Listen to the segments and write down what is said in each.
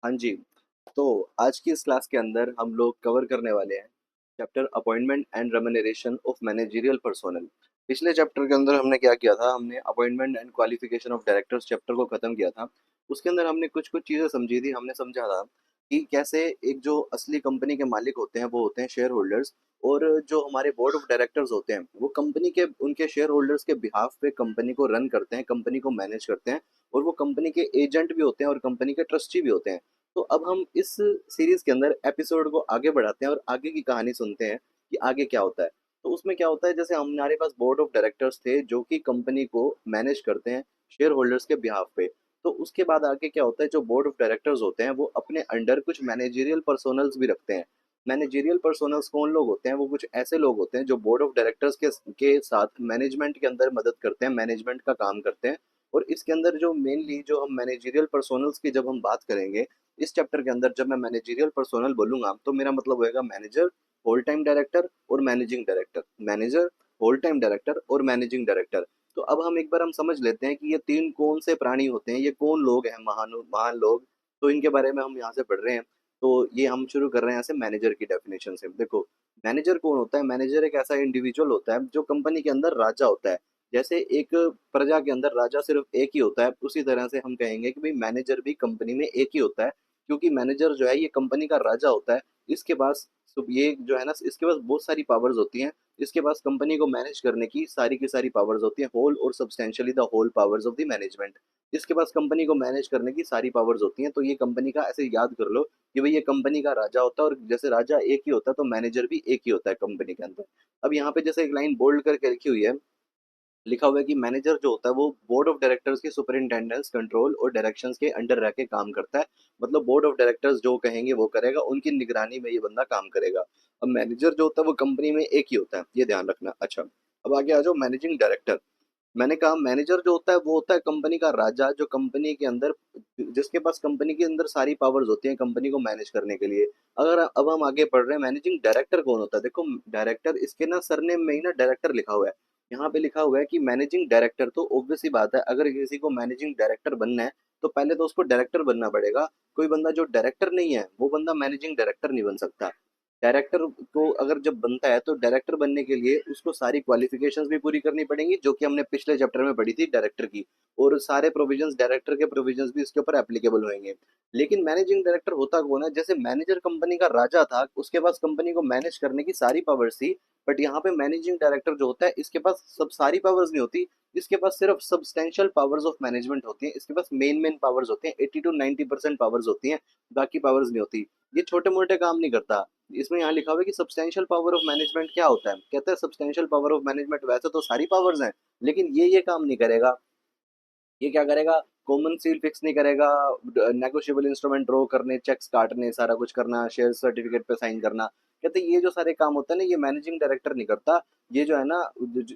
हाँ जी, तो आज की इस क्लास के अंदर हम लोग कवर करने वाले हैं chapter appointment and remuneration of managerial personnel. पिछले चैप्टर के अंदर हमने क्या किया था, हमने appointment and qualification of directors chapter को खत्म किया था। उसके अंदर हमने कुछ कुछ चीज़ें समझी थी। हमने समझा था कि कैसे एक जो असली कंपनी के मालिक होते हैं वो होते हैं शेयर होल्डर्स, और जो हमारे बोर्ड ऑफ डायरेक्टर्स होते हैं वो कंपनी के उनके शेयर होल्डर्स के बिहाफ पे कंपनी को रन करते हैं, कंपनी को मैनेज करते हैं, और वो कंपनी के एजेंट भी होते हैं और कंपनी के ट्रस्टी भी होते हैं। तो अब हम इस सीरीज के अंदर एपिसोड को आगे बढ़ाते हैं और आगे की कहानी सुनते हैं कि आगे क्या होता है। तो उसमें क्या होता है, जैसे हमारे पास बोर्ड ऑफ डायरेक्टर्स थे जो कि कंपनी को मैनेज करते हैं शेयर होल्डर्स के बिहाफ पे। तो उसके बाद आगे क्या होता है, जो बोर्ड ऑफ डायरेक्टर्स होते हैं वो अपने अंडर कुछ मैनेजरियल पर्सोनल्स भी रखते हैं। मैनेजरियल पर्सोनल्स कौन लोग होते हैं, वो कुछ ऐसे लोग होते हैं जो बोर्ड ऑफ डायरेक्टर्स के साथ मैनेजमेंट के अंदर मदद करते हैं, मैनेजमेंट का काम करते हैं। और इसके अंदर जो मेनली जो हम मैनेजरियल पर्सोनल्स की जब हम बात करेंगे इस चैप्टर के अंदर, जब मैं मैनेजरियल पर्सोनल बोलूंगा तो मेरा मतलब होएगा मैनेजर, होल टाइम डायरेक्टर और managing director. Manager, whole time director और मैनेजिंग डायरेक्टर। तो अब हम एक बार हम समझ लेते हैं कि ये तीन कौन से प्राणी होते हैं, ये कौन लोग हैं, महान महान लोग। तो इनके बारे में हम यहाँ से पढ़ रहे हैं। तो ये हम शुरू कर रहे हैं यहाँ से मैनेजर की डेफिनेशन से। देखो, मैनेजर कौन होता है। मैनेजर एक ऐसा इंडिविजुअल होता है जो कंपनी के अंदर राजा होता है। जैसे एक प्रजा के अंदर राजा सिर्फ एक ही होता है, उसी तरह से हम कहेंगे कि भाई मैनेजर भी कंपनी में एक ही होता है, क्योंकि मैनेजर जो है ये कंपनी का राजा होता है। इसके पास ये जो है ना, इसके पास बहुत सारी पावर्स होती हैं। इसके पास कंपनी को मैनेज करने की सारी पावर्स होती हैं, होल और substantially the whole powers of the management. इसके पास कंपनी को मैनेज करने की सारी पावर्स होती हैं। तो ये कंपनी का, ऐसे याद कर लो कि भाई ये कंपनी का राजा होता है, और जैसे राजा एक ही होता है तो मैनेजर भी एक ही होता है कंपनी के अंदर। अब यहाँ पे जैसे एक लाइन बोल्ड करके लिखी हुई है, लिखा हुआ है कि मैनेजर जो होता है वो बोर्ड ऑफ डायरेक्टर्स के सुपरिंटेंडेंस, कंट्रोल और डायरेक्शंस के अंडर रह के काम करता है। मतलब बोर्ड ऑफ डायरेक्टर्स जो कहेंगे वो करेगा, उनकी निगरानी में ये बंदा काम करेगा। अब मैनेजर जो होता है वो कंपनी में एक ही होता है, ये ध्यान रखना। अच्छा, अब आगे आ जाओ मैनेजिंग डायरेक्टर। मैंने कहा मैनेजर जो होता है वो होता है कंपनी का राजा, जो कंपनी के अंदर, जिसके पास कंपनी के अंदर सारी पावर्स होती हैं कंपनी को मैनेज करने के लिए। अगर अब हम आगे पढ़ रहे हैं, मैनेजिंग डायरेक्टर कौन होता है। देखो, डायरेक्टर, इसके ना सरनेम में ही ना डायरेक्टर लिखा हुआ है। यहाँ पे लिखा हुआ है कि मैनेजिंग डायरेक्टर। तो ऑब्वियस सी बात है, अगर किसी को मैनेजिंग डायरेक्टर बनना है तो पहले तो उसको डायरेक्टर बनना पड़ेगा। कोई बंदा जो डायरेक्टर नहीं है वो बंदा मैनेजिंग डायरेक्टर नहीं बन सकता। डायरेक्टर को अगर जब बनता है तो डायरेक्टर बनने के लिए उसको सारी क्वालिफिकेशंस भी पूरी करनी पड़ेंगी, जो कि हमने पिछले चैप्टर में पढ़ी थी डायरेक्टर की। और सारे प्रोविजंस, डायरेक्टर के प्रोविजंस भी इसके ऊपर एप्लीकेबल होंगे। लेकिन मैनेजिंग डायरेक्टर होता कौन है। जैसे मैनेजर कंपनी का राजा था, उसके पास कंपनी को मैनेज करने की सारी पावर्स थी। बट यहाँ पे मैनेजिंग डायरेक्टर जो होता है इसके पास सब सारी पावर्स नहीं होती। इसके पास सिर्फ सब्सटेंशियल पावर्स ऑफ मैनेजमेंट होती हैं। इसके पास मेन मेन पावर्स होती हैं, 80 to 90% पावर्स होती हैं, बाकी पावर्स नहीं होती। ये छोटे मोटे काम नहीं करता। इसमें यहाँ लिखा हुआ है कि सब्सटेंशियल पावर ऑफ मैनेजमेंट क्या होता है। कहता है सब्सटेंशियल पावर ऑफ मैनेजमेंट, वैसे तो सारी पावर्स हैं लेकिन ये काम नहीं करेगा। ये क्या करेगा, कॉमन सील फिक्स नहीं करेगा, नेगोशिएबल इंस्ट्रूमेंट ड्रॉ करने, चेक्स काटने, सारा कुछ करना, शेयर सर्टिफिकेट पे साइन करना। कहते हैं ये जो सारे काम होते हैं ना ये मैनेजिंग डायरेक्टर नहीं करता। ये जो है ना,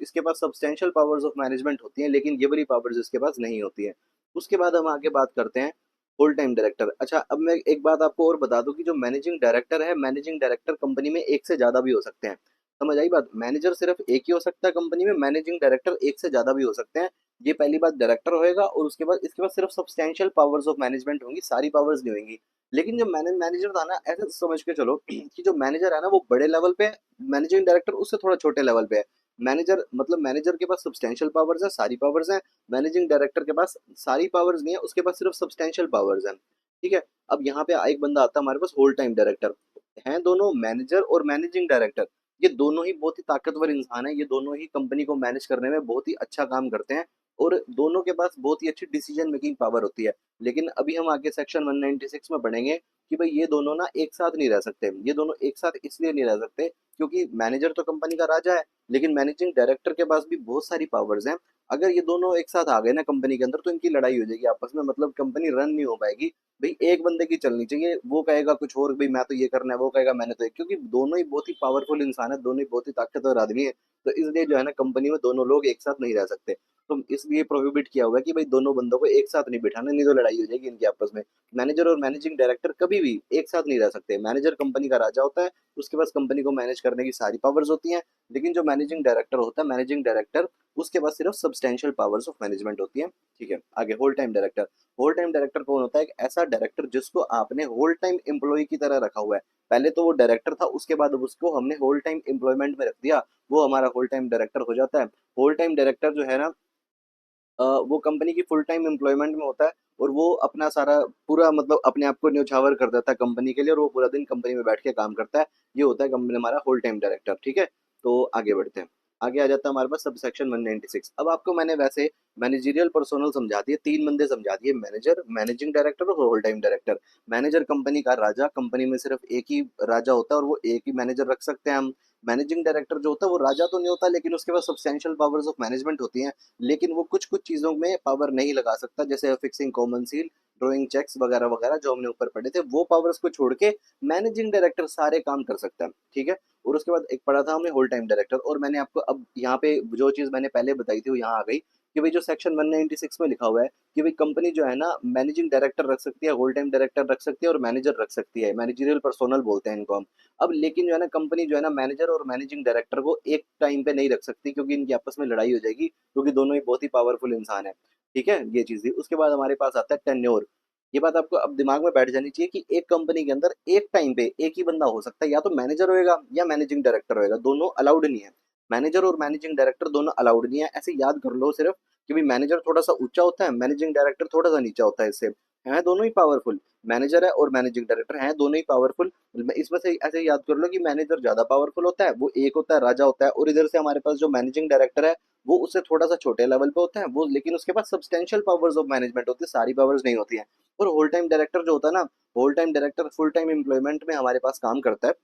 इसके पास सब्सटेंशियल पावर्स ऑफ मैनेजमेंट होती हैं लेकिन ये वाली पावर्स इसके पास नहीं होती है। उसके बाद हम आगे बात करते हैं फुल टाइम डायरेक्टर। अच्छा, अब मैं एक बात आपको और बता दूं कि जो मैनेजिंग डायरेक्टर है, मैनेजिंग डायरेक्टर कंपनी में एक से ज्यादा भी हो सकते हैं। समझ आई बात। मैनेजर सिर्फ एक ही हो सकता है कंपनी में, मैनेजिंग डायरेक्टर एक से ज्यादा भी हो सकते हैं। ये पहली बात, डायरेक्टर होएगा और उसके बाद इसके बाद सिर्फ सब्सटेंशियल पावर्स ऑफ मैनेजमेंट होंगी, सारी पावर्स नहीं होंगी। लेकिन जो मैनेजर था ना, ऐसे समझ के चलो कि जो मैनेजर है ना वो बड़े लेवल पे है, मैनेजिंग डायरेक्टर उससे थोड़ा छोटे लेवल पे है। मैनेजर मतलब मैनेजर के पास सब्सटेंशियल पावर्स है, सारी पावर्स हैं। मैनेजिंग डायरेक्टर के पास सारी पावर्स नहीं है, उसके पास सिर्फ सब्सटेंशियल पावर्स हैं। ठीक है। अब यहाँ पे एक बंदा आता है हमारे पास, होल टाइम डायरेक्टर। हैं दोनों, मैनेजर और मैनेजिंग डायरेक्टर। ये दोनों ही बहुत ही ताकतवर इंसान है, ये दोनों ही कंपनी को मैनेज करने में बहुत ही अच्छा काम करते हैं, और दोनों के पास बहुत ही अच्छी डिसीजन मेकिंग पावर होती है। लेकिन अभी हम आगे सेक्शन 196 में पढ़ेंगे कि भाई ये दोनों ना एक साथ नहीं रह सकते। ये दोनों एक साथ इसलिए नहीं रह सकते क्योंकि मैनेजर तो कंपनी का राजा है लेकिन मैनेजिंग डायरेक्टर के पास भी बहुत सारी पावर्स हैं। अगर ये दोनों एक साथ आ गए ना कंपनी के अंदर तो इनकी लड़ाई हो जाएगी आपस में, मतलब कंपनी रन नहीं हो पाएगी। भाई एक बंदे की चलनी चाहिए, वो कहेगा कुछ और, भाई मैं तो ये करना है, वो कहेगा मैंने तो क्योंकि दोनों ही बहुत ही पावरफुल इंसान है, दोनों ही बहुत ही ताकतवर आदमी है। तो इसलिए जो है ना कंपनी में दोनों लोग एक साथ नहीं रह सकते। तो इसलिए प्रोहिबिट किया हुआ है कि भाई दोनों बंदों को एक साथ नहीं बिठाना, नहीं तो लड़ाई हो जाएगी इनकी आपस में। मैनेजर और मैनेजिंग डायरेक्टर कभी भी एक साथ नहीं रह सकते। मैनेजर कंपनी का राजा होता है, उसके पास कंपनी को मैनेज करने की सारी पावर्स होती हैं। लेकिन जो मैनेजिंग डायरेक्टर होता है, मैनेजिंग डायरेक्टर उसके पास सिर्फ सब्सटेंशियल पावर्स ऑफ मैनेजमेंट होती है। ठीक है, आगे whole time director. Whole time director कौन होता है? एक ऐसा डायरेक्टर जिसको आपने होल टाइम एम्प्लॉय की तरह रखा हुआ है। पहले तो वो डायरेक्टर था, उसके बाद अब उसको हमने होल टाइम एम्प्लॉयमेंट में रख दिया, वो हमारा होल टाइम डायरेक्टर हो जाता है। होल टाइम डायरेक्टर जो है ना, वो कंपनी की फुल टाइम एम्प्लॉयमेंट में होता है, और वो अपना सारा पूरा मतलब अपने आप को न्यौछावर कर देता है कंपनी के लिए, और वो पूरा दिन कंपनी में बैठ के काम करता है। ये होता है कंपनी हमारा होल टाइम डायरेक्टर। ठीक है, तो आगे बढ़ते हैं। आगे आ जाता है हमारे पास सब सेक्शन 196। अब आपको मैंने वैसे मैनेजरियल पर्सोनल समझा दिए, तीन बंदे समझा दिए, मैनेजर, मैनेजिंग डायरेक्टर और whole time director. Manager company का राजा, कंपनी में सिर्फ एक ही राजा होता है और वो एक ही मैनेजर रख सकते हैं हम। मैनेजिंग डायरेक्टर जो होता है वो राजा तो नहीं होता, लेकिन उसके पास सब्सटेंशियल पावर्स ऑफ मैनेजमेंट होती हैं, लेकिन वो कुछ कुछ चीज़ों में पावर नहीं लगा सकता, जैसे fixing common seal, drawing cheques वगैरह वगैरह जो हमने ऊपर पढ़े थे, वो पावर्स को छोड़ के मैनेजिंग डायरेक्टर सारे काम कर सकता है। ठीक है, और उसके बाद एक पढ़ा था हमने होल टाइम डायरेक्टर, और मैंने आपको अब यहाँ पे जो चीज़ मैंने पहले बताई थी वो यहाँ आ गई, कि भाई जो सेक्शन 196 में लिखा हुआ है कि भाई कंपनी जो है ना मैनेजिंग डायरेक्टर रख सकती है, होल टाइम डायरेक्टर रख सकती है और मैनेजर रख सकती है, मैनेजरियल पर्सोनल बोलते हैं इनको हम। अब लेकिन जो है ना कंपनी जो है ना मैनेजर और मैनेजिंग डायरेक्टर को एक टाइम पे नहीं रख सकती, क्योंकि इनकी आपस में लड़ाई हो जाएगी, क्योंकि दोनों ही बहुत ही पावरफुल इंसान है। ठीक है, ये चीज थी। उसके बाद हमारे पास आता है टेन्योर। ये बात आपको अब दिमाग में बैठ जानी चाहिए कि एक कंपनी के अंदर एक टाइम पे एक ही बंदा हो सकता है, या तो मैनेजर होएगा या मैनेजिंग डायरेक्टर होएगा, दोनों अलाउड नहीं है। मैनेजर और मैनेजिंग डायरेक्टर दोनों अलाउड नहीं है, ऐसे याद कर लो सिर्फ कि भाई मैनेजर थोड़ा सा ऊंचा होता है, मैनेजिंग डायरेक्टर थोड़ा सा नीचा होता है इससे, है दोनों ही पावरफुल। मैनेजर है और मैनेजिंग डायरेक्टर हैं दोनों ही पावरफुल। इसमें से ऐसे याद कर लो कि मैनेजर ज्यादा पावरफुल होता है, वो एक होता है, राजा होता है, और इधर से हमारे पास जो मैनेजिंग डायरेक्टर है वो उससे थोड़ा सा छोटे लेवल पे होता है वो, लेकिन उसके पास सब्सटेंशियल पावर्स ऑफ मैनेजमेंट होती है, सारी पावर्स नहीं होती हैं। और होल टाइम डायरेक्टर जो होता है ना, whole time director full time employment में हमारे पास काम करता है,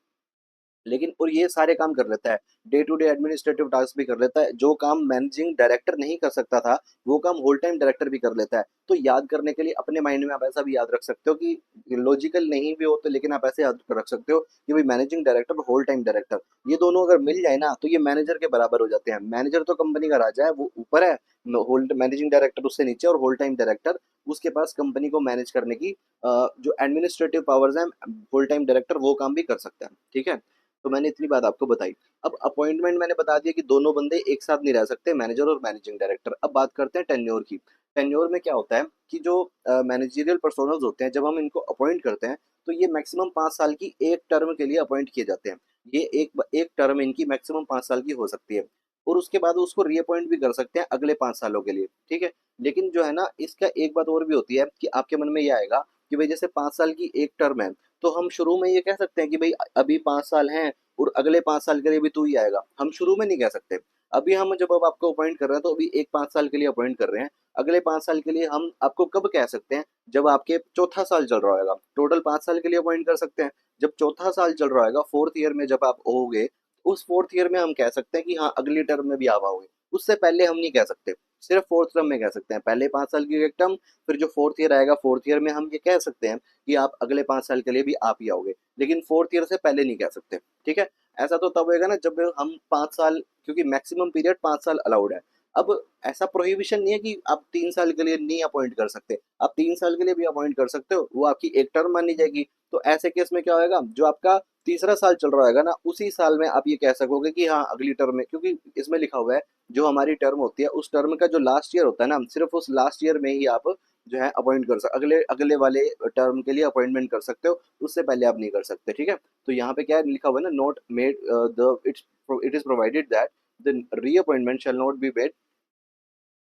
लेकिन और ये सारे काम कर लेता है, day to day administrative task भी कर लेता है, जो काम मैनेजिंग डायरेक्टर नहीं कर सकता था वो काम होल टाइम डायरेक्टर भी कर लेता है। तो याद करने के लिए अपने माइंड में आप ऐसा भी याद रख सकते हो कि लॉजिकल नहीं भी हो तो, लेकिन आप ऐसे याद रख सकते हो कि भाई मैनेजिंग डायरेक्टर और होल टाइम डायरेक्टर ये दोनों अगर मिल जाए ना तो ये मैनेजर के बराबर हो जाते हैं। मैनेजर तो कंपनी का राजा है, वो ऊपर है, होल्ड मैनेजिंग डायरेक्टर उससे नीचे, और होल टाइम डायरेक्टर उसके पास कंपनी को मैनेज करने की जो एडमिनिस्ट्रेटिव पावर्स हैं, होल टाइम डायरेक्टर वो काम भी कर सकता है। ठीक है, तो मैंने इतनी बात आपको बताई। अब अपॉइंटमेंट मैंने बता दिया कि दोनों बंदे एक साथ नहीं रह सकते, मैनेजर और मैनेजिंग डायरेक्टर। अब बात करते हैं टेन्योर की। टेन्योर में क्या होता है कि जो मैनेजरियल पर्सोनल्स होते हैं, जब हम इनको अपॉइंट करते हैं तो ये मैक्सिमम 5 साल की एक टर्म के लिए अपॉइंट किए जाते हैं। ये एक एक टर्म इनकी मैक्सिमम 5 साल की हो सकती है, और उसके बाद उसको रीअपॉइंट भी कर सकते हैं अगले 5 सालों के लिए। ठीक है, लेकिन जो है ना इसका एक बात और भी होती है कि आपके मन में ये आएगा कि भाई जैसे 5 साल की एक टर्म है, तो हम शुरू में ये कह सकते हैं कि भाई अभी 5 साल हैं और अगले 5 साल के लिए भी तू ही आएगा, हम शुरू में नहीं कह सकते। अभी हम जब अब आपको अपॉइंट कर रहे हैं तो अभी एक 5 साल के लिए अपॉइंट कर रहे हैं, अगले 5 साल के लिए हम आपको कब कह सकते हैं? जब आपके चौथा साल चल रहा होगा, टोटल 5 साल के लिए अपॉइंट कर सकते हैं। जब चौथा साल चल रहा होगा, फोर्थ ईयर में जब आप होगे, उस फोर्थ ईयर में हम कह सकते हैं कि हाँ अगली टर्म में भी आप आओगे। उससे पहले हम नहीं कह सकते, सिर्फ फोर्थ टर्म में कह सकते हैं। पहले 5 साल की एक टर्म, फिर जो फोर्थ ईयर आएगा फोर्थ ईयर में हम ये कह सकते हैं कि आप अगले 5 साल के लिए भी आप ही आओगे, लेकिन फोर्थ ईयर से पहले नहीं कह सकते। ठीक है, ऐसा तो तब होएगा ना जब हम 5 साल, क्योंकि मैक्सिमम पीरियड 5 साल अलाउड है। अब ऐसा प्रोहिबिशन नहीं है कि आप 3 साल के लिए नहीं अपॉइंट कर सकते, आप 3 साल के लिए भी अपॉइंट कर सकते हो, वो आपकी एक टर्म मानी जाएगी। तो ऐसे केस में क्या होएगा, जो आपका तीसरा साल चल रहा होगा ना, उसी साल में आप ये कह सकोगे कि हाँ अगली टर्म में, क्योंकि इसमें लिखा हुआ है जो हमारी टर्म होती है उस टर्म का जो लास्ट ईयर होता है ना, सिर्फ उस लास्ट ईयर में ही आप जो है अपॉइंट कर सकते, अगले अगले वाले टर्म के लिए अपॉइंटमेंट कर सकते हो, उससे पहले आप नहीं कर सकते। ठीक है, तो यहाँ पे क्या लिखा हुआ है ना, note made the it is provided that the reappointment shall not be made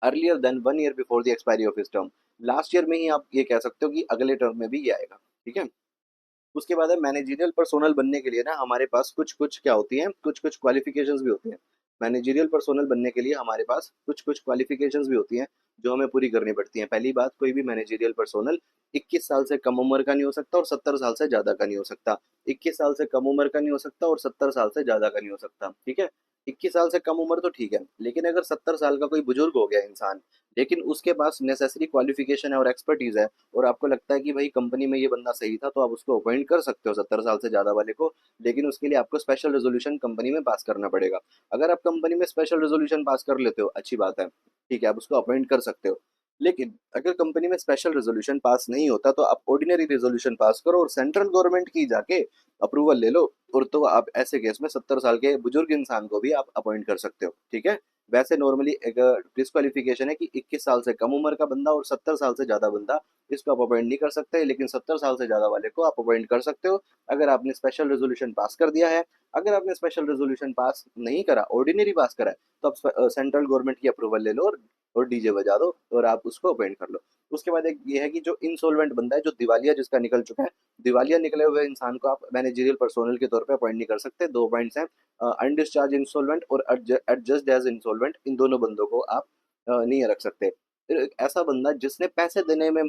earlier than 1 year before the expiry of his term. Last year में ही आप ये कह सकते हो कि अगले टर्म में भी ये आएगा। ठीक है, उसके बाद है मैनेजरियल पर्सोनल बनने के लिए ना हमारे पास कुछ कुछ क्या होती हैं, कुछ कुछ क्वालिफिकेशंस भी होती हैं। मैनेजरियल पर्सोनल बनने के लिए हमारे पास कुछ कुछ क्वालिफिकेशंस भी होती हैं जो हमें पूरी करनी पड़ती हैं। पहली बात, कोई भी मैनेजरियल पर्सोनल 21 साल से कम उम्र का नहीं हो सकता और 70 साल से ज़्यादा का नहीं हो सकता। 21 साल से कम उम्र का नहीं हो सकता और 70 साल से ज़्यादा का नहीं हो सकता। ठीक है, 21 साल से कम उम्र तो ठीक है, लेकिन अगर 70 साल का कोई बुजुर्ग हो गया इंसान, लेकिन उसके पास नेसेसरी क्वालिफिकेशन है और एक्सपर्टीज है, और आपको लगता है कि भाई कंपनी में ये बंदा सही था, तो आप उसको अपॉइंट कर सकते हो 70 साल से ज़्यादा वाले को, लेकिन उसके लिए आपको स्पेशल रेजोल्यूशन कंपनी में पास करना पड़ेगा। अगर आप कंपनी में स्पेशल रेजोल्यूशन पास कर लेते हो, अच्छी बात है, ठीक है, आप उसको अपॉइंट कर सकते हो। लेकिन अगर कंपनी में स्पेशल रेजोल्यूशन पास नहीं होता तो आप ऑर्डिनरी रेजोल्यूशन पास करो और सेंट्रल गवर्नमेंट की जाके अप्रूवल ले लो, और तो आप ऐसे केस में 70 साल के बुजुर्ग इंसान को भी आप अपॉइंट कर सकते हो, ठीक है। वैसे नॉर्मली एक डिस्क्वालिफिकेशन है कि 21 साल से कम उम्र का बंदा और 70 साल से ज्यादा बंदा, इसको आप अपॉइंट नहीं कर सकते, लेकिन 70 साल से ज्यादा वाले को आप अपॉइंट कर सकते हो अगर आपने स्पेशल रेजोल्यूशन पास कर दिया है। अगर आपने स्पेशल रेजोल्यूशन पास नहीं करा, ऑर्डिनरी पास करा है, तो आप सेंट्रल गवर्नमेंट की अप्रूवल ले लो और डीजे बजा दो और आप उसको अपॉइंट कर लो। उसके बाद एक ये है कि जो इंसॉल्वेंट बंदा है, जो दिवालिया जिसका निकल चुका है, दिवालिया निकले हुए इंसान को आप मैनेजरियल पर्सोनल के तौर पे अपॉइंट नहीं कर सकते। दो पॉइंट्स हैं, अनडिस्चार्ज इंसॉल्वेंट और एडजस्ट एज इंसॉल्वेंट, इन दोनों बंदों को आप नहीं रख सकते। फिर एक ऐसा बंदा जिसने पैसे देने में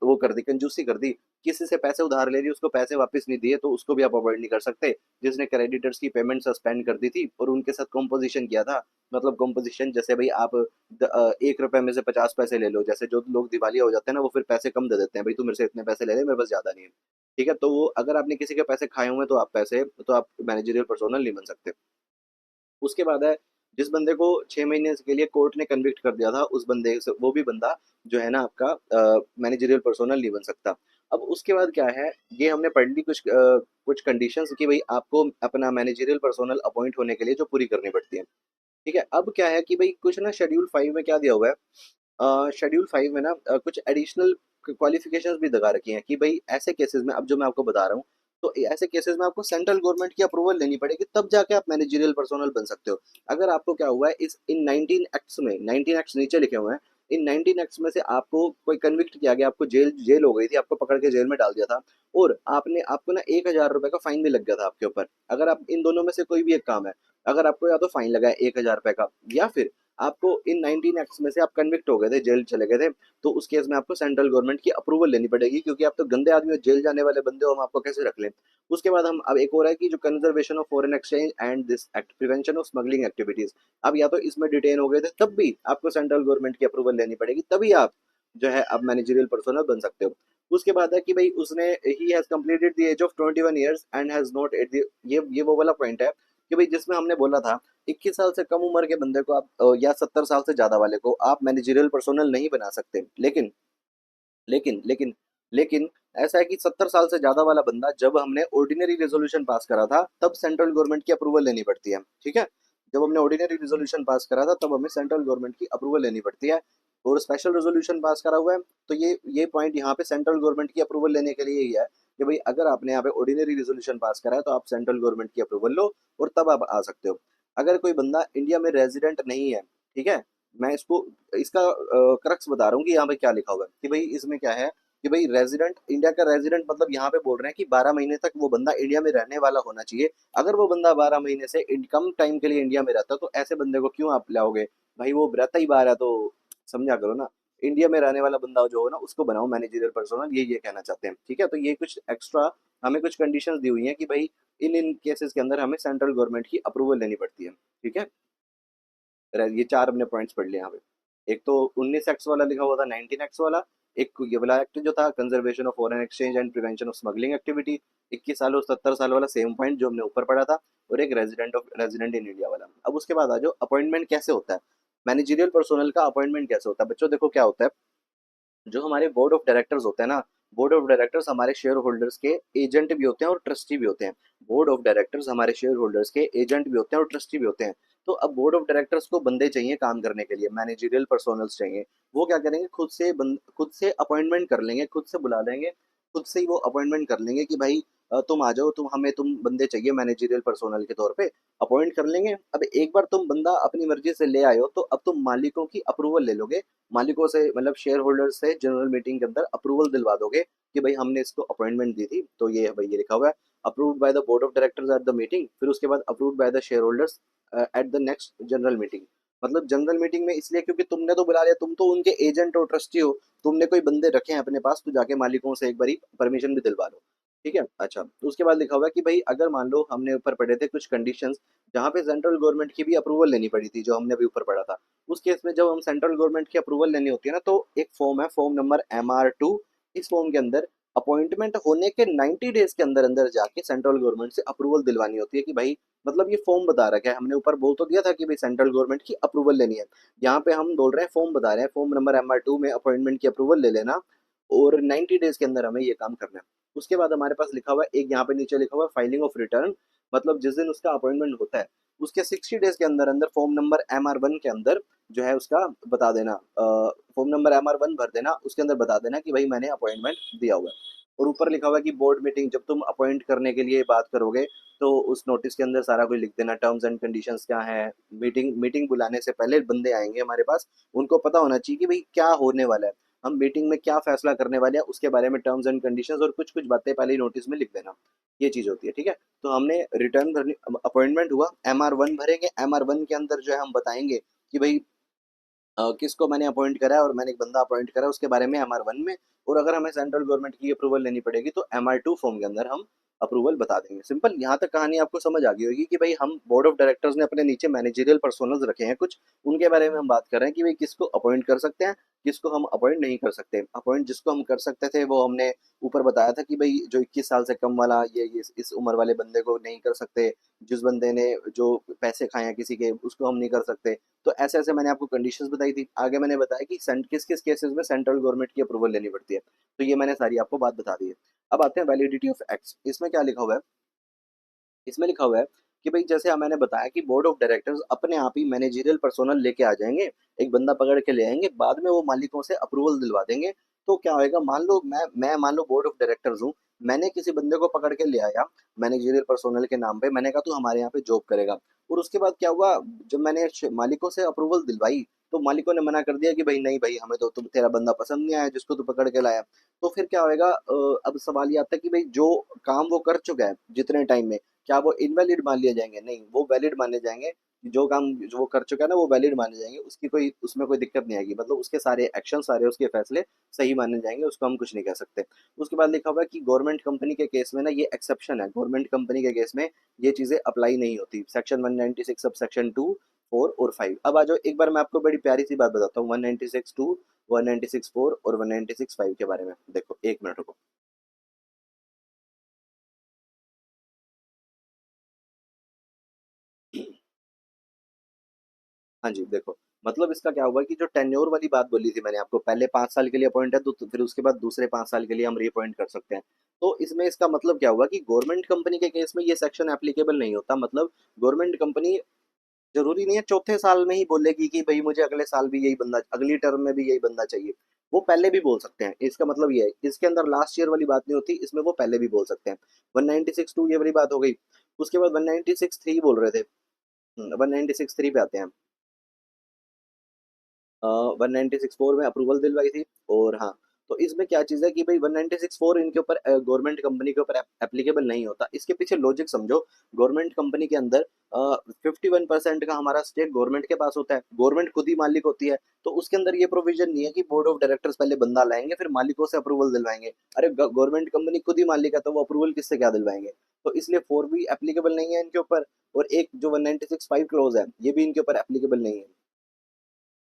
वो कर दी, कंजूसी कर दी, किसी से पैसे उधार ले ली, उसको पैसे वापस नहीं दिए, तो उसको भी आप अपॉइंट नहीं कर सकते। जिसने क्रेडिटर्स की पेमेंट सस्पेंड कर दी थी और उनके साथ कॉम्पोजिशन किया था, मतलब कॉम्पोजिशन जैसे भाई आप 1 रुपए में से 50 पैसे ले लो, जैसे जो लोग दिवालिया हो जाते हैं ना, वो फिर पैसे कम दे देते हैं, भाई तू मेरे से इतने पैसे ले ले, मेरे पास ज्यादा नहीं है, ठीक है। तो वो अगर आपने किसी के पैसे खाए हुए हैं, तो आप मैनेजरियल पर्सोनल नहीं बन सकते। उसके बाद है, जिस बंदे को 6 महीने के लिए कोर्ट ने कन्विक्ट कर दिया था, उस बंदे से वो भी बंदा जो है ना आपका मैनेजरियल पर्सोनल नहीं बन सकता। अब उसके बाद क्या है, ये हमने पढ़ ली कुछ कंडीशंस कि भाई आपको अपना मैनेजरियल पर्सोनल अपॉइंट होने के लिए जो पूरी करनी पड़ती है, ठीक है। अब क्या है कि भाई कुछ ना शेड्यूल 5 में क्या दिया हुआ है, शेड्यूल 5 में ना कुछ एडिशनल क्वालिफिकेशंस भी लगा रखी हैं कि भाई ऐसे केसेस में, अब जो मैं आपको बता रहा हूँ, तो ऐसे केसेस में आपको सेंट्रल गवर्नमेंट की अप्रूवल लेनी पड़ेगी, तब जाके आप मैनेजरियल पर्सोनल बन सकते हो। अगर आपको क्या हुआ है, इस इन 19 एक्ट्स में, 19 एक्ट्स नीचे लिखे हुए हैं, इन 19 एक्ट्स में से आपको कोई कन्विक्ट किया गया, आपको जेल जेल हो गई थी, आपको पकड़ के जेल में डाल दिया था, और आपको ना 1,000 रुपए का फाइन भी लग गया था आपके ऊपर। अगर आप इन दोनों में से कोई भी एक काम है, अगर आपको या तो फाइन लगा है 1,000 रुपए का, या फिर आपको इन 19 एक्ट्स में से आप कन्विक्ट हो गए थे, जेल चले गए थे, तो उस केस में आपको सेंट्रल गवर्नमेंट की अप्रूवल लेनी पड़ेगी, क्योंकि आप तो गंदे आदमी हो, जेल जाने वाले बंदे हो, हम आपको कैसे रख लें। उसके बाद हम अब एक और है कि जो conservation of foreign exchange and this act prevention of smuggling activities, अब या तो इसमें डिटेन हो गए थे, तब भी आपको सेंट्रल गवर्नमेंट की अप्रूवल लेनी पड़ेगी, तभी आप जो है अब मैनेजरियल पर्सनल बन सकते हो। उसके बाद है कि भाई उसने ही has completed the age of 21 years and has not at the, ये वो वाला पॉइंट है कि भाई जिसमें हमने बोला था 21 साल से कम उम्र के बंदे को आप या 70 साल से ज्यादा वाले को आप मैनेजरियल पर्सोनल नहीं बना सकते। लेकिन लेकिन लेकिन लेकिन ऐसा है कि 70 साल से ज्यादा वाला बंदा, जब हमने ऑर्डिनरी रेजोल्यूशन पास करा था, तब सेंट्रल गवर्नमेंट की अप्रूवल लेनी पड़ती है, ठीक है। जब हमने ऑर्डिनरी रेजोल्यूशन पास करा था, तब हमें सेंट्रल गवर्नमेंट की अप्रूवल लेनी पड़ती है। और स्पेशल रेजोल्यूशन पास करा हुआ है, तो ये पॉइंट यहाँ पे सेंट्रल गवर्नमेंट की अप्रूवल लेने के लिए ही है कि भाई अगर आपने यहाँ पे ऑर्डिनरी रेजोल्यूशन पास करा है, तो आप सेंट्रल गवर्नमेंट की अप्रूवल लो और तब आप आ सकते हो। अगर कोई बंदा इंडिया में रेजिडेंट नहीं है, ठीक है, मैं इसको इसका क्रक्स बता रहा हूँ कि यहाँ पे क्या लिखा हुआ है, कि भाई इसमें क्या है कि भाई रेजिडेंट, इंडिया का रेजिडेंट मतलब यहाँ पे बोल रहे हैं कि 12 महीने तक वो बंदा इंडिया में रहने वाला होना चाहिए। अगर वो बंदा 12 महीने से कम टाइम के लिए इंडिया में रहता, तो ऐसे बंदे को क्यों आप लाओगे, भाई वो रहता ही बाहर है, तो समझा करो ना। इंडिया में रहने वाला बंदा जो हो ना, उसको बनाओ मैनेजरियल पर्सोनल, ये कहना चाहते हैं, ठीक है। तो ये कुछ एक्स्ट्रा हमें कुछ कंडीशंस दी हुई हैं कि भाई इन इन केसेस के अंदर हमें सेंट्रल गवर्नमेंट की अप्रूवल लेनी पड़ती है, ठीक है। ये चार हमने पॉइंट्स पढ़ लिए यहाँ पे। एक तो 19 एक्ट्स वाला लिखा हुआ था, 19 एक्ट्स वाला। एक ये वाला एक्ट जो था, conservation of foreign exchange and prevention of smuggling activity, 21 साल और 70 साल वाला, सेम पॉइंट जो हमने ऊपर पढ़ा था। और एक रेजिडेंट इन इंडिया वाला। अब उसके बाद आ जाओ अपॉइंटमेंट कैसे होता है, मैनेजरियल पर्सोनल का अपॉइंटमेंट कैसे होता है। बच्चों देखो क्या होता है, जो हमारे बोर्ड ऑफ डायरेक्टर्स होते हैं ना, बोर्ड ऑफ डायरेक्टर्स हमारे शेयर होल्डर्स के एजेंट भी होते हैं और ट्रस्टी भी होते हैं। बोर्ड ऑफ डायरेक्टर्स हमारे शेयर होल्डर्स के एजेंट भी होते हैं और ट्रस्टी भी होते हैं। तो अब बोर्ड ऑफ डायरेक्टर्स को बंदे चाहिए काम करने के लिए, मैनेजरियल पर्सोनल्स चाहिए। वो क्या करेंगे, खुद से अपॉइंटमेंट कर लेंगे, खुद से बुला लेंगे, खुद से ही वो अपॉइंटमेंट कर लेंगे कि भाई तुम आ जाओ, तुम बंदे चाहिए मैनेजरियल पर्सोनल के तौर पे, अपॉइंट कर लेंगे। अब एक बार तुम बंदा अपनी मर्जी से ले आए हो, तो अब तुम मालिकों की अप्रूवल ले लोगे, मालिकों से मतलब शेयर होल्डर से जनरल मीटिंग के अंदर अप्रूवल दिलवा दोगे कि भाई हमने इसको अपॉइंटमेंट दी थी, तो ये भाई ये लिखा हुआ है, approved by the board of directors at the meeting, फिर उसके बाद approved by the share holders at the next general meeting. मतलब जनरल मीटिंग में इसलिए क्योंकि तुमने तो बुला लिया, तुम तो उनके एजेंट और ट्रस्टी हो, तुमने कोई बंदे रखे हैं अपने पास, तो जाके मालिकों से एक बारी परमिशन भी दिलवा लो, ठीक है। अच्छा, तो उसके बाद लिखा हुआ है कि भाई अगर मान लो हमने ऊपर पढ़े थे कुछ कंडीशंस, जहाँ पे सेंट्रल गवर्नमेंट की भी अप्रूवल लेनी पड़ी थी, जो हमने अभी ऊपर पढ़ा था। उस केस में जब हम सेंट्रल गवर्नमेंट की अप्रूवल लेनी होती है ना, तो एक फॉर्म है, फॉर्म नंबर MR2। इस फॉर्म के अंदर अपॉइंटमेंट होने के 90 डेज के अंदर अंदर जाके सेंट्रल गवर्नमेंट से अप्रूवल दिलवानी होती है कि भाई मतलब ये फॉर्म बता रखा है, हमने ऊपर बोल तो दिया था कि भाई सेंट्रल गवर्नमेंट की अप्रूवल लेनी है, यहाँ पे हम बोल रहे हैं फॉर्म बता रहे हैं, फॉर्म नंबर MR2 में अपॉइंटमेंट की अप्रूवल ले लेना और 90 डेज के अंदर हमें ये काम करना है। उसके बाद हमारे पास लिखा हुआ है, एक यहाँ पे नीचे लिखा हुआ है फाइलिंग ऑफ रिटर्न, मतलब जिस दिन उसका अपॉइंटमेंट होता है उसके 60 डेज के अंदर अंदर फॉर्म नंबर MR1 के अंदर जो है उसका बता देना, फॉर्म नंबर MR1 भर देना, उसके अंदर बता देना कि भाई मैंने अपॉइंटमेंट दिया हुआ है। और ऊपर लिखा हुआ है कि बोर्ड मीटिंग, जब तुम अपॉइंट करने के लिए बात करोगे तो उस नोटिस के अंदर सारा कुछ लिख देना, टर्म्स एंड कंडीशंस क्या है। मीटिंग बुलाने से पहले बंदे आएंगे हमारे पास, उनको पता होना चाहिए कि भाई क्या होने वाला है, हम मीटिंग में क्या फैसला करने वाले हैं, उसके बारे में टर्म्स एंड कंडीशंस और कुछ कुछ बातें पहले ही नोटिस में लिख देना। ये चीज होती है, ठीक है। तो हमने रिटर्न भरनी, अपॉइंटमेंट हुआ, MR1 भरेंगे, MR1 के अंदर जो है हम बताएंगे कि भाई किसको मैंने अपॉइंट करा है और मैंने एक बंदा अपॉइंट करा है उसके बारे में MR1 में। और अगर हमें सेंट्रल गवर्नमेंट की अप्रूवल लेनी पड़ेगी तो MR2 फॉर्म के अंदर हम अप्रूवल बता देंगे। सिंपल, यहाँ तक कहानी आपको समझ आ गई होगी कि भाई हम बोर्ड ऑफ डायरेक्टर्स ने अपने नीचे मैनेजरियल पर्सोनल्स रखे हैं कुछ, उनके बारे में हम बात कर रहे हैं कि भाई किसको अपॉइंट कर सकते हैं, किसको हम अपॉइंट नहीं कर सकते। अपॉइंट जिसको हम कर सकते थे वो हमने ऊपर बताया था कि भाई जो 21 साल से कम वाला, ये इस उम्र वाले बंदे को नहीं कर सकते, जिस बंदे ने जो पैसे खाए हैं किसी के उसको हम नहीं कर सकते। तो ऐसे ऐसे मैंने आपको कंडीशंस बताई थी। आगे मैंने बताया कि किस किस केसेस में सेंट्रल गवर्नमेंट की अप्रूवल लेनी पड़ती है, तो ये मैंने सारी आपको बात बता दी है। अब आते हैं वैलिडिटी ऑफ एक्ट्स। इसमें क्या लिखा हुआ है, इसमें लिखा हुआ है कि भाई जैसे मैंने बताया कि बोर्ड ऑफ डायरेक्टर्स अपने आप ही मैनेजरियल पर्सोनल लेके आ जाएंगे, एक बंदा पकड़ के ले आएंगे, बाद में वो मालिकों से अप्रूवल दिलवा देंगे। तो क्या होएगा, मान लो मैं मान लो बोर्ड ऑफ डायरेक्टर्स हूँ, मैंने किसी बंदे को पकड़ के ले आया मैनेजरियल पर्सोनल के नाम पे, मैंने कहा तू हमारे यहाँ पे जॉब करेगा। और उसके बाद क्या हुआ, जब मैंने मालिकों से अप्रूवल दिलवाई तो मालिकों ने मना कर दिया कि भाई नहीं भाई, हमें तो तुम तेरा बंदा पसंद नहीं आया जिसको तू पकड़ के लाया। तो फिर क्या होएगा, अब सवाल ये आता है कि भाई जो काम वो कर चुका है जितने टाइम में, क्या वो इनवैलिड मान लिए जाएंगे? नहीं, वो वैलिड माने जाएंगे। जो काम जो वो कर चुका है ना वो वैलिड माने जाएंगे, उसकी कोई उसमें कोई दिक्कत नहीं आएगी, मतलब उसके सारे एक्शन, सारे उसके फैसले सही माने जाएंगे, उसको हम कुछ नहीं कह सकते। उसके बाद लिखा हुआ है कि गवर्नमेंट कंपनी के केस में ना ये एक्सेप्शन है, गवर्नमेंट कंपनी के केस में ये चीजें अप्लाई नहीं होती, सेक्शन 196 सब सेक्शन 2, 4 और 5। अब आ जाओ, एक बार मैं आपको बड़ी प्यारी सी बात बताता हूँ 196 2, 196 4 और 196 5 के बारे में। देखो एक मिनट रुको। हाँ जी, देखो, मतलब इसका क्या हुआ कि जो टेन्योर वाली बात बोली थी मैंने आपको, पहले 5 साल के लिए अपॉइंट है तो फिर उसके बाद दूसरे 5 साल के लिए हम रीअपॉइंट कर सकते हैं। तो इसमें इसका मतलब क्या हुआ कि गवर्नमेंट कंपनी के केस में ये सेक्शन एप्लीकेबल नहीं होता। मतलब गवर्नमेंट कंपनी जरूरी नहीं है चौथे साल में ही बोलेगी कि भाई मुझे अगले साल भी यही बंदा, अगली टर्म में भी यही बंदा चाहिए। वो पहले भी बोल सकते हैं, इसका मतलब ये है, इसके अंदर लास्ट ईयर वाली बात नहीं होती, इसमें वो पहले भी बोल सकते हैं। 196 2 ये वाली बात हो गई। उसके बाद 196 3 बोल रहे थे, 196 3 पे आते हैं। 196 4 में अप्रूवल दिलवाई थी। और हाँ, तो इसमें क्या चीज़ है कि भाई 196 4 इनके ऊपर गवर्नमेंट कंपनी के ऊपर एप्लीकेबल नहीं होता। इसके पीछे लॉजिक समझो। गवर्नमेंट कंपनी के अंदर 51% का हमारा स्टेक गवर्नमेंट के पास होता है, गवर्नमेंट खुद ही मालिक होती है। तो उसके अंदर ये प्रोविजन नहीं है कि बोर्ड ऑफ डायरेक्टर्स पहले बंदा लाएंगे फिर मालिकों से अप्रूवल दिलवाएंगे। अरे गवर्नमेंट कंपनी खुद ही मालिक है तो वो अप्रूवल किससे क्या दिलवाएंगे? तो इसलिए 4 भी एप्लीकेबल नहीं है इनके ऊपर। और एक जो 196 5 क्लोज है ये भी इनके ऊपर एप्लीकेबल नहीं है।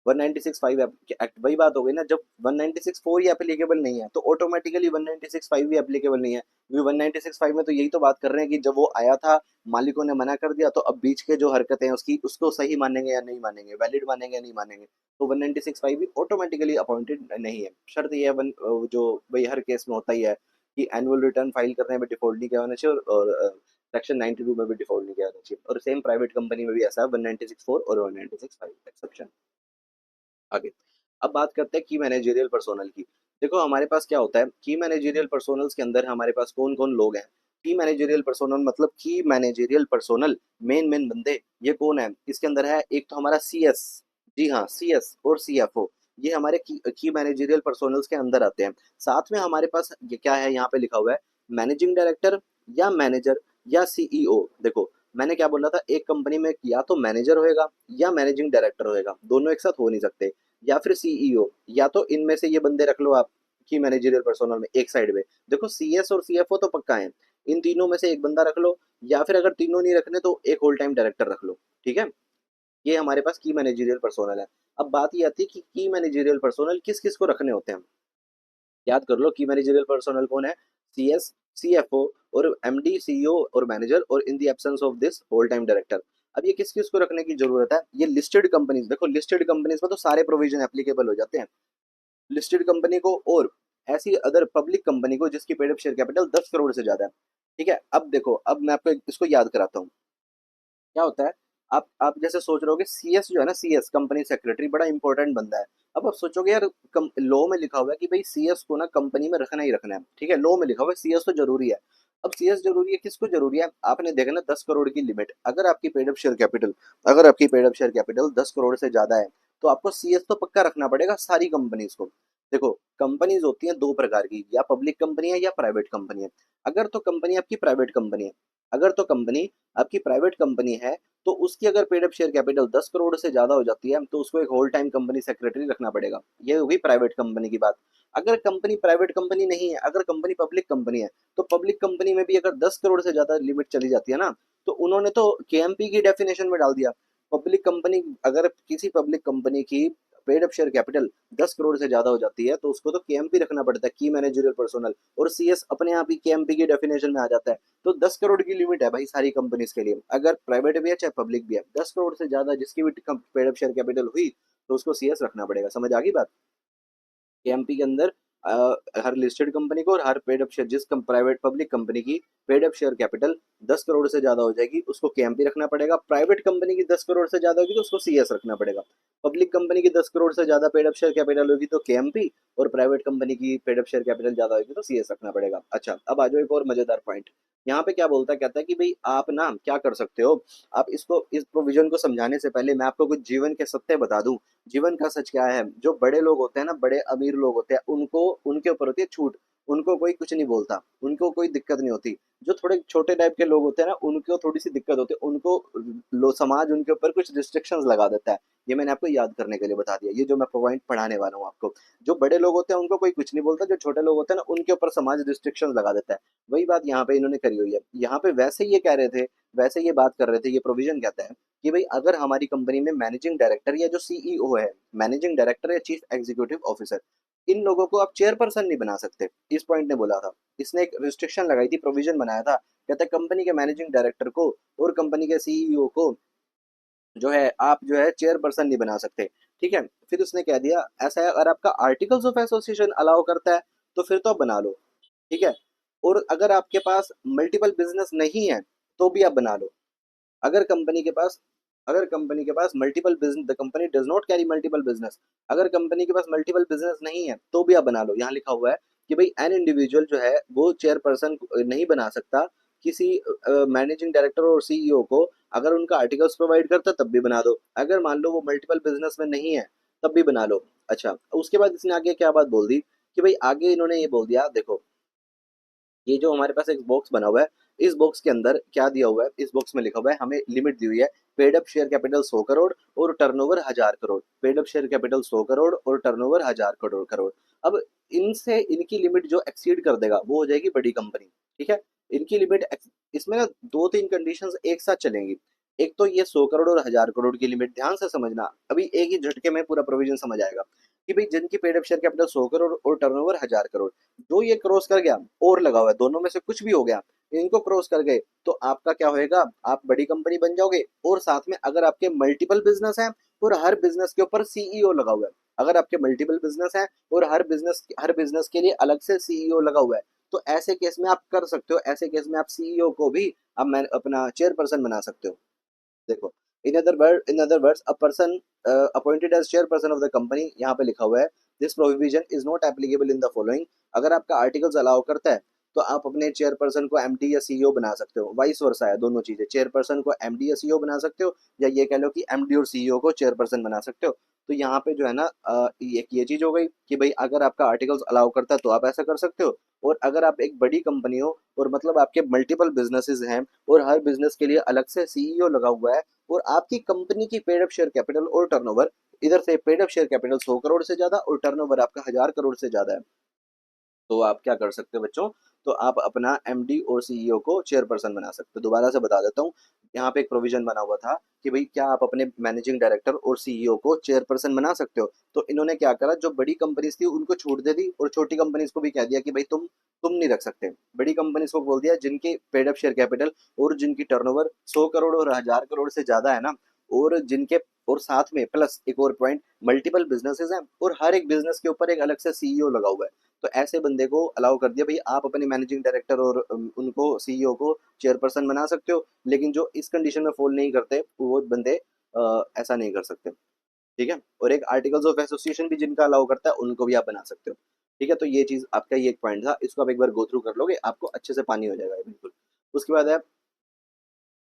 196 5 एक्ट वही बात हो गई ना, जब 196 4 ही एप्लीकेबल नहीं है तो ऑटोमेटिकली 196 5 भी एप्लीकेबल नहीं है, क्योंकि 196 5 में तो यही तो बात कर रहे हैं कि जब वो आया था मालिकों ने मना कर दिया, तो अब बीच के जो हरकतें हैं उसकी उसको सही मानेंगे या नहीं मानेंगे, वैलिड मानेंगे या नहीं मानेंगे। तो 196 5 भी ऑटोमेटिकली अपॉइंटेड नहीं है। शर्त ये है जो भाई हर केस में होता ही है कि एनुअल रिटर्न फाइल करने में डिफॉल्ट नहीं किया होना चाहिए, और सेक्शन 92 में भी डिफॉल्ट नहीं किया होना चाहिए। और सेम प्राइवेट कंपनी में भी ऐसा है, 196 4 और 196 5 एक्सेप्शन। आगे, अब बात करते हैं की मैनेजरियल पर्सोनल की। देखो हमारे पास क्या होता है, की मैनेजरियल पर्सोनल्स के अंदर हमारे पास कौन कौन लोग हैं। की मैनेजरियल पर्सोनल मतलब की मैनेजरियल पर्सोनल, मेन मेन बंदे ये कौन है इसके अंदर है। एक तो हमारा CS, जी हाँ CS और CFO, ये हमारे की मैनेजरियल पर्सोनल्स के अंदर आते हैं। साथ में हमारे पास ये क्या है, यहाँ पे लिखा हुआ है मैनेजिंग डायरेक्टर या मैनेजर या CEO। देखो मैंने क्या बोला था, एक कंपनी में या तो मैनेजर होएगा या मैनेजिंग डायरेक्टर होएगा, दोनों एक साथ हो नहीं सकते, या फिर CEO। या तो इनमें से ये बंदे रख लो आप की मैनेजरियल पर्सोनल में एक साइड में। देखो CS और CFO तो पक्का है, इन तीनों में से एक बंदा रख लो, या फिर अगर तीनों नहीं रखने तो एक होल टाइम डायरेक्टर रख लो, ठीक है। ये हमारे पास की मैनेजरियल पर्सोनल है। अब बात ये आती है कि की मैनेजरियल पर्सोनल किस किस को रखने होते हैं। याद कर लो की मैनेजरियल पर्सोनल कौन है, CS CFO और MD, CEO और मैनेजर, और in the absence of this whole time director. अब ये किस किस को रखने की जरूरत है? ये लिस्टेड कंपनीज, देखो लिस्टेड कंपनीज में तो सारे प्रोविजन एप्लीकेबल हो जाते हैं लिस्टेड कंपनी को, और ऐसी अदर पब्लिक कंपनी को जिसकी paid up share capital 10 crore से ज्यादा है। ठीक है, अब देखो, अब मैं आपको इसको याद कराता हूँ। क्या होता है, आप जैसे सोच रहे हो कि CS जो है ना, CS कंपनी सेक्रेटरी बड़ा इंपॉर्टेंट बंदा है। अब आप सोचोगे यार, लॉ में लिखा हुआ है कि भाई CS को ना कंपनी में रखना ही रखना है। ठीक है, लॉ में लिखा हुआ है CS तो जरूरी है। अब CS जरूरी है, किसको जरूरी है? आपने देखा ना, 10 करोड़ की लिमिट, अगर आपकी पेड अप शेयर कैपिटल, अगर आपकी paid up share capital 10 crore से ज्यादा है, तो आपको CS तो पक्का रखना पड़ेगा सारी कंपनीज को। देखो, कंपनीज होती हैं दो प्रकार की, या पब्लिक कंपनी है या प्राइवेट कंपनी है। अगर तो कंपनी आपकी प्राइवेट कंपनी है, अगर तो कंपनी आपकी प्राइवेट कंपनी है, तो उसकी अगर paid up share capital 10 crore से ज्यादा हो जाती है, तो उसको एक होल टाइम कंपनी सेक्रेटरी रखना पड़ेगा। ये होगी प्राइवेट कंपनी की बात। अगर कंपनी प्राइवेट कंपनी नहीं है, अगर कंपनी पब्लिक कंपनी है, तो पब्लिक कंपनी में भी अगर 10 करोड़ से ज्यादा लिमिट चली जाती है ना, तो उन्होंने तो KMP की डेफिनेशन में डाल दिया। पब्लिक कंपनी, अगर किसी पब्लिक कंपनी की paid up share capital 10 crore से ज्यादा हो जाती है, तो उसको तो KMP रखना पड़ता है, की मैनेजरियल पर्सोनल, और CS अपने आप ही KMP की डेफिनेशन में आ जाता है। तो 10 करोड़ की लिमिट है भाई सारी कंपनीज के लिए, अगर प्राइवेट भी है चाहे पब्लिक भी है। 10 करोड़ से ज्यादा जिसकी भी पेड अप शेयर कैपिटल हुई, तो उसको CS रखना पड़ेगा। समझ आ गई बात? KMP के अंदर हर लिस्टेड कंपनी को और हर पेड अप शेयर, जिस प्राइवेट पब्लिक कंपनी की paid up share capital 10 crore से ज्यादा हो जाएगी, उसको KMP रखना पड़ेगा। प्राइवेट कंपनी की 10 करोड़ से ज्यादा होगी तो उसको CS रखना पड़ेगा। पब्लिक कंपनी की 10 करोड़ से ज्यादा पेड अप शेयर कैपिटल होगी तो KMP, और प्राइवेट कंपनी की पेड अप शेयर कैपिटल ज्यादा होगी तो CS रखना पड़ेगा। अच्छा, अब आ जाओ एक और मजेदार पॉइंट। यहाँ पे क्या बोलता है, कहता है कि भाई आप ना क्या कर सकते हो, आप इसको, इस प्रोविजन को समझाने से पहले मैं आपको कुछ जीवन के सत्य बता दूं। जीवन का सच क्या है, जो बड़े लोग होते हैं ना, बड़े अमीर लोग होते हैं, उनको, उनके ऊपर होती है छूट। उनको कोई कुछ नहीं बोलता, उनको कोई दिक्कत नहीं होती। जो थोड़े छोटे टाइप के लोग होते हैं ना, उनको थोड़ी सी दिक्कत होती है, उनको समाज उनके ऊपर कुछ रिस्ट्रिक्शंस लगा देता है। ये मैंने आपको याद करने के लिए बता दिया, ये जो मैं पॉइंट पढ़ाने वाला हूँ आपको। जो बड़े लोग होते हैं उनको कोई कुछ नहीं बोलता, जो छोटे लोग होते हैं ना, उनके ऊपर समाज रिस्ट्रिक्शंस लगा देता है। वही बात यहाँ पे इन्होंने करी हुई है। यहाँ पे वैसे ये कह रहे थे, वैसे ये बात कर रहे थे, ये प्रोविजन कहता है कि भाई अगर हमारी कंपनी में मैनेजिंग डायरेक्टर या जो CEO है, मैनेजिंग डायरेक्टर या चीफ एग्जीक्यूटिव ऑफिसर, इन लोगों को आप चेयरपर्सन नहीं बना सकते। इस पॉइंट ने बोला था, इसने एक रिस्ट्रिक्शन लगाई थी, प्रोविजन बनाया था। कहता है कंपनी के मैनेजिंग डायरेक्टर को और कंपनी के CEO को जो है, आप जो है चेयरपर्सन नहीं बना सकते। ठीक है, फिर उसने कह दिया ऐसा है, अगर आपका आर्टिकल्स ऑफ एसोसिएशन अलाउ करता है, तो फिर तो आप बना लो। ठीक है, और अगर आपके पास मल्टीपल बिजनेस नहीं है, तो भी आप बना लो। अगर कंपनी के पास, अगर कंपनी के पास multiple business, the company does not carry multiple business, अगर कंपनी के पास मल्टीपल बिजनेस नहीं है, तो भी आप बना लो। यहाँ लिखा हुआ है कि भाई एन इंडिविजुअल जो है वो चेयरपर्सन नहीं बना सकता किसी मैनेजिंग डायरेक्टर और CEO को। अगर उनका आर्टिकल्स प्रोवाइड करता तब भी बना दो, अगर मान लो वो मल्टीपल बिजनेस में नहीं है, तब भी बना लो। अच्छा, उसके बाद इसने आगे क्या बात बोल दी कि भाई आगे इन्होंने ये बोल दिया, देखो ये जो हमारे पास एक बॉक्स बना हुआ है, इस बॉक्स के अंदर क्या दिया हुआ है, इस बॉक्स में लिखा हुआ है, हमें लिमिट दी हुई है, paid up share capital 100 crore और turnover 1000 crore. Paid up share capital 100 crore और टर्नओवर 1000 करोड़। अब इनसे, इनकी लिमिट जो एक्सीड कर देगा वो हो जाएगी बड़ी कंपनी। ठीक है, इनकी लिमिट, इसमें ना दो तीन कंडीशंस एक साथ चलेंगी। एक तो ये 100 करोड़ और 1000 करोड़ की लिमिट, ध्यान से समझना, अभी एक ही झटके में पूरा प्रोविजन समझ आएगा कि भाई जिनकी paid up share capital 100 crore और टर्नओवर 1000 करोड़, जो ये क्रॉस कर गया, और लगा हुआ है, दोनों में से कुछ भी हो गया, इनको क्रॉस कर गए, तो आपका क्या होएगा, आप बड़ी कंपनी बन जाओगे। और साथ में अगर आपके मल्टीपल बिजनेस हैं और हर बिजनेस के ऊपर CEO लगा हुआ है, अगर आपके मल्टीपल बिजनेस हैं और हर बिजनेस के लिए अलग से CEO लगा हुआ है, तो ऐसे केस में आप कर सकते हो, ऐसे केस में आप CEO को भी आप अपना चेयरपर्सन बना सकते हो। देखो, in other words a person appointed as chairperson of the company, यहाँ पे लिखा हुआ है this provision is not applicable in the following. अगर आपका आर्टिकल्स अलाउ करता है, तो आप अपने चेयरपर्सन को MD या CEO बना सकते हो। वाइस वर्सा है, दोनों चीजें, चेयरपर्सन को MD या CEO बना सकते हो, या ये कह लो कि MD और CEO को चेयरपर्सन बना सकते हो। तो यहाँ पे जो है ना, एक ये चीज हो गई कि भाई अगर आपका आर्टिकल्स अलाउ करता है तो आप ऐसा कर सकते हो। और अगर आप एक बड़ी कंपनी हो और मतलब आपके मल्टीपल बिजनेसेस हैं और हर बिजनेस के लिए अलग से CEO लगा हुआ है, और आपकी कंपनी की पेड अप शेयर कैपिटल और टर्नओवर, इधर से paid up share capital 100 crore से ज्यादा और टर्नओवर आपका 1000 करोड़ से ज्यादा है, तो आप क्या कर सकते हो बच्चों, तो आप अपना एमडी और सीईओ को चेयरपर्सन बना सकते हो। दोबारा से बता देता हूँ, यहाँ पे एक प्रोविजन बना हुआ था कि भाई क्या आप अपने मैनेजिंग डायरेक्टर और सीईओ को चेयरपर्सन बना सकते हो। तो इन्होंने क्या करा, जो बड़ी कंपनीज थी उनको छूट दे दी और छोटी कंपनीज को भी कह दिया कि भाई तुम नहीं रख सकते। बड़ी कंपनीज को बोल दिया जिनके पेड अप शेयर कैपिटल और जिनकी टर्नओवर 100 करोड़ और 1000 करोड़ से ज्यादा है ना, और जिनके और साथ में प्लस एक और पॉइंट, मल्टीपल बिजनेसेस हैं और हर एक बिजनेस के ऊपर एक अलग से सीईओ लगा हुआ है। तो ऐसे बंदे को अलाउ कर दिया भाई आप अपने मैनेजिंग डायरेक्टर और उनको सीईओ को चेयरपर्सन बना सकते हो, लेकिन जो इस कंडीशन में फॉल नहीं करते वो बंदे ऐसा नहीं कर सकते। ठीक है, और एक आर्टिकल्स ऑफ एसोसिएशन भी जिनका अलाउ करता है उनको भी आप बना सकते हो। ठीक है, तो ये चीज आपका ये एक पॉइंट था, इसको आप एक बार गो थ्रू कर लोगे आपको अच्छे से पानी हो जाएगा ये बिल्कुल। उसके बाद है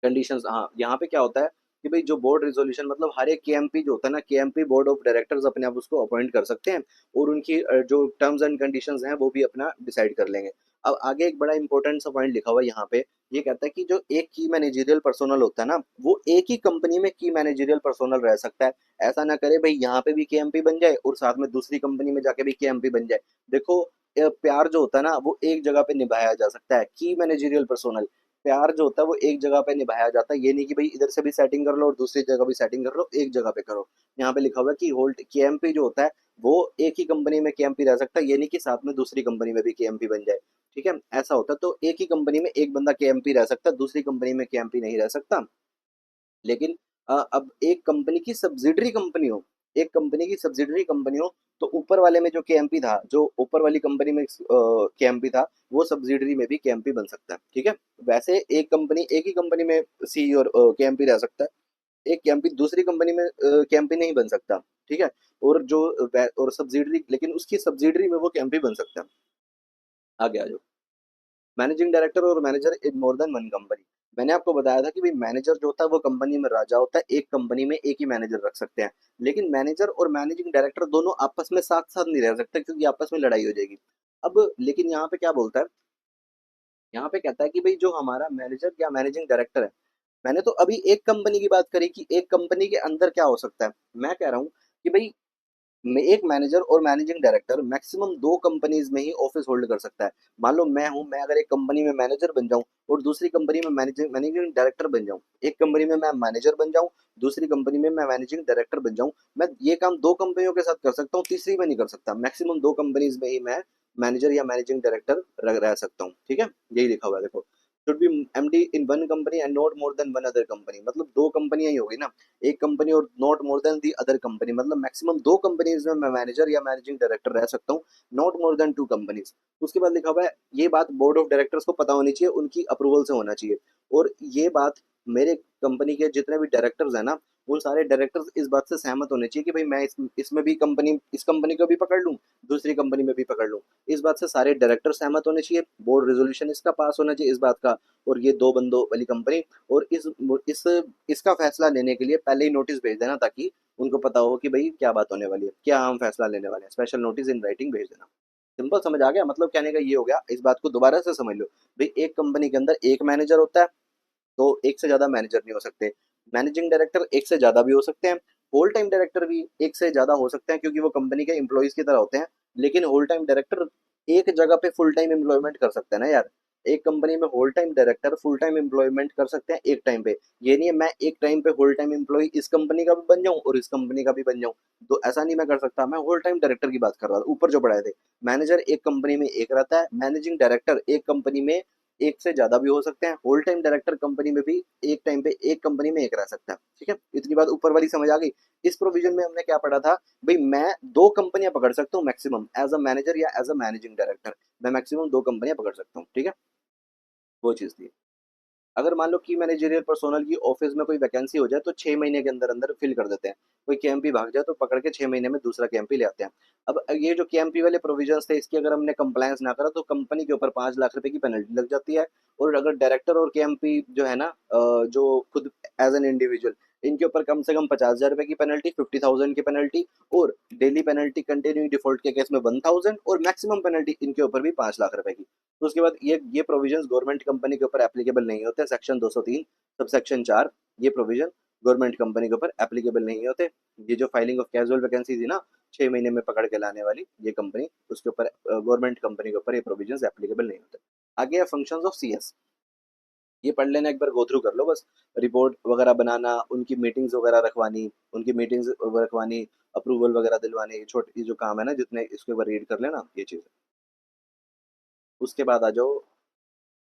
कंडीशंस। हाँ, यहाँ पे क्या होता है कि भाई जो बोर्ड रेजोल्यूशन, मतलब हर एक केएमपी जो होता है ना, केएमपी बोर्ड ऑफ डायरेक्टर्स अपने आप उसको अपॉइंट कर सकते हैं और उनकी जो टर्म्स एंड कंडीशंस हैं वो भी अपना डिसाइड कर लेंगे। अब आगे एक बड़ा इंपॉर्टेंट सा पॉइंट लिखा हुआ है यहाँ पे, ये कहता है कि जो एक की मैनेजरियल पर्सोनल होता है ना, वो एक ही कंपनी में की मैनेजरियल पर्सोनल रह सकता है। ऐसा ना करे भाई यहाँ पे भी केएमपी बन जाए और साथ में दूसरी कंपनी में जाके भी केएमपी बन जाए। देखो, प्यार जो होता है ना वो एक जगह पे निभाया जा सकता है, की मैनेजरियल पर्सोनल। प्यार जो होता है वो एक जगह पे निभाया जाता है, ये नहीं कि भाई इधर से भी सेटिंग कर लो और दूसरी जगह भी सेटिंग कर लो, एक जगह पे करो। यहाँ पे लिखा हुआ है कि होल्ड केएमपी जो होता है वो एक ही कंपनी में केएमपी रह सकता है, ये नहीं कि साथ में दूसरी कंपनी में भी केएमपी बन जाए। ठीक है, ऐसा होता है। तो एक ही कंपनी में एक बंदा केएमपी रह सकता है, दूसरी कंपनी में केएमपी नहीं रह सकता। लेकिन अब एक कंपनी की सब्सिडरी कंपनी हो, एक कंपनी की सब्सिडरी कंपनी हो, तो ऊपर वाले में जो केएमपी था, जो ऊपर वाली कंपनी में केएमपी था, वो सब्सिडरी में भी केएमपी बन सकता है। ठीक है, वैसे एक ही कंपनी में सी और केएमपी रह सकता है, एक केएमपी दूसरी कंपनी में केएमपी नहीं बन सकता। ठीक है, और जो और सब्सिडरी, लेकिन उसकी सब्सिडरी में वो केएमपी बन सकता है। आगे आ जाओ, मैनेजिंग डायरेक्टर और मैनेजर इन मोर देन वन कंपनी। मैंने आपको बताया था कि भाई मैनेजर जो होता है वो कंपनी में राजा होता है, एक कंपनी में एक ही मैनेजर रख सकते हैं। लेकिन मैनेजर और मैनेजिंग डायरेक्टर दोनों आपस में साथ साथ नहीं रह सकते क्योंकि आपस में लड़ाई हो जाएगी। अब लेकिन यहाँ पे क्या बोलता है, यहाँ पे कहता है कि भाई जो हमारा मैनेजर या मैनेजिंग डायरेक्टर है, मैंने तो अभी एक कंपनी की बात करी कि एक कंपनी के अंदर क्या हो सकता है। मैं कह रहा हूँ कि भाई एक मैनेजर और मैनेजिंग डायरेक्टर मैक्सिमम दो कंपनीज में ही ऑफिस होल्ड कर सकता है। मान लो मैं हूं, मैं अगर एक कंपनी में मैनेजर बन जाऊं और दूसरी कंपनी में मैनेजिंग मैनेजिंग डायरेक्टर बन जाऊं, एक कंपनी में मैं मैनेजर बन जाऊं, दूसरी कंपनी में मैं मैनेजिंग डायरेक्टर बन जाऊं, मैं ये काम दो कंपनियों के साथ कर सकता हूँ, तीसरी में नहीं कर सकता। मैक्सिमम दो कंपनीज में ही मैं मैनेजर या मैनेजिंग डायरेक्टर रह सकता हूँ। ठीक है, यही लिखा हुआ है देखो, should be MD in one company and not more than one other company. मतलब दो कंपनियां ही होगी ना, एक कंपनी और not more than the other company, मतलब मैक्सिमम दो कंपनीज में मैं मैनेजर या मैनेजिंग डायरेक्टर रह सकता हूँ, not more than two companies. उसके बाद लिखा हुआ है ये बात बोर्ड ऑफ डायरेक्टर्स को पता होनी चाहिए, उनकी अप्रूवल से होना चाहिए। और ये बात मेरे कंपनी के जितने भी डायरेक्टर्स हैं ना, वो सारे डायरेक्टर्स इस बात से सहमत होने चाहिए कि भाई मैं इसमें भी कंपनी, इस कंपनी को भी पकड़ लूँ, दूसरी कंपनी में भी पकड़ लूँ। इस बात से सारे डायरेक्टर सहमत होने चाहिए, बोर्ड रेजोल्यूशन इसका पास होना चाहिए इस बात का। और ये दो बंदों वाली कंपनी, और इस इसका फैसला लेने के लिए पहले ही नोटिस भेज देना ताकि उनको पता हो कि भाई क्या बात होने वाली है, क्या हम फैसला लेने वाले हैं। स्पेशल नोटिस इन राइटिंग भेज देना। सिंपल, समझ आ गया? मतलब कहने का ये हो गया, इस बात को दोबारा से समझ लो। भाई एक कंपनी के अंदर एक मैनेजर होता है, तो एक से ज्यादा मैनेजर नहीं हो सकते। मैनेजिंग डायरेक्टर एक से ज्यादा भी हो सकते हैं, होल टाइम डायरेक्टर भी एक से ज्यादा हो सकते हैं क्योंकि वो कंपनी के एम्प्लॉयज की तरह होते हैं। लेकिन होल टाइम डायरेक्टर एक जगह पे फुल टाइम एम्प्लॉयमेंट कर सकते हैं ना यार। एक कंपनी में whole time director full time employment कर सकते हैं एक टाइम पे। ये नहीं है मैं एक टाइम पे होल टाइम एम्प्लॉय इस कंपनी का भी बन जाऊं और इस कंपनी का भी बन जाऊं, तो ऐसा नहीं मैं कर सकता। मैं होल टाइम डायरेक्टर की बात कर रहा था ऊपर जो पढ़ाए थे। मैनेजर एक कंपनी में एक रहता है, मैनेजिंग डायरेक्टर एक कंपनी में एक से ज्यादा भी हो सकते हैं, होल टाइम डायरेक्टर कंपनी में भी एक टाइम पे एक कंपनी में एक रह सकता है। ठीक है, इतनी बात ऊपर वाली समझ आ गई। इस प्रोविजन में हमने क्या पढ़ा था, भाई मैं दो कंपनियां पकड़ सकता हूँ मैक्सिमम, एज अ मैनेजर या एज अ मैनेजिंग डायरेक्टर। मैं मैक्सिमम दो कंपनियां पकड़ सकता हूँ। ठीक है, वो चीज थी। अगर मान लो कि मैनेजरियल पर्सोनल की ऑफिस में कोई वैकेंसी हो जाए तो 6 महीने के अंदर अंदर फिल कर देते हैं। कोई केएमपी भाग जाए तो पकड़ के 6 महीने में दूसरा केएमपी ले आते हैं। अब ये जो केएमपी वाले प्रोविजंस थे इसकी अगर हमने कंप्लायंस ना करा तो कंपनी के ऊपर 5 लाख रुपए की पेनल्टी लग जाती है। और अगर डायरेक्टर और केएमपी जो है ना, जो खुद एज एन इंडिविजुअल, इनके ऊपर कम से कम 50,000 रुपए की पेनल्टी, 50,000 की पेनल्टी, और डेली पेनल्टी कंटिन्यू डिफॉल्ट के केस में 1,000, और मैक्सिमम पेनल्टी इनके ऊपर भी 5 लाख रुपए की। तो उसके बाद ये प्रोविजंस गवर्नमेंट कंपनी के ऊपर एप्लीकेबल नहीं होते। सेक्शन 203 सबसेक्शन 4, ये प्रोविजन गवर्नमेंट कंपनी के ऊपर एप्लीकेबल नहीं होते। ये जो फाइलिंग ऑफ कैजुअल वैकेंसी थी ना, 6 महीने में पकड़ के लाने वाली ये कंपनी, उसके ऊपर गवर्नमेंट कंपनी के ऊपर ये प्रोविजंस एप्लीकेबल नहीं होते। आगे है फंक्शंस ऑफ सीएस। ये पढ़ लेना, एक बार गो थ्रू कर लो बस। रिपोर्ट वगैरह बनाना, उनकी मीटिंग्स वगैरह रखवानी, उनकी मीटिंग्स रखवानी, अप्रूवल वगैरह दिलवानी, ये छोटी जो काम है ना, जितने इसके ऊपर रीड कर लेना ये चीज़। उसके बाद आ जाओ।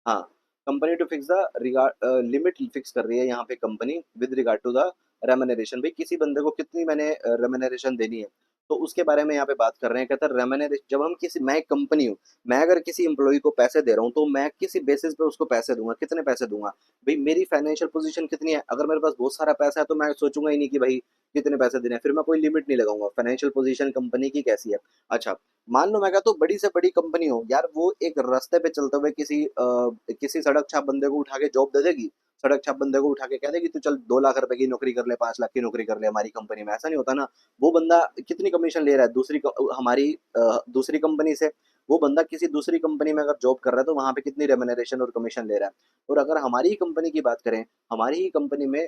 हाँ, company to fix the regard limit fix कर रही है यहाँ पे company with regard to the remuneration, भाई किसी बंदे को कितनी मैंने रेमनेरेशन देनी है, तो उसके बारे में यहाँ पे बात कर रहे हैं। कहते हैं रेमनेरेशन, जब हम किसी, मैं एक कंपनी हूँ, मैं अगर किसी एम्प्लॉय को पैसे दे रहा हूँ तो मैं किसी बेसिस पे उसको पैसे दूंगा, कितने पैसे दूंगा, भाई मेरी फाइनेंशियल पोजीशन कितनी है। अगर मेरे पास बहुत सारा पैसा है तो मैं सोचूंगा ही नहीं कि भाई कितने पैसे देने हैं, फिर मैं कोई लिमिट नहीं लगाऊंगा। फाइनेंशियल पोजीशन कंपनी की कैसी है। अच्छा, मान लो मैं कहता हूँ बड़ी से बड़ी कंपनी हो यार, वो एक रास्ते पे चलते हुए किसी सड़क छाप बंदे को उठा के जॉब दे देगी। सड़क छाप बंदे को उठा के कह देगी तू चल 2 लाख रुपए की नौकरी कर ले, 5 लाख की नौकरी कर ले हमारी कंपनी में, ऐसा नहीं होता ना। वो बंदा कितनी कमीशन ले रहा है हमारी दूसरी कंपनी से। वो बंदा किसी दूसरी कंपनी में अगर जॉब कर रहा है तो वहां पे कितनी रेमुनरेशन और कमीशन ले रहा है। और अगर हमारी ही कंपनी की बात करें, हमारी ही कंपनी में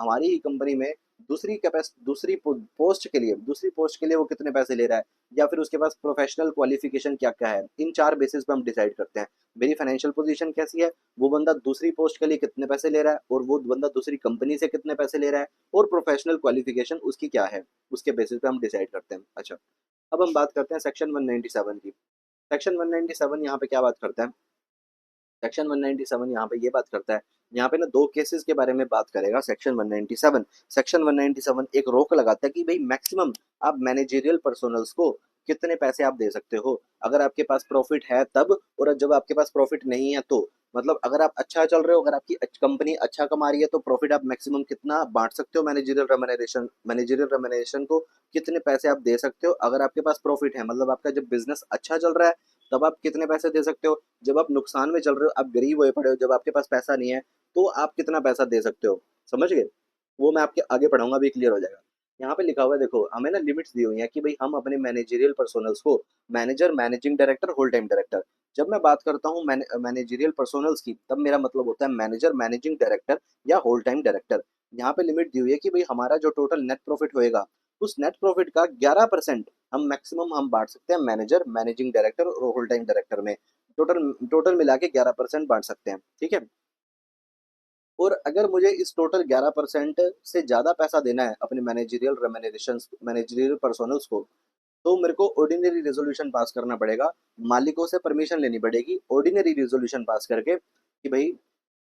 हमारी ही कंपनी में दूसरी पोस्ट के लिए वो कितने पैसे ले रहा है, या फिर उसके पास प्रोफेशनल क्वालिफिकेशन क्या क्या है, इन 4 बेसिस पे हम डिसाइड करते हैं मेरी फाइनेंशियल पोजीशन कैसी है, वो बंदा दूसरी पोस्ट के लिए कितने पैसे ले रहा है, और वो बंदा दूसरी कंपनी से कितने पैसे ले रहा है, और प्रोफेशनल क्वालिफिकेशन उसकी क्या है, उसके बेसिस पे हम डिसाइड करते हैं। अच्छा, अब हम बात करते हैं सेक्शन 197 की। सेक्शन 197 यहाँ पे क्या बात करता है। सेक्शन 197 यहाँ पे ये बात करता है, यहाँ पे ना 2 केसेस के बारे में बात करेगा सेक्शन 197। सेक्शन 197 एक रोक लगाता है कि भाई मैक्सिमम आप मैनेजेरियल पर्सोनल्स को कितने पैसे आप दे सकते हो, अगर आपके पास प्रॉफिट है तब, और जब आपके पास प्रॉफिट नहीं है तो। मतलब अगर आप अच्छा चल रहे हो, अगर आपकी कंपनी अच्छा कमा रही है, तो प्रॉफिट आप मैक्सिमम कितना बांट सकते हो, मैनेजरियल रेमुनरेशन को कितने पैसे आप दे सकते हो अगर आपके पास प्रॉफिट है। मतलब आपका जब बिजनेस अच्छा चल रहा है तब आप कितने पैसे दे सकते हो, जब आप नुकसान में चल रहे हो, आप गरीब हुए पड़े हो, जब आपके पास पैसा नहीं है, तो आप कितना पैसा दे सकते हो। समझ गए। वो मैं आपके आगे पढ़ाऊंगा, भी क्लियर हो जाएगा। यहाँ पे लिखा हुआ है, देखो हमें ना लिमिट्स दी हुई है कि भाई हम अपने मैनेजरियल पर्सोनल्स को, manager, managing director, whole time director. जब मैं बात करता हूँ मैनेजरियल पर्सोनल्स की, तब मेरा मतलब होता है मैनेजर, मैनेजिंग डायरेक्टर या होल टाइम डायरेक्टर। यहाँ पे लिमिट दी हुई है कि भाई हमारा जो टोटल नेट प्रॉफिट होएगा, उस नेट प्रॉफिट का 11% हम मैक्सिमम हम बांट सकते हैं मैनेजर, मैनेजिंग डायरेक्टर और होल टाइम डायरेक्टर में। टोटल टोटल मिला के 11% बांट सकते हैं, ठीक है। और अगर मुझे इस टोटल 11% से ज़्यादा पैसा देना है अपने मैनेजरियल पर्सोनल्स को, तो मेरे को ऑर्डिनरी रेजोल्यूशन पास करना पड़ेगा, मालिकों से परमिशन लेनी पड़ेगी ऑर्डिनरी रेजोल्यूशन पास करके कि भाई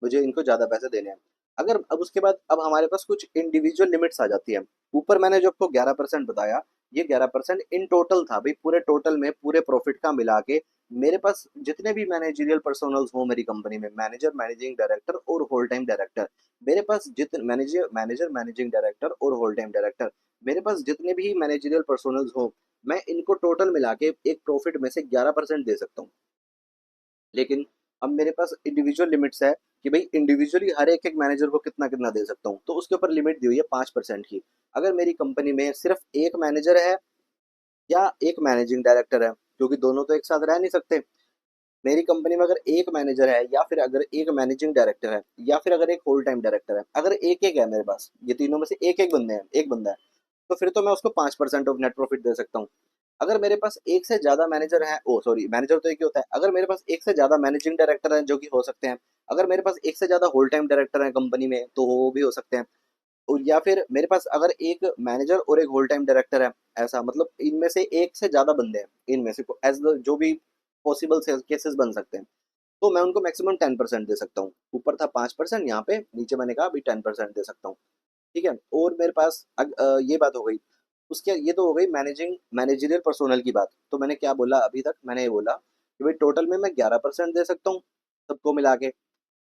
मुझे इनको ज़्यादा पैसे देने हैं। अगर अब उसके बाद अब हमारे पास कुछ इंडिविजुअल लिमिट्स आ जाती है। ऊपर मैंने जो आपको 11% बताया, ये 11% इन टोटल था भाई, पूरे टोटल में पूरे प्रॉफिट का मिला के मेरे पास जितने भी मैनेजरियल पर्सोनल्स हो मेरी कंपनी में, मैनेजर, मैनेजिंग डायरेक्टर और होल टाइम डायरेक्टर, मेरे पास जितने मैनेजर, मैनेजिंग डायरेक्टर और होल टाइम डायरेक्टर, मेरे पास जितने भी मैनेजरियल पर्सोनल्स हो, मैं इनको टोटल मिला के एक प्रॉफिट में से 11% दे सकता हूँ। लेकिन अब मेरे पास इंडिविजुअल लिमिट्स है कि भाई इंडिविजुअली हर एक एक मैनेजर को कितना कितना दे सकता हूँ, तो उसके ऊपर लिमिट दी हुई है 5% की। अगर मेरी कंपनी में सिर्फ एक मैनेजर है या एक मैनेजिंग डायरेक्टर है, क्योंकि दोनों तो एक साथ रह नहीं सकते। मेरी कंपनी में अगर एक मैनेजर है, या फिर अगर एक मैनेजिंग डायरेक्टर है, या फिर अगर एक होल टाइम डायरेक्टर है, अगर एक एक है मेरे पास, ये तीनों में से एक एक बंदे हैं, एक बंदा है, तो फिर तो मैं उसको 5% ऑफ नेट प्रॉफिट दे सकता हूँ। अगर मेरे पास एक से ज्यादा मैनेजर है, ओ सॉरी, मैनेजर तो एक ही होता है, अगर मेरे पास एक से ज्यादा मैनेजिंग डायरेक्टर हैं जो कि हो सकते हैं, अगर मेरे पास एक से ज्यादा होल टाइम डायरेक्टर हैं कंपनी में तो वो भी हो सकते हैं। और या फिर मेरे पास अगर एक मैनेजर और एक होल टाइम डायरेक्टर है, ऐसा मतलब इनमें से एक से ज्यादा बंदे हैं, इनमें से एज जो भी पॉसिबल केसेस बन सकते हैं, तो मैं उनको मैक्सिमम 10% दे सकता हूँ। ऊपर था 5%, यहाँ पे नीचे मैंने कहा अभी 10% दे सकता हूँ, ठीक है। और मेरे पास ये बात हो गई। उसके ये तो हो गई मैनेजरियल पर्सोनल की बात। तो मैंने क्या बोला अभी तक, मैंने ये बोला कि भाई टोटल में मैं 11% दे सकता हूँ सबको मिला के,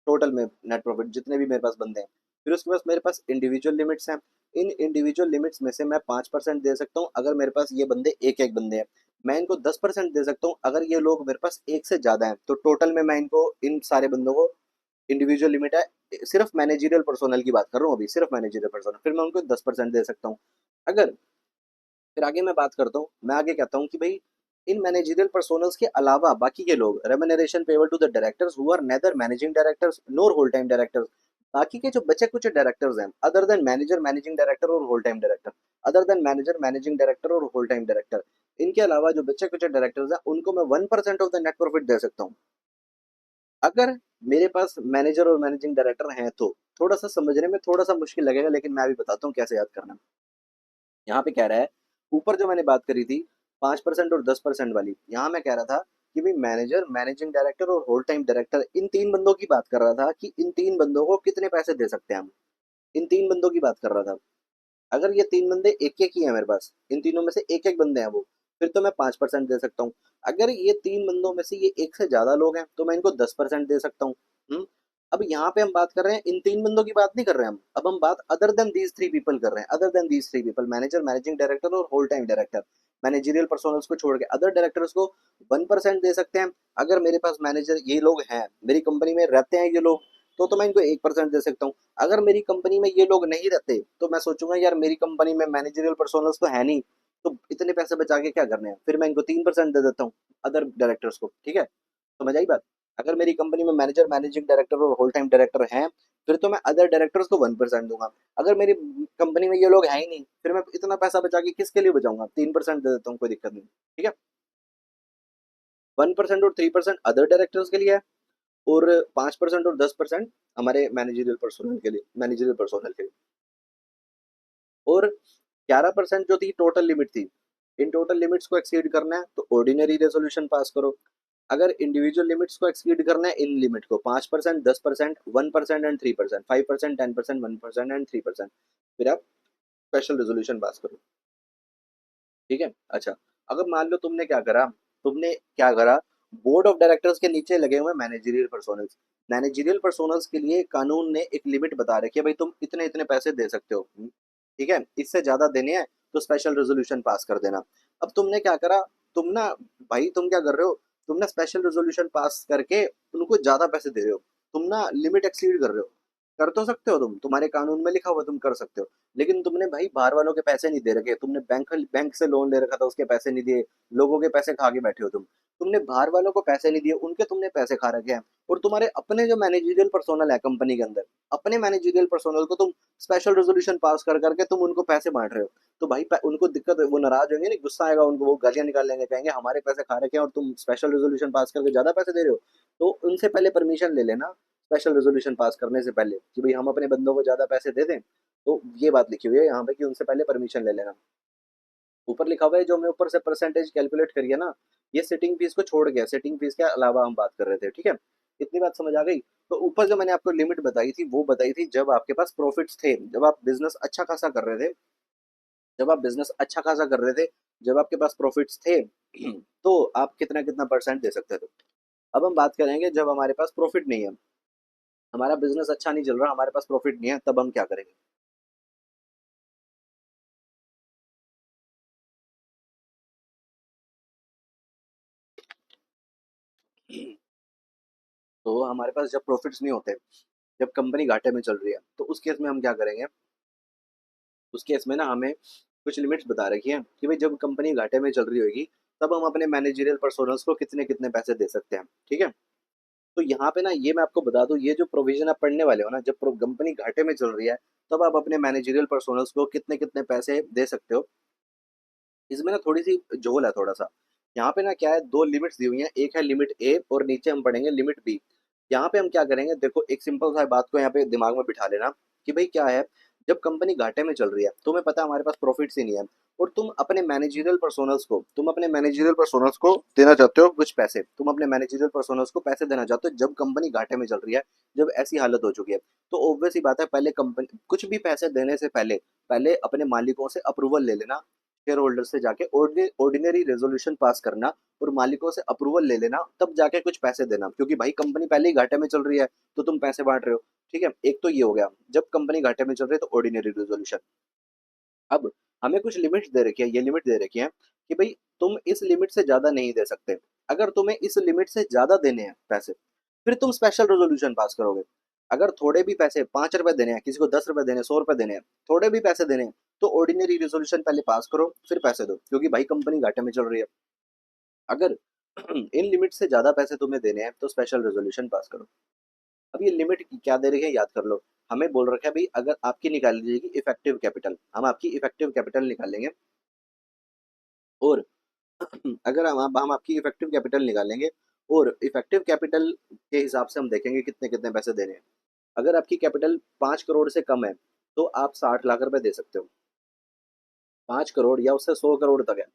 टोटल में नेट प्रॉफिट जितने भी मेरे पास बंदे हैं। फिर उसके पास मेरे पास इंडिविजुअल लिमिट्स हैं। इन इंडिविजुअल लिमिट्स में से मैं 5% दे सकता हूँ अगर मेरे पास ये बंदे एक एक बंदे हैं। मैं इनको 10% दे सकता हूँ अगर ये लोग मेरे पास एक से ज़्यादा हैं। तो टोटल में मैं इनको, इन सारे बंदों को, इंडिविजुअल लिमिट है, सिर्फ मैनेजरियल पर्सोनल की बात कर रहा हूँ अभी, सिर्फ मैनेजरियल पर्सोनल, फिर मैं उनको 10% दे सकता हूँ। अगर फिर आगे मैं बात करता हूँ, मैं आगे कहता हूँ कि भाई इन मैनेजरियल पर्सोनल्स के अलावा बाकी के लोग, remuneration payable to the directors who are neither managing directors nor whole time directors. बाकी के जो बचे कुछ डायरेक्टर्स हैं other than manager, managing director और whole time director, other than manager, managing director और होल टाइम डायरेक्टर। इनके अलावा जो बच्चे कुछ डायरेक्टर्स हैं उनको मैं 1% ऑफ द नेट प्रॉफिट दे सकता हूँ। अगर मेरे पास मैनेजर और मैनेजिंग डायरेक्टर हैं तो थोड़ा सा समझने में थोड़ा सा मुश्किल लगेगा, लेकिन मैं अभी बताता हूँ कैसे याद करना। यहाँ पे कह रहा है, ऊपर जो मैंने बात करी थी 5% और 10% वाली, यहाँ मैं कह रहा था कि भाई मैनेजर, मैनेजिंग डायरेक्टर और होल टाइम डायरेक्टर, इन तीन बंदों की बात कर रहा था कि इन तीन बंदों को कितने पैसे दे सकते हैं हम। इन तीन बंदों की बात कर रहा था। अगर ये तीन बंदे एक एक ही है मेरे पास, इन तीनों में से एक एक बंदे हैं वो, फिर तो मैं 5% दे सकता हूँ। अगर ये तीन बंदों में से ये एक से ज्यादा लोग हैं तो मैं इनको 10% दे सकता हूँ। अब यहाँ पे हम बात कर रहे हैं, इन तीन बंदों की बात नहीं कर रहे हैं हम, अब हम बात other than these three people कर रहे हैं। Other than these three people, manager, managing director और whole time director. Managerial personnels को छोड़ के अदर डायरेक्टर्स को 1% दे सकते हैं। अगर मेरे पास मैनेजर ये लोग हैं, मेरी कंपनी में रहते हैं ये लोग, तो मैं इनको 1% दे सकता हूँ। अगर मेरी कंपनी में ये लोग नहीं रहते तो मैं सोचूंगा यार मेरी कंपनी में मैनेजरियल पर्सोनल्स तो है नहीं, तो इतने पैसे बचा के क्या करने हैं, फिर मैं इनको 3% दे देता हूँ अदर डायरेक्टर्स को। ठीक है, समझ आई बात। अगर मेरी कंपनी में मैनेजर, मैनेजिंग डायरेक्टर और होल टाइम डायरेक्टर हैं, फिर तो मैं अदर डायरेक्टर्स को 1% दूंगा। अगर मेरी कंपनी में ये लोग हैं ही नहीं, फिर मैं इतना पैसा बचा के किसके लिए बचाऊंगा, 3% दे देता हूँ, कोई दिक्कत नहीं। ठीक है, 1% और 3% अदर डायरेक्टर्स के लिए है, और 5% और 10% हमारे मैनेजरियल पर्सोनल के लिए, मैनेजरियल पर्सोनल के लिए। और 11% जो थी टोटल लिमिट थी, इन टोटल लिमिट्स को एक्सीड करना है तो ऑर्डिनरी रेजोल्यूशन पास करो। अगर इंडिविजुअल लिमिट्स को एक्सीड करना है, इन लिमिट को 5%, 10%, 1% एंड 3%, 5%, 10%, 1% एंड 3%, फिर आप स्पेशल रेजोल्यूशन पास करो। ठीक है, अच्छा। अगर मान लो तुमने क्या करा, बोर्ड ऑफ डायरेक्टर्स के नीचे लगे हुए मैनेजरियल पर्सोनल्स। मैनेजरियल पर्सोनल्स के लिए कानून ने एक लिमिट बता रखी है, भाई तुम इतने इतने पैसे दे सकते हो। ठीक है, इससे ज्यादा देने हैं तो स्पेशल रेजोल्यूशन पास कर देना। अब तुमने क्या करा, तुम ना, भाई तुम क्या कर रहे हो, तुम ना स्पेशल रेजोल्यूशन पास करके उनको ज्यादा पैसे दे रहे हो। तुम ना लिमिट एक्सीड कर रहे हो। कर तो सकते हो, तुम्हारे कानून में लिखा हुआ तुम कर सकते हो, लेकिन तुमने भाई बाहर वालों के पैसे नहीं दे रखे, तुमने बैंक से लोन ले रखा था, उसके पैसे नहीं दिए, लोगों के पैसे खा के बैठे हो तुमने बाहर वालों को पैसे नहीं दिए, उनके तुमने पैसे खा रखे हैं। और तुम्हारे अपने जो मैनेजरियल पर्सोनल है कंपनी के अंदर, अपने मैनेजरियल पर्सोनल को तुम स्पेशल रेजोल्यूशन पास कर करके तुम उनको पैसे बांट रहे हो। तो भाई उनको दिक्कत है, वो नाराज होंगे, नहीं गुस्सा आएगा उनको, वो गालियां निकाल लेंगे, कहेंगे हमारे पैसे खा रखे हैं और तुम स्पेशल रेजोल्यूशन पास करके ज्यादा पैसे दे रहे हो। तो उनसे पहले परमिशन ले लेना स्पेशल रेजोल्यूशन पास करने से पहले, कि भाई हम अपने बंदों को ज्यादा पैसे दे दें। तो ये बात लिखी हुई है यहाँ पे कि उनसे पहले परमिशन ले लेना। ऊपर लिखा हुआ है जो हमने ऊपर से परसेंटेज कैलकुलेट करी है ना, ये सिटिंग फीस को छोड़ गया, सिटिंग फीस के अलावा हम बात कर रहे थे। ठीक है, इतनी बात समझ आ गई। तो ऊपर जो मैंने आपको लिमिट बताई थी वो बताई थी जब आपके पास प्रॉफिट्स थे, जब आप बिजनेस अच्छा खासा कर रहे थे, जब आप बिजनेस अच्छा खासा कर रहे थे, जब आपके पास प्रॉफिट्स थे, तो आप कितना कितना परसेंट दे सकते थे। अब हम बात करेंगे जब हमारे पास प्रॉफिट नहीं है, हमारा बिजनेस अच्छा नहीं चल रहा, हमारे पास प्रॉफिट नहीं है, तब हम क्या करेंगे। तो हमारे पास जब प्रॉफिट्स नहीं होते, जब कंपनी घाटे में चल रही है, तो उस केस में हम क्या करेंगे। उस केस में ना हमें कुछ लिमिट्स बता रखी हैं कि भाई जब कंपनी घाटे में चल रही होगी, तब हम अपने मैनेजरियल पर्सोनल्स को कितने कितने पैसे दे सकते हैं। ठीक है, तो यहाँ पे ना ये मैं आपको बता दूं, ये जो प्रोविजन आप पढ़ने वाले हो ना, जब कंपनी घाटे में चल रही है, तब आप अपने मैनेजरियल पर्सोनल्स को कितने कितने पैसे दे सकते हो। इसमें ना थोड़ी सी झोल है थोड़ा सा। यहाँ पे ना क्या है, दो लिमिट्स दी हुई हैं, एक है लिमिट ए और नीचे हम पढ़ेंगे लिमिट बी। यहाँ पे हम क्या करेंगे, देखो एक सिंपल सा बात को यहाँ पे दिमाग में बिठा लेना कि भाई क्या है, जब कंपनी घाटे में चल रही है, तुम्हें पता है हमारे पास प्रॉफिट्स ही नहीं है, और तुम अपने मैनेजरियल पर्सोनल्स को देना चाहते हो कुछ पैसे, तुम अपने मैनेजरियल पर्सोनल्स को पैसे देना चाहते हो जब कंपनी घाटे में चल रही है, जब ऐसी हालत हो चुकी है। तो ऑब्वियस ही बात है, पहले कंपनी कुछ भी पैसे देने से पहले पहले अपने मालिकों से अप्रूवल ले लेना, शेयर होल्डर से जाके ऑर्डिनरी रेजोल्यूशन पास करना, और मालिकों से अप्रूवल ले लेना, तब जाके कुछ पैसे देना, क्योंकि भाई कंपनी पहले ही घाटे में चल रही है, तो तुम पैसे बांट रहे हो। ठीक है, एक तो ये हो गया, जब कंपनी घाटे में चल रही है तो ऑर्डिनरी रेजोल्यूशन। अब हमें कुछ लिमिट्स दे रखी है, ये लिमिट दे रखी है कि भाई तुम इस लिमिट से ज्यादा नहीं दे सकते। अगर तुम्हें इस लिमिट से ज्यादा देने हैं पैसे, फिर तुम स्पेशल रेजोल्यूशन पास करोगे। अगर थोड़े भी पैसे, 5 रुपए देने हैं, किसी को 10 रुपए देने हैं, 100 रुपए देने हैं, थोड़े भी पैसे देने हैं, तो ऑर्डिनरी रेजोल्यूशन पहले पास करो फिर पैसे दो, क्योंकि भाई कंपनी घाटे में चल रही है। अगर इन लिमिट से ज्यादा पैसे तुम्हें देने हैं तो स्पेशल रेजोल्यूशन पास करो। अब ये लिमिट क्या दे रही है याद कर लो। हमें बोल रखा है भाई अगर आपकी निकाली जाएगी इफेक्टिव कैपिटल, हम आपकी इफेक्टिव कैपिटल निकालेंगे, और अगर हम आपकी इफेक्टिव कैपिटल निकालेंगे और इफेक्टिव कैपिटल के हिसाब से हम देखेंगे कितने कितने पैसे देने हैं। अगर आपकी कैपिटल 5 करोड़ से कम है तो आप 60 लाख रुपए दे सकते हो, 5 करोड़ या उससे 100 करोड़ तक है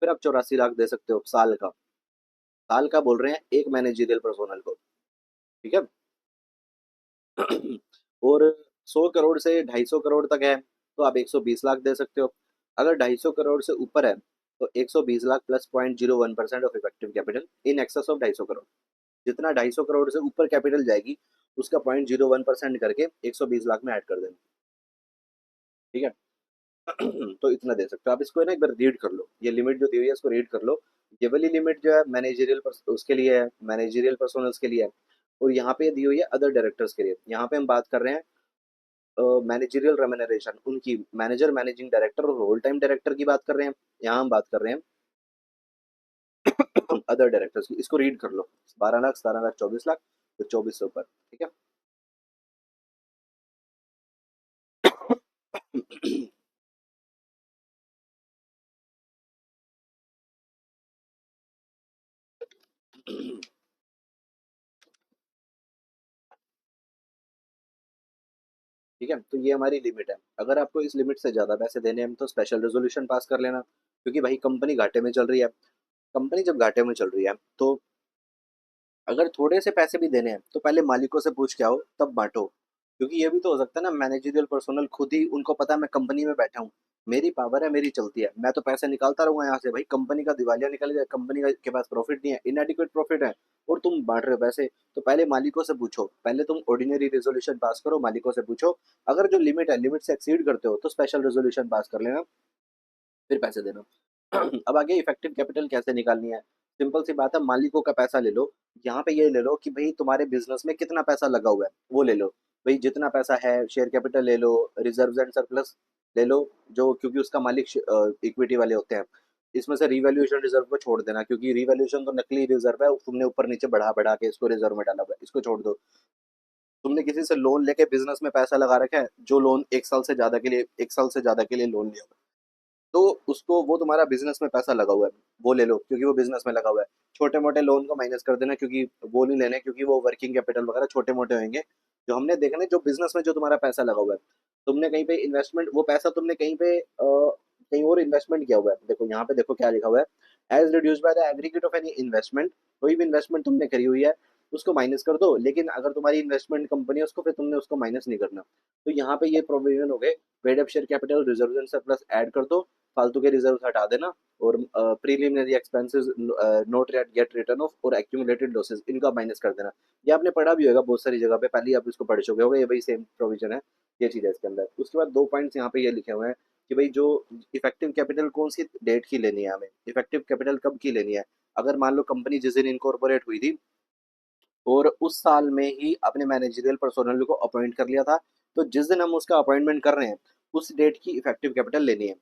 फिर आप 84 लाख दे सकते हो साल का। साल का बोल रहे हैं एक मैनेजरियल पर्सोनल को, ठीक है। और 100 करोड़ से 250 करोड़ तक है तो आप 120 लाख दे सकते हो। अगर 250 करोड़ से ऊपर है तो 120 lakh plus 0.01% of effective capital in excess of 250 crore. जितना 250 करोड़ से ऊपर कैपिटल जाएगी उसका 0.01% करके 120 लाख में ऐड कर देना, ठीक है। तो इतना दे सकते हो आप। इसको है ना एक बार रीड कर लो, ये लिमिट जो दी हुई है इसको रीड कर लो। ये वाली लिमिट जो है मैनेजरियल उसके लिए है, मैनेजरियल पर्सोनल्स के लिए है। और यहाँ पे दी हुई है अदर डायरेक्टर्स के लिए। यहाँ पे हम बात कर रहे हैं मैनेजरियल रेम्यूनरेशन, उनकी मैनेजर, मैनेजिंग डायरेक्टर और होल टाइम डायरेक्टर की बात कर रहे हैं। यहाँ हम बात कर रहे हैं अदर डायरेक्टर्स की। इसको रीड कर लो, 12 लाख, 17 लाख, 24 लाख, तो 24 से ऊपर, ठीक है। ठीक है, तो ये हमारी लिमिट है। अगर आपको इस लिमिट से ज्यादा पैसे देने हैं तो स्पेशल रेजोल्यूशन पास कर लेना, क्योंकि भाई कंपनी घाटे में चल रही है। कंपनी जब घाटे में चल रही है तो अगर थोड़े से पैसे भी देने हैं तो पहले मालिकों से पूछ के आओ तब बांटो। क्योंकि ये भी तो हो सकता है ना मैनेजरियल पर्सोनल खुद ही उनको पता है मैं कंपनी में बैठा हूँ, मेरी पावर है, मेरी चलती है, मैं तो पैसे निकालता रहूंगा यहाँ से। भाई कंपनी का दिवालिया निकल जाए, कंपनी का के पास प्रॉफिट नहीं है, इनएडिक्वेट प्रॉफिट है, और तुम बांट रहे हो पैसे, तो पहले मालिकों से पूछो। पहले तुम ऑर्डिनरी रेजोल्यूशन पास करो, मालिकों से पूछो। अगर जो लिमिट है लिमिट से एक्सीड करते हो तो स्पेशल रेजोल्यूशन पास कर लेना, फिर पैसे देना। अब आगे इफेक्टिव कैपिटल कैसे निकालनी है। सिंपल सी बात है, मालिकों का पैसा ले लो। यहाँ पे ये ले लो कि भाई तुम्हारे बिजनेस में कितना पैसा लगा हुआ है वो ले लो। भाई जितना पैसा है शेयर कैपिटल ले लो, रिजर्व एंड सरप्लस ले लो, जो क्योंकि उसका मालिक इक्विटी वाले होते हैं। इसमें से रिवैल्यूएशन रिजर्व को छोड़ देना, क्योंकि रिवैल्यूएशन तो नकली रिजर्व है, तुमने ऊपर नीचे बढ़ा बढ़ा के इसको रिजर्व में डाला हुआ है, इसको छोड़ दो। तुमने किसी से लोन लेके बिजनेस में पैसा लगा रखा है, जो लोन 1 साल से ज्यादा के लिए, 1 साल से ज्यादा के लिए लोन लिया, तो उसको, वो तुम्हारा बिजनेस में पैसा लगा हुआ है, वो ले लो क्योंकि वो बिजनेस में लगा हुआ है। छोटे मोटे लोन को माइनस कर देना, क्योंकि वो नहीं लेने, क्योंकि वो वर्किंग कैपिटल वगैरह छोटे मोटे होंगे। जो हमने देखना है जो बिजनेस में जो तुम्हारा पैसा लगा हुआ है, तुमने कहीं पे इन्वेस्टमेंट, वो पैसा तुमने कहीं पे कहीं और इन्वेस्टमेंट किया हुआ है। देखो यहाँ पे देखो क्या लिखा हुआ है, as reduced by the aggregate of any investment. कोई भी इन्वेस्टमेंट तुमने करी हुई है उसको माइनस कर दो, लेकिन अगर तुम्हारी इन्वेस्टमेंट कंपनी है उसको फिर तुमने उसको माइनस नहीं करना। तो यहाँ पे ये प्रोविजन हो गए, paid up share capital, reserve and surplus add कर दो, फालतू के रिजर्व हटा देना, और प्रीलिमिनरी एक्सपेंसेस नोट गेट रिटर्न ऑफ और एक्यूमुलेटेड लॉसेस इनका माइनस कर देना। ये आपने पढ़ा भी होगा बहुत सारी जगह पे, पहले ही आप इसको पढ़ चुके होगे, ये भाई सेम प्रोविजन है, ये चीज़ है इसके अंदर। उसके बाद 2 पॉइंट्स यहाँ पे ये लिखे हुए हैं कि भाई जो इफेक्टिव कैपिटल कौन सी डेट की लेनी है, हमें इफेक्टिव कैपिटल कब की लेनी है। अगर मान लो कंपनी जिस दिन इनकॉर्पोरेट हुई थी और उस साल में ही अपने मैनेजरियल पर्सोनल को अपॉइंट कर लिया था, तो जिस दिन हम उसका अपॉइंटमेंट कर रहे हैं उस डेट की इफेक्टिव कैपिटल लेनी है।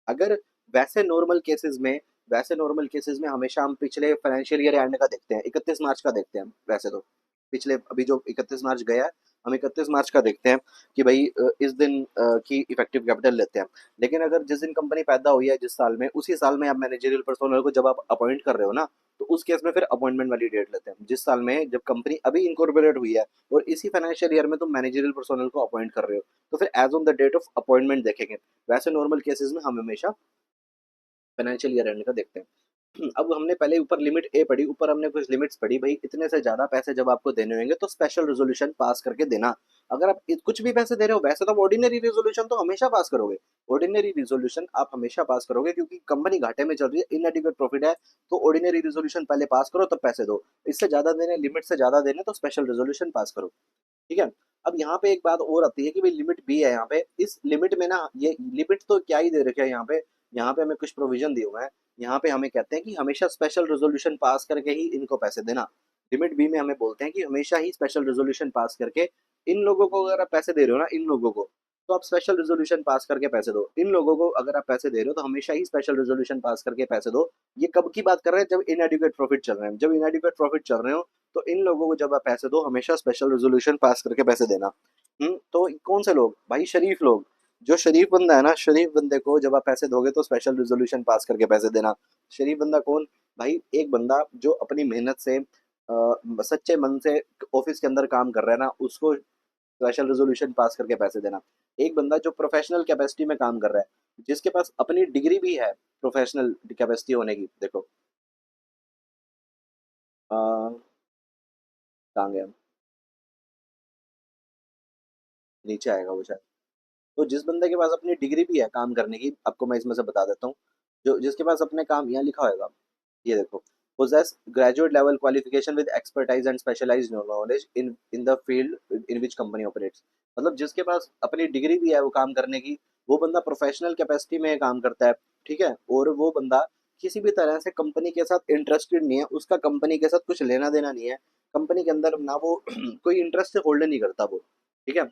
अगर वैसे नॉर्मल केसेस में, वैसे नॉर्मल केसेस में हमेशा हम पिछले फाइनेंशियल ईयर एंड का देखते हैं, 31 मार्च का देखते हैं वैसे तो। पिछले अभी जो 31 मार्च गया है, हम 31 मार्च का देखते हैं कि भाई इस दिन की इफेक्टिव कैपिटल लेते हैं। लेकिन अगर जिस दिन कंपनी पैदा हुई है जिस साल में, उसी साल में आप मैनेजरियल पर्सोनल को जब आप अपॉइंट कर रहे हो ना, तो उस केस में फिर अपॉइंटमेंट वाली डेट लेते हैं जिस साल में जब कंपनी अभी इनकॉर्पोरेट हुई है, और इसी फाइनेंशियल ईयर में तुम मैनेजरियल पर्सोनल को अपॉइंट कर रहे हो, तो फिर as on the date of appointment देखेंगे। वैसे नॉर्मल केसेस में हम हमेशा फाइनेंशियल ईयर एंड का देखते हैं। अब हमने पहले ऊपर लिमिट ए पढ़ी, ऊपर हमने कुछ लिमिट्स पढ़ी, भाई इतने से ज्यादा पैसे जब आपको देने होंगे तो स्पेशल रेजोल्यूशन पास करके देना। अगर आप कुछ भी पैसे दे रहे हो, वैसे तो आप ऑर्डिनरी रेजोल्यूशन तो हमेशा पास करोगे, ऑर्डिनरी रेजोल्यूशन आप हमेशा पास करोगे, क्योंकि कंपनी घाटे में चल रही है, इनएडिक्वेट प्रॉफिट है, तो ऑर्डिनरी रेजोल्यूशन पहले पास करो तब पैसे दो। इससे ज्यादा देने, लिमिट से ज्यादा देने, तो स्पेशल रेजोल्यूशन पास करो, ठीक है। अब यहाँ पे एक बात और आती है कि भाई लिमिट भी है यहाँ पे, इस लिमिट में ना, ये लिमिट तो क्या ही दे रखे है यहाँ पे, यहाँ पे हमें कुछ प्रोविजन दिए हुए हैं। यहाँ पे हमें कहते हैं कि हमेशा स्पेशल रेजोल्यूशन पास करके ही इनको पैसे देना। लिमिट बी में हमें बोलते हैं कि हमेशा ही स्पेशल रेजोल्यूशन पास करके इन लोगों को, अगर आप पैसे दे रहे हो ना इन लोगों को, तो आप स्पेशल रेजोल्यूशन पास करके पैसे दो। इन लोगों को अगर आप पैसे दे रहे हो तो हमेशा ही स्पेशल रेजोल्यूशन पास करके पैसे दो। ये कब की बात कर रहे हैं? जब इनएडिक्वेट प्रॉफिट चल रहे हैं। जब इनएडिक्वेट प्रॉफिट चल रहे हो तो इन लोगों को जब आप पैसे दो हमेशा स्पेशल रेजोल्यूशन पास करके पैसे देना। तो कौन से लोग भाई? शरीफ लोग। जो शरीफ बंदा है ना, शरीफ बंदे को जब आप पैसे दोगे तो स्पेशल रेजोल्यूशन पास करके पैसे देना। शरीफ बंदा कौन भाई? एक बंदा जो अपनी मेहनत से सच्चे मन से ऑफिस के अंदर काम कर रहा है ना, उसको स्पेशल रेजोल्यूशन पास करके पैसे देना। एक बंदा जो प्रोफेशनल कैपेसिटी में काम कर रहा है, जिसके पास अपनी डिग्री भी है प्रोफेशनल कैपेसिटी होने की, देखो कहाँ गया, नीचे आएगा वो शायद। तो जिस बंदे के पास अपनी डिग्री भी है काम करने की, आपको मैं इसमें से बता देता हूँ, जो जिसके पास अपने काम यहाँ लिखा होगा, ये देखो, possess graduate level qualification with expertise and specialized knowledge in the field in which company operates। मतलब जिसके पास अपनी डिग्री भी है वो काम करने की, वो बंदा प्रोफेशनल कैपेसिटी में काम करता है, ठीक है, और वो बंदा किसी भी तरह से कंपनी के साथ इंटरेस्टेड नहीं है, उसका कंपनी के साथ कुछ लेना देना नहीं है, कंपनी के अंदर ना वो कोई इंटरेस्ट होल्ड नहीं करता वो, ठीक है,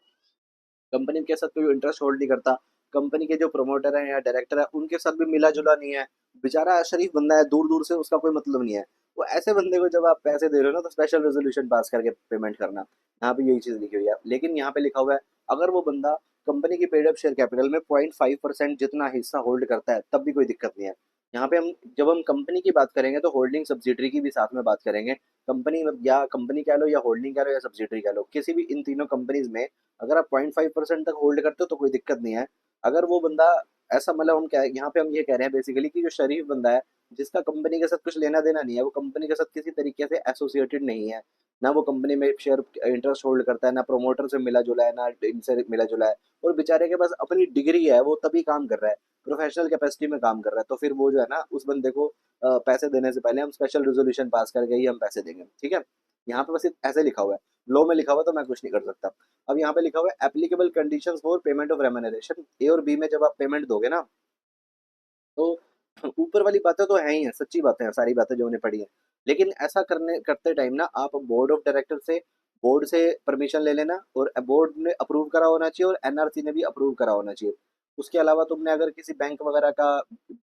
कंपनी के साथ कोई इंटरेस्ट होल्ड नहीं करता, कंपनी के जो प्रमोटर है या डायरेक्टर है उनके साथ भी मिला जुला नहीं है, बेचारा शरीफ बंदा है, दूर दूर से उसका कोई मतलब नहीं है। वो ऐसे बंदे को जब आप पैसे दे रहे हो ना तो स्पेशल रेजोल्यूशन पास करके पेमेंट करना। यहाँ पे यही चीज लिखी हुई है, लेकिन यहाँ पे लिखा हुआ है अगर वो बंदा कंपनी की पेड अप शेयर कैपिटल में 0.5% जितना हिस्सा होल्ड करता है तब भी कोई दिक्कत नहीं है। यहाँ पे हम जब हम कंपनी की बात करेंगे तो होल्डिंग सब्सिडरी की भी साथ में बात करेंगे। कंपनी या कंपनी कह लो या होल्डिंग कह लो या सब्सिडरी कह लो, किसी भी इन तीनों कंपनीज में अगर आप 0.5% तक होल्ड करते हो तो कोई दिक्कत नहीं है। अगर वो बंदा ऐसा, मतलब हम क्या यहाँ पे हम ये कह रहे हैं बेसिकली कि जो शरीफ बंदा है, जिसका कंपनी के साथ कुछ लेना देना नहीं है, वो कंपनी के साथ किसी तरीके से एसोसिएटेड नहीं है, ना वो कंपनी में शेयर इंटरेस्ट होल्ड करता है, ना प्रोमोटर से मिला जुला है, ना इनसे मिला जुला है, और बेचारे के पास अपनी डिग्री है, वो तभी काम कर रहा है, प्रोफेशनल कैपेसिटी में काम कर रहा है, तो फिर वो जो है ना उस बंदे को पैसे देने से पहले हम स्पेशल रेजोल्यूशन पास करके ही हम पैसे देंगे, ठीक है। यहाँ पे बस ऐसे लिखा हुआ है, लॉ में लिखा हुआ है, तो मैं कुछ नहीं कर सकता। अब यहाँ पे लिखा हुआ है applicable conditions for payment of remuneration. A और बी में जब आप पेमेंट दोगे ना, तो ऊपर वाली बातें तो है ही है, सच्ची बातें हैं, सारी बातें जो हमने पढ़ी है, लेकिन ऐसा करने करते टाइम ना आप बोर्ड ऑफ डायरेक्टर से, बोर्ड से परमिशन ले लेना, और बोर्ड ने अप्रूव करा होना चाहिए और एनआरसी ने भी अप्रूव करा होना चाहिए। उसके अलावा तुमने अगर किसी बैंक वगैरह का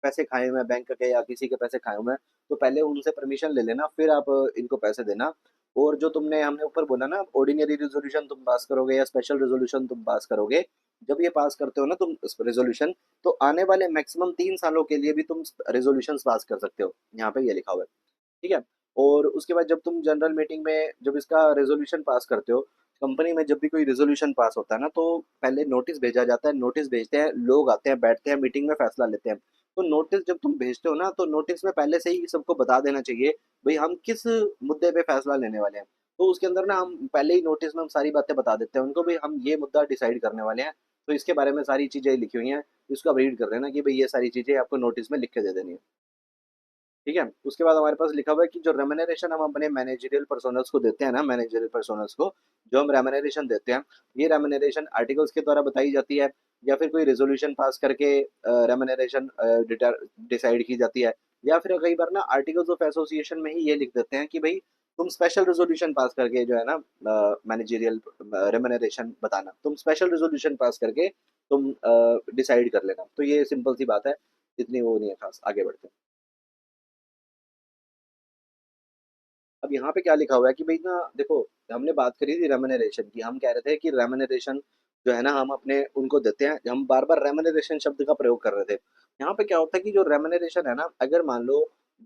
पैसे खाए हुए हैं, बैंक के या किसी के पैसे खाए हुए हैं, तो पहले उनसे परमिशन ले लेना, फिर आप इनको पैसे देना। और जो तुमने हमने ऊपर बोला ना, ऑर्डिनरी रेजोल्यूशन तुम पास करोगे या स्पेशल रेजोल्यूशन तुम पास करोगे, जब ये पास करते हो ना तुम रेजोल्यूशन, तो आने वाले मैक्सिमम 3 सालों के लिए भी तुम रेजोल्यूशन पास कर सकते हो, यहाँ पे ये लिखा हुआ है, ठीक है। और उसके बाद जब तुम जनरल मीटिंग में जब इसका रेजोल्यूशन पास करते हो, कंपनी में जब भी कोई रेजोल्यूशन पास होता है ना, तो पहले नोटिस भेजा जाता है, नोटिस भेजते हैं, लोग आते हैं, बैठते हैं, मीटिंग में फैसला लेते हैं। तो नोटिस जब तुम भेजते हो ना, तो नोटिस में पहले से ही सबको बता देना चाहिए भाई हम किस मुद्दे पे फैसला लेने वाले हैं। तो उसके अंदर ना हम पहले ही नोटिस में हम सारी बातें बता देते हैं उनको, भाई हम ये मुद्दा डिसाइड करने वाले हैं, तो इसके बारे में सारी चीजें लिखी हुई हैं, इसको आप रीड कर लेना कि भाई ये सारी चीजें आपको नोटिस में लिख के दे देनी है, ठीक है। उसके बाद हमारे पास लिखा हुआ है कि जो रेमुनरेशन हम अपने मैनेजरियल पर्सोनल्स को देते हैं ना, मैनेजरियल पर्सोनल्स को जो हम रेमुनरेशन देते हैं, ये रेमुनरेशन आर्टिकल्स के द्वारा बताई जाती है, या फिर कोई रेजोल्यूशन पास करके रेमुनरेशन डिसाइड की जाती है, या फिर कई बार ना आर्टिकल्स ऑफ एसोसिएशन में ही ये लिख देते हैं कि भाई तुम स्पेशल रेजोल्यूशन पास करके जो है ना मैनेजरियल रेमुनरेशन बताना, तुम स्पेशल रेजोल्यूशन पास करके तुम डिसाइड कर लेना। तो ये सिंपल सी बात है, इतनी वो नहीं है खास, आगे बढ़ते हैं। अब यहाँ पे क्या लिखा हुआ है कि भाई ना देखो, हमने बात करी थी रेमुनरेशन की, हम कह रहे थे कि रेमुनरेशन जो है ना हम अपने उनको देते हैं, हम बार बार रेमुनरेशन शब्द का प्रयोग कर रहे थे। यहाँ पे क्या होता है कि जो रेमुनरेशन है ना, अगर मान लो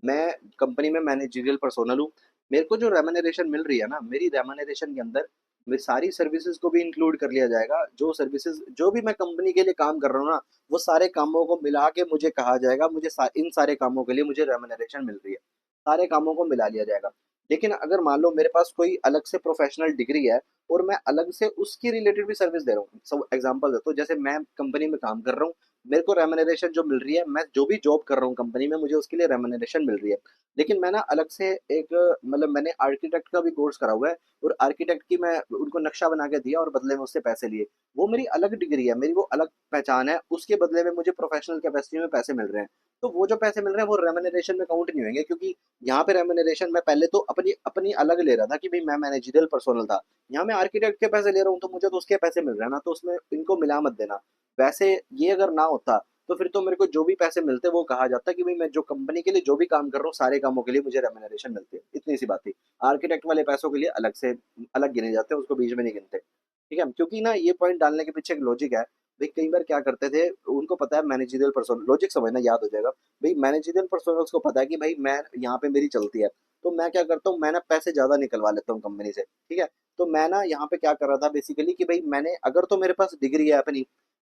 मैं कंपनी में मैनेजरियल पर्सोनल हूँ, मेरे को जो रेमुनरेशन मिल रही है ना, मेरी रेमुनरेशन के अंदर मेरी सारी सर्विसेज को भी इंक्लूड कर लिया जाएगा, जो सर्विसेज जो भी मैं कंपनी के लिए काम कर रहा हूँ ना, वो सारे कामों को मिला के मुझे कहा जाएगा, मुझे इन सारे कामों के लिए मुझे रेमुनरेशन मिल रही है, सारे कामों को मिला लिया जाएगा। लेकिन अगर मान लो मेरे पास कोई अलग से प्रोफेशनल डिग्री है और मैं अलग से उसकी रिलेटेड भी सर्विस दे रहा हूँ, सब एग्जांपल देता हूँ, जैसे मैं कंपनी में काम कर रहा हूँ, मेरे को रेम्यूनरेशन जो मिल रही है, मैं जो भी जॉब कर रहा हूँ कंपनी में, मुझे उसके लिए रेम्यूनरेशन मिल रही है। लेकिन मैं ना अलग से एक मतलब मैंने आर्किटेक्ट का भी कोर्स करा हुआ है, और आर्किटेक्ट की मैं उनको नक्शा बना के दिया और बदले में उससे पैसे लिए। वो मेरी अलग डिग्री है, मेरी वो अलग पहचान है, उसके बदले में मुझे प्रोफेशनल कैपेसिटी में पैसे मिल रहे हैं। तो वो जो पैसे मिल रहे हैं वो रेम्यूनरेशन में काउंट नहीं होंगे, क्योंकि यहाँ पे रेम्यूनरेशन मैं पहले तो अपनी अपनी अलग ले रहा था कि भाई मैं मैनेजरियल पर्सोनल था। यहाँ मैं आर्किटेक्ट के पैसे ले रहा हूँ, तो मुझे तो उसके पैसे मिल रहे हैं ना, तो उसमें इनको मिला मत देना। वैसे ये अगर ना होता, तो फिर तो मेरे को जो भी पैसे मिलते वो कहा जाता कि भाई मैं जो कंपनी के लिए जो भी काम कर रहा हूँ, सारे कामों के लिए मुझे रेम्यूनरेशन मिलती है। इतनी सी बात थी। आर्किटेक्ट वाले पैसों के लिए अलग से अलग गिने जाते हैं, उसको बीच में नहीं गिनते। ठीक है, क्योंकि ना ये पॉइंट डालने के पीछे एक लॉजिक है। भाई कई बार क्या करते थे, उनको पता है मैनेजरियल पर्सन, लॉजिक समझना याद हो जाएगा। भाई मैनेजरियल पर्सनल्स को पता है कि भाई मैं यहाँ पे मेरी चलती है, तो मैं क्या करता हूँ, मैं ना पैसे ज्यादा निकलवा लेता हूँ कंपनी से। ठीक है, तो मैं ना यहाँ पे क्या कर रहा था बेसिकली कि भाई मैंने अगर तो मेरे पास डिग्री है अपनी,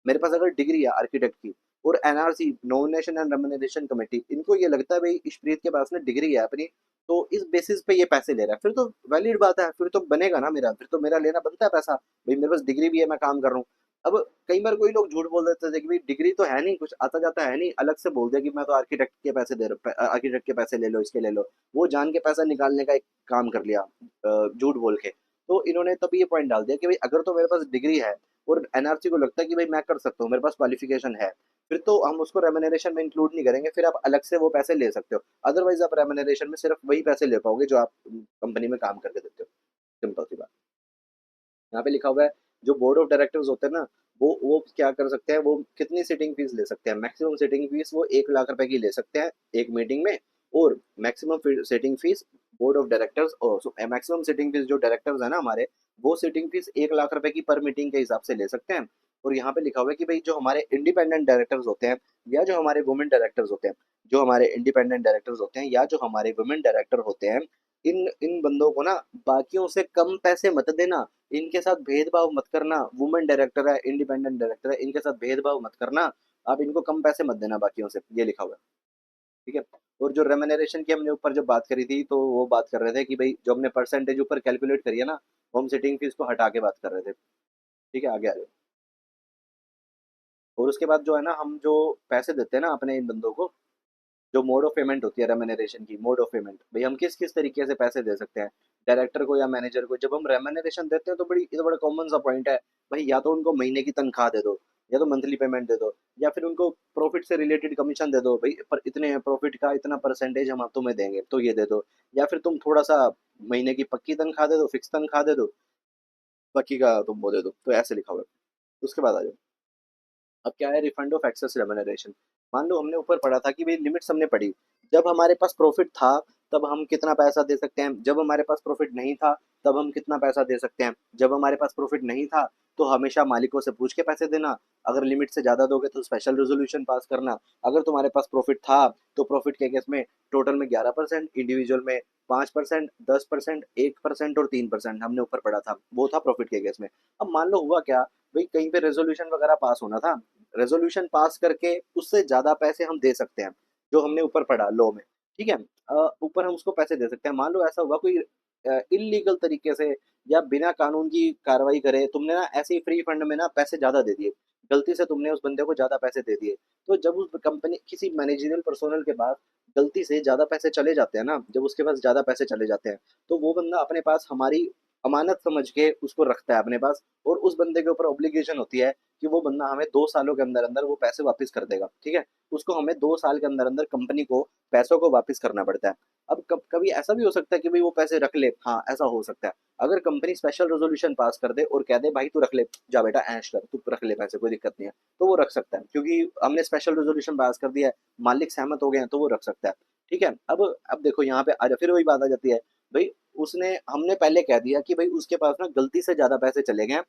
मेरे पास अगर डिग्री है आर्किटेक्ट की, और NRC nomination and remuneration committee, इनको ये लगता है भाई इशप्रीत के पास ना डिग्री है अपनी, तो इस बेसिस पे ये पैसे ले रहा है, फिर तो वैलिड बात है, फिर तो बनेगा ना मेरा, फिर तो मेरा लेना बनता है पैसा। भाई मेरे पास डिग्री भी है, मैं काम कर रहा हूँ। अब कई बार कोई लोग झूठ बोल देते थे कि भाई डिग्री तो है नहीं, कुछ आता जाता है नहीं, अलग से बोल दिया कि मैं तो आर्किटेक्ट के पैसे दे रहा, आर्किटेक्ट के पैसे ले लो, इसके ले लो। वो जान के पैसा निकालने का एक काम कर लिया, झूठ बोल के। तो इन्होंने तभी ये पॉइंट डाल दिया कि भाई अगर तो मेरे पास डिग्री है, और एनआरसी को लगता है कि भाई मैं कर सकता हूँ, मेरे पास क्वालिफिकेशन है, फिर तो हम उसको रेम्यूनरेशन में इंक्लूड नहीं करेंगे, फिर आप अलग से वो पैसे ले सकते हो। अदरवाइज आप रेम्यूनरेशन में सिर्फ वही पैसे ले पाओगे जो आप कंपनी में काम करके देते हो। सिंपल सी बात। यहाँ पे लिखा हुआ है, जो बोर्ड ऑफ डायरेक्टर्स होते हैं ना, वो क्या कर सकते हैं, वो कितनी सिटिंग फीस ले सकते हैं, मैक्सिमम सिटिंग फीस वो 1 लाख रुपए की ले सकते हैं एक मीटिंग में। और maximum sitting fees board of directors, और मैक्सिमम सिटिंग फीस जो डायरेक्टर्स है ना हमारे, वो सिटिंग फीस 1 लाख रुपए की पर मीटिंग के हिसाब से ले सकते हैं। और यहाँ पे लिखा हुआ है कि भाई जो हमारे इंडिपेंडेंट डायरेक्टर्स होते हैं, या जो हमारे वुमेन डायरेक्टर्स होते हैं, जो हमारे इंडिपेंडेंट डायरेक्टर्स होते हैं, या जो हमारे वुमेन डायरेक्टर होते हैं, इन इन बंदों को ना बाकियों से कम पैसे मत देना, इनके साथ भेदभाव मत करना। वुमेन डायरेक्टर है, इंडिपेंडेंट डायरेक्टर है, इनके साथ भेदभाव मत करना। आप इनको कम पैसे मत देना बाकियों से, ये लिखा हुआ है। ठीक है। और जो रेम्यूनरेशन की हमने ऊपर जब बात करी थी, तो वो बात कर रहे थे कि भाई जो हमने परसेंटेज ऊपर कैलकुलेट करी है ना, वो हम सिटिंग फीस को हटा के बात कर रहे थे। ठीक है, आगे आ जाओ। और उसके बाद जो है ना, हम जो पैसे देते हैं ना अपने इन बंदों को, जो मोड ऑफ पेमेंट होती है रेम्यूनरेशन की, मोड ऑफ पेमेंट, भाई हम किस किस तरीके से पैसे दे सकते हैं डायरेक्टर को या मैनेजर को। जब हम रेम्यूनरेशन देते हैं तो ये तो बड़ा कॉमन सा पॉइंट है। भाई या तो उनको महीने की तनख्वाह दे दो, या तो मंथली पेमेंट दे दो, या फिर उनको प्रॉफिट से रिलेटेड कमीशन दे दो, भाई पर इतने प्रॉफिट का इतना परसेंटेज हम तुम्हें देंगे, तो ये दे दो। या फिर तुम थोड़ा सा महीने की पक्की तनख्वाह दे दो, फिक्स तनख्वाह दे दो, बाकी का तुम वो दे दो। तो ऐसे लिखा हुआ है। उसके बाद आ जाओ। अब क्या है, रिफंड ऑफ एक्सेस रेम्युनरेशन। मान लो हमने ऊपर पढ़ा था कि भाई लिमिट्स हमने पढ़ी, जब हमारे पास प्रॉफिट था तब हम कितना पैसा दे सकते हैं, जब हमारे पास प्रॉफिट नहीं था तब हम कितना पैसा दे सकते हैं। जब हमारे पास प्रॉफिट नहीं था तो हमेशा मालिकों से पूछ के पैसे देना, अगर लिमिट से ज्यादा दोगे तो स्पेशल रेजोल्यूशन पास करना। अगर तुम्हारे पास प्रॉफिट था तो प्रॉफिट के केस में टोटल में 11%, इंडिविजुअल में 5%, 10%, 1% और 3% हमने ऊपर पढ़ा था, वो था प्रॉफिट के केस में। अब मान लो हुआ क्या, भाई कहीं पे रेजोल्यूशन वगैरह पास होना था, रेजोल्यूशन पास करके उससे ज्यादा पैसे हम दे सकते हैं, जो हमने ऊपर पढ़ा लॉ में। ठीक है, ऊपर हम उसको पैसे दे सकते हैं। मान लो ऐसा हुआ कोई इलीगल तरीके से या बिना कानून की कार्रवाई करे, तुमने ना ऐसे ही फ्री फंड में ना पैसे ज्यादा दे दिए, गलती से तुमने उस बंदे को ज्यादा पैसे दे दिए। तो जब उस कंपनी किसी मैनेजरियल पर्सोनल के पास गलती से ज्यादा पैसे चले जाते हैं ना, जब उसके पास ज्यादा पैसे चले जाते हैं, तो वो बंदा अपने पास हमारी अमानत समझ के उसको रखता है अपने पास, और उस बंदे के ऊपर ऑब्लिगेशन होती है कि वो बंदा हमें 2 सालों के अंदर अंदर वो पैसे वापस कर देगा। ठीक है, उसको हमें 2 साल के अंदर अंदर कंपनी को पैसों को वापस करना पड़ता है। अब कभी ऐसा भी हो सकता है कि भाई वो पैसे रख ले, हाँ ऐसा हो सकता है। अगर कंपनी स्पेशल रेजोल्यूशन पास कर दे और कह दे भाई तू रख ले, जा बेटा ऐश कर, तू रख ले पैसे, कोई दिक्कत नहीं है, तो वो रख सकता है, क्योंकि हमने स्पेशल रेजोल्यूशन पास कर दिया है, मालिक सहमत हो गए हैं, तो वो रख सकता है। ठीक है, अब देखो यहाँ पे आ जा, फिर वही बात आ जाती है। भाई उसने हमने पहले कह दिया कि भाई उसके पास ना गलती से ज्यादा पैसे चले गए हैं,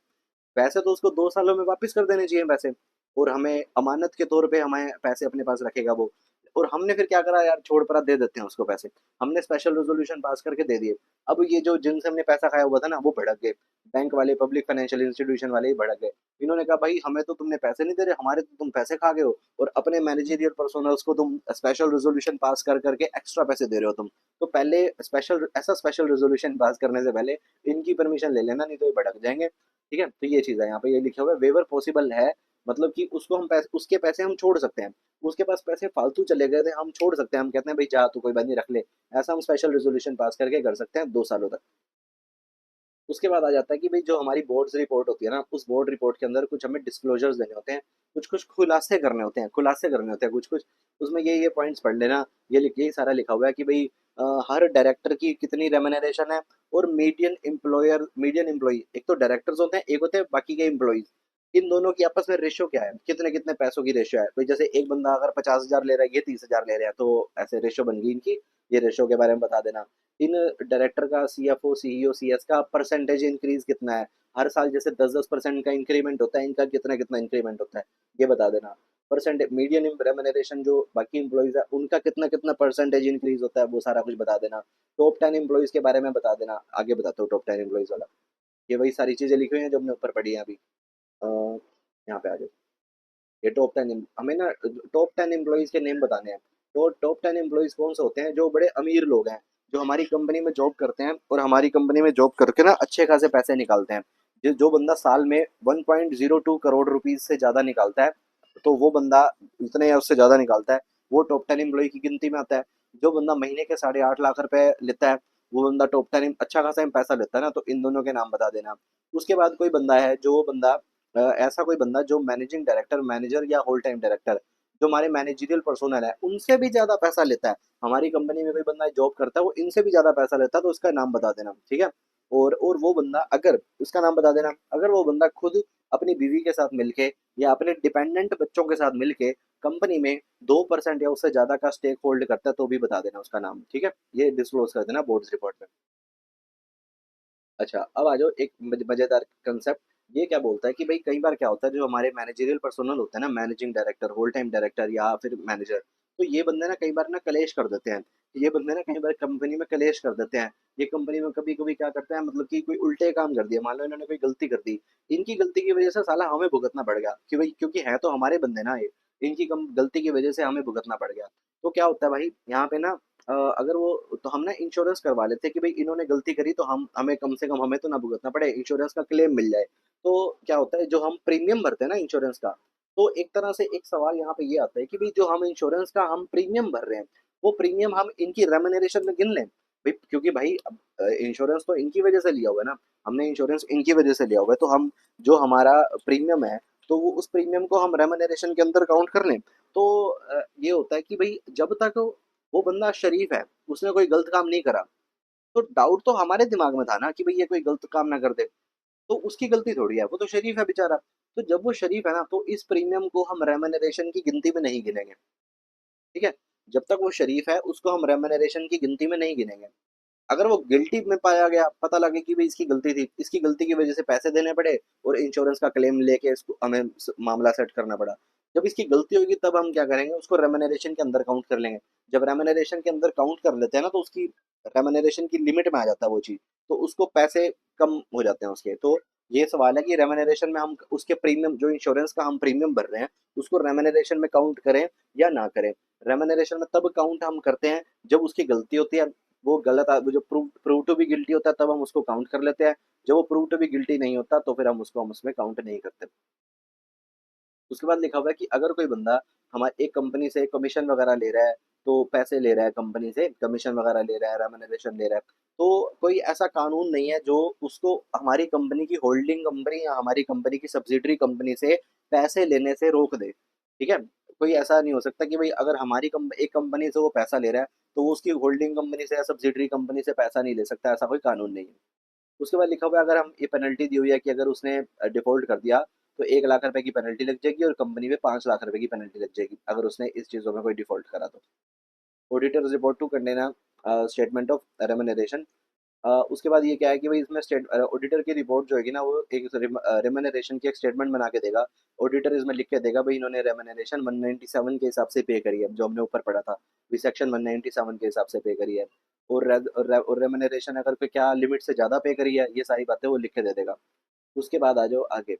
पैसे तो उसको 2 सालों में वापस कर देने चाहिए पैसे, और हमें अमानत के तौर पे हमें पैसे अपने पास रखेगा वो। और हमने फिर क्या करा यार, छोड़ परा, दे देते हैं उसको पैसे। हमने स्पेशल रेजोल्यूशन पास करके दे दिए। अब ये जो जिनसे हमने पैसा खाया हुआ था ना, वो भड़क गए, बैंक वाले, पब्लिक फाइनेंशियल इंस्टीट्यूशन वाले ही भड़क गए। इन्होंने कहा भाई हमें तो तुमने पैसे नहीं दे रहे, हमारे तो तुम पैसे खा गए हो, और अपने मैनेजरियल पर्सोनल्स को तुम स्पेशल रेजोल्यूशन पास कर करके एक्स्ट्रा पैसे दे रहे हो तुम। तो पहले स्पेशल रेजोल्यूशन पास करने से पहले इनकी परमिशन ले लेना, नहीं तो ये भड़क जाएंगे। ठीक है, तो ये चीज है यहाँ पे, ये लिखा हुआ है वेवर पॉसिबल है मतलब कि उसको हम पैसे, उसके पैसे हम छोड़ सकते हैं, उसके पास पैसे फालतू चले गए थे हम छोड़ सकते हैं, हम कहते हैं भाई जा तू कोई बात नहीं रख ले, ऐसा हम स्पेशल रेजोल्यूशन पास करके कर सकते हैं 2 सालों तक। उसके बाद आ जाता है कि भाई जो हमारी बोर्ड्स रिपोर्ट होती है ना, उस बोर्ड रिपोर्ट के अंदर कुछ हमें डिस्क्लोजर्स देने होते हैं, कुछ कुछ खुलासे करने होते हैं, खुलासे करने होते हैं कुछ कुछ। उसमें ये पॉइंट्स पढ़ लेना, यही सारा लिखा हुआ है कि भाई हर डायरेक्टर की कितनी रेमुनरेशन है, और मीडियन एम्प्लॉय, एक तो डायरेक्टर्स होते हैं, एक होते हैं बाकी के एम्प्लॉयज, इन दोनों की आपस में रेशियो क्या है, कितने कितने पैसों की रेशियो है। कोई जैसे एक बंदा अगर 50,000 ले रहा है, ये 30,000 ले रहा है, तो ऐसे रेशियो बन गई इनकी, ये रेशियो के बारे में बता देना। इन डायरेक्टर का, सीएफओ, सीईओ, सीएस का परसेंटेज इंक्रीज कितना है, हर साल जैसे 10-10% का इंक्रीमेंट होता है, इनका कितना कितना इंक्रीमेंट होता है, ये बता देना। परसेंटेज मीडियन रेमुनरेशन जो बाकी एम्प्लॉइज है उनका कितना कितना परसेंटेज इंक्रीज होता है, वो सारा कुछ बता देना। टॉप 10 एम्प्लॉइज के बारे में बता देना, आगे बताता हूँ टॉप 10 एम्प्लॉइज वाला। ये वही सारी चीजें लिखी हुई हैं जो हमने ऊपर पढ़ी है अभी। यहाँ पे आ जाओ, ये टॉप 10 हमें ना टॉप 10 एम्प्लॉइज के नेम बताने हैं। तो टॉप 10 एम्प्लॉइज कौन से होते हैं, जो बड़े अमीर लोग हैं, जो हमारी कंपनी में जॉब करते हैं और हमारी कंपनी में जॉब करके ना अच्छे खासे पैसे निकालते हैं। जो बंदा साल में 1.02 करोड़ रुपीज से ज्यादा निकालता है, तो वो बंदा, इतने या उससे ज्यादा निकालता है, वो टॉप 10 एम्प्लॉय की गिनती में आता है। जो बंदा महीने के 8.5 लाख रुपए लेता है, वो बंदा टॉप 10, अच्छा खासा पैसा लेता है ना, तो इन दोनों के नाम बता देना। उसके बाद कोई बंदा है, जो बंदा ऐसा कोई बंदा जो मैनेजिंग डायरेक्टर, मैनेजर या होल टाइम डायरेक्टर, जो हमारे मैनेजरियल पर्सोनल है उनसे भी ज्यादा पैसा लेता है, हमारी कंपनी में कोई बंदा जॉब करता है वो इनसे भी ज्यादा पैसा लेता है, तो उसका नाम बता देना, ठीक है। और वो बंदा, अगर उसका नाम बता देना, अगर वो बंदा खुद अपनी बीवी के साथ मिलके या अपने डिपेंडेंट बच्चों के साथ मिलके कंपनी में 2% या उससे ज्यादा का स्टेक होल्ड करता है, तो भी बता देना उसका नाम, ठीक है। ये डिस्क्लोज कर देना बोर्ड्स रिपोर्ट में। अच्छा, अब आ जाओ एक मजेदार कंसेप्ट। ये क्या बोलता है कि भाई कई बार क्या होता है, जो हमारे मैनेजरियल पर्सोनल होते हैं ना, managing director, whole time director या फिर मैनेजर, तो ये बंदे ना कई बार ना कलेश कर देते हैं। ये बंदे ना कई बार कंपनी में कलेश कर देते हैं। ये कंपनी में कभी कभी क्या करते हैं, मतलब कि कोई उल्टे काम कर दिया, मान लो इन्होंने कोई गलती कर दी, इनकी गलती की वजह से साला हमें भुगतना पड़ गया कि भाई, क्योंकि है तो हमारे बंदे ना ये, इनकी कम गलती की वजह से हमें भुगतना पड़ गया। तो क्या होता है भाई यहाँ पे ना, अगर वो तो हम ना इंश्योरेंस करवा लेते हैं कि भाई इन्होंने गलती करी तो हम हमें कम से कम हमें तो ना भुगतना पड़े, इंश्योरेंस का क्लेम मिल जाए। तो क्या होता है, जो हम प्रीमियम भरते हैं ना इंश्योरेंस का, तो एक तरह से एक सवाल यहाँ पे ये आता है कि भाई जो हम इंश्योरेंस का हम प्रीमियम भर रहे हैं, वो प्रीमियम हम इनकी रेमुनरेशन में गिन लें भाई, क्योंकि भाई इंश्योरेंस तो इनकी वजह से लिया हुआ है ना, हमने इंश्योरेंस इनकी वजह से लिया हुआ है, तो हम जो हमारा प्रीमियम है, तो वो उस प्रीमियम को हम रेमुनरेशन के अंदर काउंट कर लें। तो ये होता है कि भाई जब तक वो बंदा शरीफ है, उसने कोई गलत काम नहीं करा, तो डाउट तो हमारे दिमाग में था ना कि भाई ये कोई गलत काम ना कर दे, तो उसकी गलती थोड़ी है, वो तो शरीफ है बेचारा। तो जब वो शरीफ है ना, तो इस प्रीमियम को हम रेमुनरेशन की गिनती में नहीं गिनेंगे, ठीक है। जब तक वो शरीफ है उसको हम रेमुनरेशन की गिनती में नहीं गिनेंगे। अगर वो गिल्टी में पाया गया, पता लगे कि भाई इसकी गलती थी, इसकी गलती की वजह से पैसे देने पड़े और इंश्योरेंस का क्लेम लेके इसको हमें मामला सेट करना पड़ा, जब इसकी गलती होगी तब हम क्या करेंगे, उसको रेमुनरेशन के अंदर काउंट कर लेंगे। जब रेमुनरेशन के अंदर काउंट कर लेते हैं ना, तो उसकी रेमुनरेशन की लिमिट में आ जाता है वो चीज, तो उसको पैसे कम हो जाते हैं उसके। तो ये सवाल है कि रेमुनरेशन में हम उसके प्रीमियम, जो इंश्योरेंस का हम प्रीमियम भर रहे हैं, उसको रेमुनरेशन में काउंट करें या ना करें। रेमुनरेशन में तब काउंट हम करते हैं जब उसकी गलती होती है, वो गलत वो जो प्रूव टू बी गिल्टी होता है, तब हम उसको काउंट कर लेते हैं। जब वो प्रूव टू बी गिल्टी नहीं होता, तो फिर हम उसमें काउंट नहीं करते। उसके बाद लिखा हुआ है कि अगर कोई बंदा हमारे एक कंपनी से कमीशन वगैरह ले रहा है, तो पैसे ले रहा है कंपनी से, कमीशन वगैरह ले रहा है, रेमुनरेशन ले रहा है, तो कोई ऐसा कानून नहीं है जो उसको हमारी कंपनी की होल्डिंग कंपनी या हमारी कंपनी की सब्सिडरी कंपनी से पैसे लेने से रोक दे, ठीक है। कोई ऐसा नहीं हो सकता कि भाई अगर एक कंपनी से वो पैसा ले रहा है, तो वो उसकी होल्डिंग कंपनी से या सब्सिडरी कंपनी से पैसा नहीं ले सकता, ऐसा कोई कानून नहीं है। उसके बाद लिखा हुआ है, अगर हम ये पेनल्टी दी हुई है कि अगर उसने डिफॉल्ट कर दिया, तो 1 लाख रुपए की पेनल्टी लग जाएगी और कंपनी में 5 लाख रुपए की पेनल्टी लग जाएगी, अगर उसने इस चीज़ों में कोई डिफॉल्ट करा तो। Auditors report to contain statement of remuneration. उसके बाद ये क्या है कि भाई इसमें स्टेट ऑडिटर की रिपोर्ट जो हैगी ना, वो एक रेमुनरेशन की एक स्टेटमेंट बना के देगा। ऑडिटर इसमें लिख के देगा भाई इन्होंने रेमुनरेशन 197 के हिसाब से पे करी है, जो हमने ऊपर पढ़ा था, भी सेक्शन 197 के हिसाब से पे करी है। और रेमुनरेशन अगर कोई क्या लिमिट से ज़्यादा पे करी है, ये सारी बातें वो लिख के दे देगा। उसके बाद आ जाओ आगे,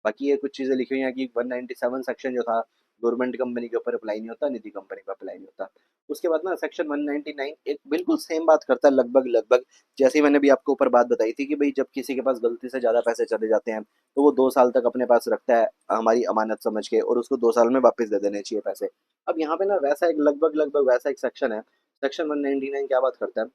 बाकी ये कुछ चीज़ें लिखी हुई हैं कि 197 सेक्शन जो था, गवर्नमेंट कंपनी के ऊपर अप्लाई नहीं होता, निजी कंपनी पर अप्लाई नहीं होता। उसके बाद ना सेक्शन 199 एक बिल्कुल सेम बात करता है, लगभग लगभग जैसे ही मैंने भी आपको ऊपर बात बताई थी कि भाई जब किसी के पास गलती से ज़्यादा पैसे चले जाते हैं तो वो 2 साल तक अपने पास रखता है हमारी अमानत समझ के, और उसको 2 साल में वापस दे देने चाहिए पैसे। अब यहाँ पे ना वैसा एक लगभग लगभग वैसा एक सेक्शन है। सेक्शन 199 क्या बात करता है,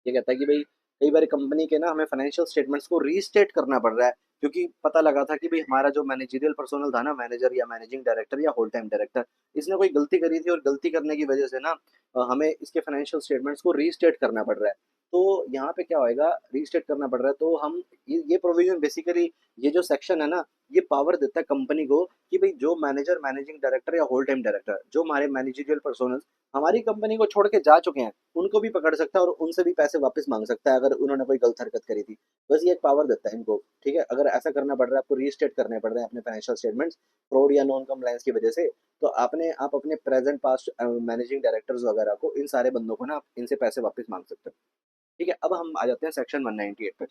ये कहता है कि भाई कई बार कंपनी के ना हमें फाइनेंशियल स्टेटमेंट्स को रीस्टेट करना पड़ रहा है, क्योंकि पता लगा था कि भाई हमारा जो मैनेजरियल पर्सोनल था ना, मैनेजर या मैनेजिंग डायरेक्टर या होल टाइम डायरेक्टर, इसने कोई गलती करी थी और गलती करने की वजह से ना हमें इसके फाइनेंशियल स्टेटमेंट्स को रीस्टेट करना पड़ रहा है। तो यहाँ पे क्या होएगा, रीस्टेट करना पड़ रहा है तो हम ये प्रोविजन बेसिकली, ये जो सेक्शन है ना, ये पावर देता है कंपनी को कि भाई जो मैनेजर मैनेजिंग डायरेक्टर या होल टाइम डायरेक्टर जो हमारे मैनेजरियल पर्सोनल हमारी कंपनी को छोड़ के जा चुके हैं, उनको भी पकड़ सकता है और उनसे भी पैसे वापस मांग सकता है अगर उन्होंने कोई गलत हरकत करी थी। बस ये एक पावर देता है इनको। ठीक है, अगर ऐसा करना पड़ रहा है, आपको रीस्टेट करने पड़ रहे हैं अपने फाइनेंशियल स्टेटमेंट्स फ्रॉड या नॉन कम्प्लायंस की वजह से, तो आप अपने प्रेजेंट पास्ट मैनेजिंग डायरेक्टर्स वगैरह को, इन सारे बंदों को ना आप इनसे पैसे वापस मांग सकते हो। ठीक है, अब हम आ जाते हैं सेक्शन 198 पे।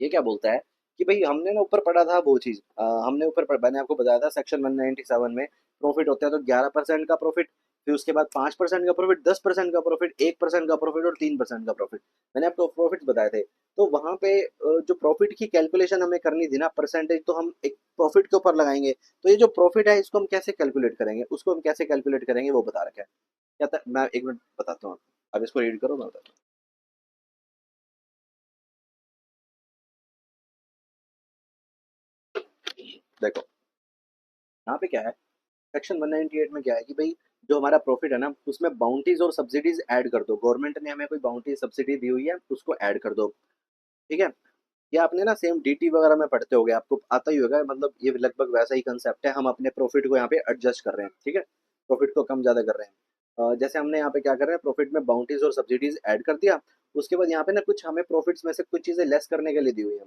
ये क्या बोलता है कि भाई हमने ना ऊपर पढ़ा था वो चीज, मैंने आपको बताया था सेक्शन 197 में प्रॉफिट होता है तो 11% का प्रॉफिट, फिर उसके बाद 5% का प्रॉफिट, 10% का प्रॉफिट, 1% का प्रॉफिट और 3% का प्रॉफिट। मैंने आपको प्रॉफिट बताए थे। तो वहां पे जो प्रॉफिट की कैलकुलेशन हमें करनी थी ना, परसेंटेज तो हम एक प्रॉफिट के ऊपर लगाएंगे। तो ये जो प्रॉफिट है इसको हम कैसे कैलकुलेट करेंगे, उसको हम कैसे कैलकुलेट करेंगे वो बता रखा है। क्या था, मैं एक मिनट बताता हूँ आपको। अब इसको रीड करो, मैं बताता हूँ। देखो यहाँ पे क्या है, सेक्शन 198 में क्या है कि भाई जो हमारा प्रॉफिट है ना, उसमें बाउंटीज और सब्सिडीज ऐड कर दो। गवर्नमेंट ने हमें कोई बाउंटी सब्सिडी दी हुई है, उसको ऐड कर दो। ठीक है, ये आपने ना सेम डीटी वगैरह में पढ़ते होगे, आपको आता ही होगा। मतलब ये लगभग वैसा ही कंसेप्ट है, हम अपने प्रॉफिट को यहाँ पे एडजस्ट कर रहे हैं। ठीक है, प्रॉफिट को कम ज्यादा कर रहे हैं। जैसे हमने यहाँ पे क्या कर रहे हैं, प्रॉफिट में बाउंटीज और सब्सिडीज ऐड कर दिया। उसके बाद यहाँ पे ना कुछ हमें प्रॉफिट्स में से कुछ चीजें लेस करने के लिए दी हुई है।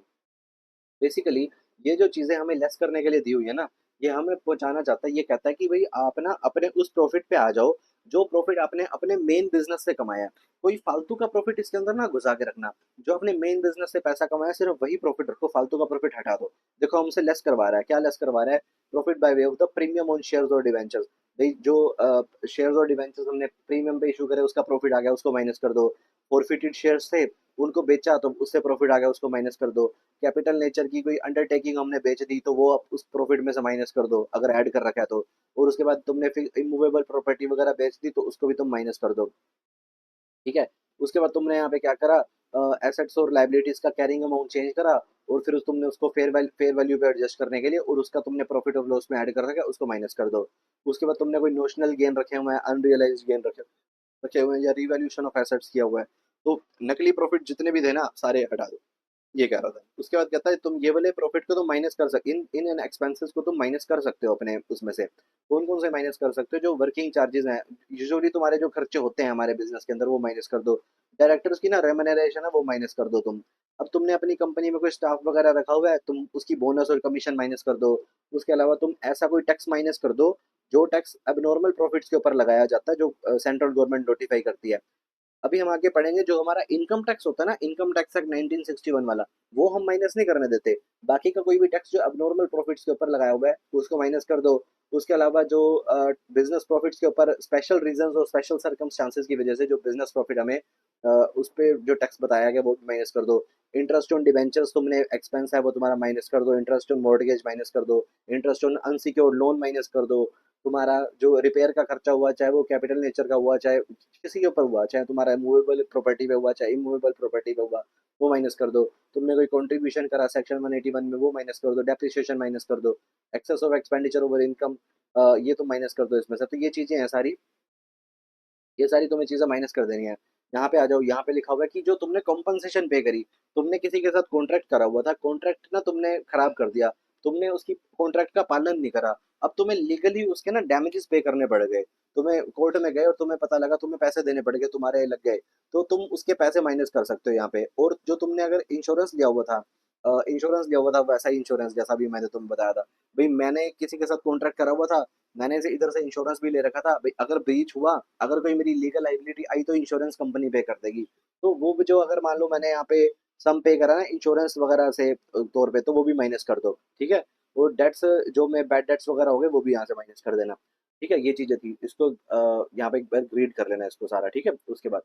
बेसिकली ये जो चीजें हमें लेस करने के लिए दी हुई है ना, ये हमें पहुंचाना चाहता है। ये कहता है कि भाई आप ना अपने उस प्रॉफिट पे आ जाओ जो प्रॉफिट आपने अपने मेन बिजनेस से कमाया है। कोई फालतू का प्रॉफिट इसके अंदर ना घुसा के रखना। जो अपने मेन बिजनेस से पैसा कमाया सिर्फ वही प्रॉफिट रखो, फालतू का प्रॉफिट हटा दो। देखो हमसे लेस करवा रहा है, क्या लेस करवा रहा है, profit by way of the premium on shares और डिवेंचर्स। भाई जो शेयर्स और डिवेंचर्स हमने प्रीमियम पे इशू करे उसका प्रॉफिट आ गया, उसको माइनस कर दो। फॉरफिटेड शेयर्स थे, उनको बेचा तो उससे प्रॉफिट आ गया, उसको माइनस कर दो। कैपिटल नेचर की कोई अंडरटेकिंग हमने बेच दी तो वो आप उस प्रॉफिट में से माइनस कर दो अगर ऐड कर रखा है तो। और उसके बाद तुमने फिर इमूवेबल प्रॉपर्टी वगैरह बेच दी तो उसको भी तुम माइनस कर दो। ठीक है, उसके बाद तुमने यहाँ पे क्या करा, एसेट्स और लाइबिलिटीज का कैरिंग अमाउंट चेंज करा, और फिर तुमने उसको फेयर वैल्यू पे एडजस्ट करने के लिए और उसका तुमने प्रॉफिट और लॉस में ऐड कर रखा है, उसको माइनस कर दो। उसके बाद तुमने कोई नोशनल गेन रखे हुए हैं, अनरियलाइज गेन रखे हुए हैं, या रिवैल्यूएशन ऑफ एसेट्स किया हुआ है, तो नकली प्रॉफिट जितने भी थे ना सारे हटा दो। ये कह रहा था। उसके बाद कहता है तुम ये वाले प्रॉफिट को तुम माइनस कर सकते, इन इन एक्सपेंसेस को तुम माइनस कर सकते हो अपने उसमें से। कौन कौन से माइनस कर सकते हो, जो वर्किंग चार्जेस हैं, यूजुअली तुम्हारे जो खर्चे होते हैं हमारे बिजनेस के अंदर, वो माइनस कर दो। डायरेक्टर्स की ना रेमनेरेशन है वो माइनस कर दो तुम। अब तुमने अपनी कंपनी में कोई स्टाफ वगैरह रखा हुआ है, तुम उसकी बोनस और कमीशन माइनस कर दो। उसके अलावा तुम ऐसा कोई टैक्स माइनस कर दो जो टैक्स एबनॉर्मल प्रॉफिट्स के ऊपर लगाया जाता है, जो सेंट्रल गवर्नमेंट नोटिफाई करती है। अभी हम आगे पढ़ेंगे, जो हमारा इनकम टैक्स होता है ना, इनकम टैक्स एक्ट 1961 वाला, वो हम माइनस नहीं करने देते। बाकी का कोई भी टैक्स जो अबनॉर्मल प्रॉफिट्स के ऊपर लगाया हुआ है उसको माइनस कर दो। उसके अलावा जो बिजनेस प्रॉफिट्स के ऊपर स्पेशल रीजंस और स्पेशल सर्कमस्टांसेस की वजह से जो बिजनेस प्रॉफिट हमें उस पे जो टैक्स बताया गया वो माइनस कर दो। इंटरेस्ट ऑन डिवेंचर्स तुमने एक्सपेंस है वो तुम्हारा माइनस कर दो। इंटरेस्ट ऑन मॉर्गेज माइनस कर दो। Interest on unsecured loan minus कर दो। तुम्हारा जो रिपेयर का खर्चा हुआ, चाहे वो कैपिटल नेचर का हुआ, चाहे किसी के ऊपर हुआ, चाहे तुम्हारा मूवेबल प्रॉपर्टी पे हुआ, चाहे इमूवेबल प्रॉपर्टी पे हुआ, वो माइनस कर दो। तुमने कोई कंट्रीब्यूशन करा सेक्शन 181 में, वो माइनस कर दो। डेप्रिसिएशन माइनस कर दो। Excess of expenditure over income, ये तुम माइनस कर दो इसमें से। तो ये चीजें हैं सारी, ये सारी तुम्हें चीजें माइनस कर देनी है। यहाँ पे आ जाओ, यहाँ पे लिखा हुआ है कि जो तुमने कॉम्पनसेशन पे करी, तुमने किसी के साथ कॉन्ट्रैक्ट करा हुआ था, कॉन्ट्रैक्ट ना तुमने खराब कर दिया, तुमने उसकी कॉन्ट्रैक्ट का पालन नहीं करा, अब तुम्हें लीगली उसके ना डैमेजेस पे करने पड़ गए। तुम्हें कोर्ट में गए और तुम्हें पता लगा तुम्हें पैसे देने पड़ गए, तुम्हारे लग गए, तो तुम उसके पैसे माइनस कर सकते हो यहाँ पे। और जो तुमने अगर इंश्योरेंस लिया हुआ था, इंश्योरेंस लिया हुआ था वैसा ही इंश्योरेंस जैसा भी मैंने तुम्हें बताया था। भाई मैंने किसी के साथ कॉन्ट्रैक्ट करा हुआ था, मैंने इसे इधर से इंश्योरेंस भी ले रखा था, भाई अगर ब्रीच हुआ, अगर कोई मेरी लीगल लाइबिलिटी आई तो इंश्योरेंस कंपनी पे कर देगी। तो वो भी जो अगर मान लो मैंने यहाँ पे सम पे करा ना इंश्योरेंस वगैरह से तौर पे, तो वो भी माइनस कर दो। ठीक है, और डेट्स जो मैं बैड डेट्स वगैरह हो गए वो भी यहाँ से माइनस कर देना। ठीक है, ये चीज़ें थी, इसको यहाँ पे एक बार रीड कर लेना इसको सारा, ठीक है। उसके बाद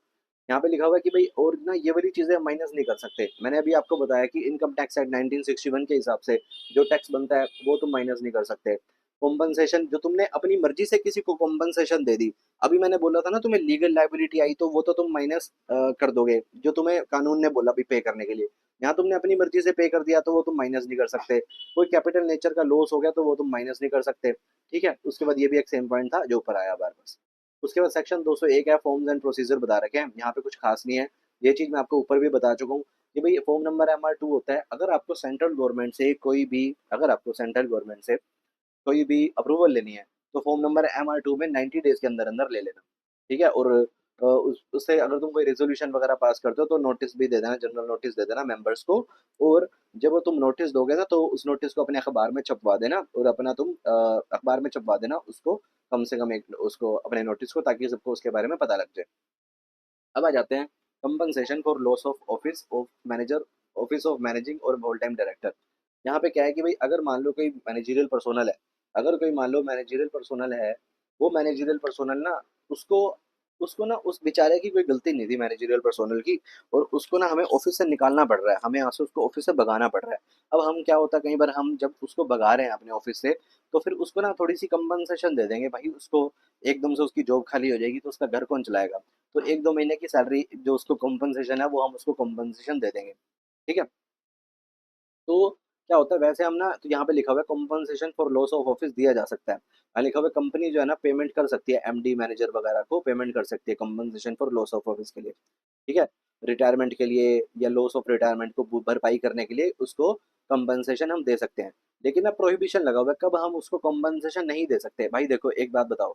यहाँ पे लिखा हुआ है कि भाई और ना ये वाली चीज़ें हम माइनस नहीं कर सकते। मैंने अभी आपको बताया कि इनकम टैक्स एक्ट 1961 के हिसाब से जो टैक्स बनता है वो तुम माइनस नहीं कर सकते। कॉम्पनसेशन जो तुमने अपनी मर्जी से किसी को कॉम्पनसेशन दे दी, अभी मैंने बोला था ना तुम्हें लीगल लाइबिलिटी आई, तो वो तो तुम माइनस कर दोगे जो तुम्हें कानून ने बोला भी पे करने के लिए। यहाँ तुमने अपनी मर्जी से पे कर दिया तो वो तुम माइनस नहीं कर सकते। कोई कैपिटल नेचर का लॉस हो गया तो वो तुम माइनस नहीं कर सकते। ठीक है, उसके बाद ये भी एक सेम पॉइंट था जो ऊपर आया बार बस। उसके बाद सेक्शन 201 है, फॉर्म्स एंड प्रोसीजर बता रखे हैं, यहाँ पे कुछ खास नहीं है। ये चीज़ मैं आपको ऊपर भी बता चुका हूँ कि भाई फॉर्म नंबर MR2 होता है, अगर आपको सेंट्रल गवर्नमेंट से कोई भी, अगर आपको सेंट्रल गवर्नमेंट से कोई भी अप्रूवल लेनी है तो फॉर्म नंबर MR2 में 90 डेज के अंदर अंदर ले लेना। ठीक है, और उससे अगर तुम कोई रेजोल्यूशन वगैरह पास करते हो तो नोटिस भी दे देना, जनरल नोटिस दे देना मेंबर्स को। और जब वो तुम नोटिस दोगे ना तो उस नोटिस को अपने अखबार में छपवा देना, और अपना तुम अखबार में छपवा देना उसको, कम से कम एक उसको अपने नोटिस को, ताकि सबको उसके बारे में पता लग जाए। अब आ जाते हैं compensation for loss of office of manager, office of managing और होल टाइम डायरेक्टर। यहाँ पे क्या है कि भाई अगर मान लो कोई मैनेजरियल पर्सोनल है, अगर कोई मान लो मैनेजरियल पर्सोनल है, वो मैनेजरियल पर्सोनल ना, उसको उसको ना उस बेचारे की कोई गलती नहीं थी मैनेजरियल पर्सोनल की, और उसको ना हमें ऑफिस से निकालना पड़ रहा है, हमें यहाँ से उसको ऑफिस से भगाना पड़ रहा है। अब हम क्या होता है, कई बार हम जब उसको भगा रहे हैं अपने ऑफिस से, तो फिर उसको ना थोड़ी सी कंपनसेशन दे देंगे भाई उसको। एकदम से उसकी जॉब खाली हो जाएगी तो उसका घर कौन चलाएगा? तो 1-2 महीने की सैलरी जो उसको कॉम्पेंसेशन है वो हम उसको कॉम्पेंसेशन दे देंगे। ठीक है? तो क्या होता है वैसे हम ना, तो यहाँ पे लिखा हुआ है compensation for loss of office दिया जा सकता है। यहाँ लिखा हुआ है कंपनी जो है ना पेमेंट कर सकती है, MD मैनेजर वगैरह को पेमेंट कर सकती है compensation for loss of office के लिए। ठीक है? रिटायरमेंट के लिए या लॉस ऑफ रिटायरमेंट को भरपाई करने के लिए उसको कंपनसेशन हम दे सकते हैं। लेकिन अब प्रोहिबिशन लगा हुआ है कब हम उसको कंपनसेशन नहीं दे सकते। भाई देखो एक बात बताओ,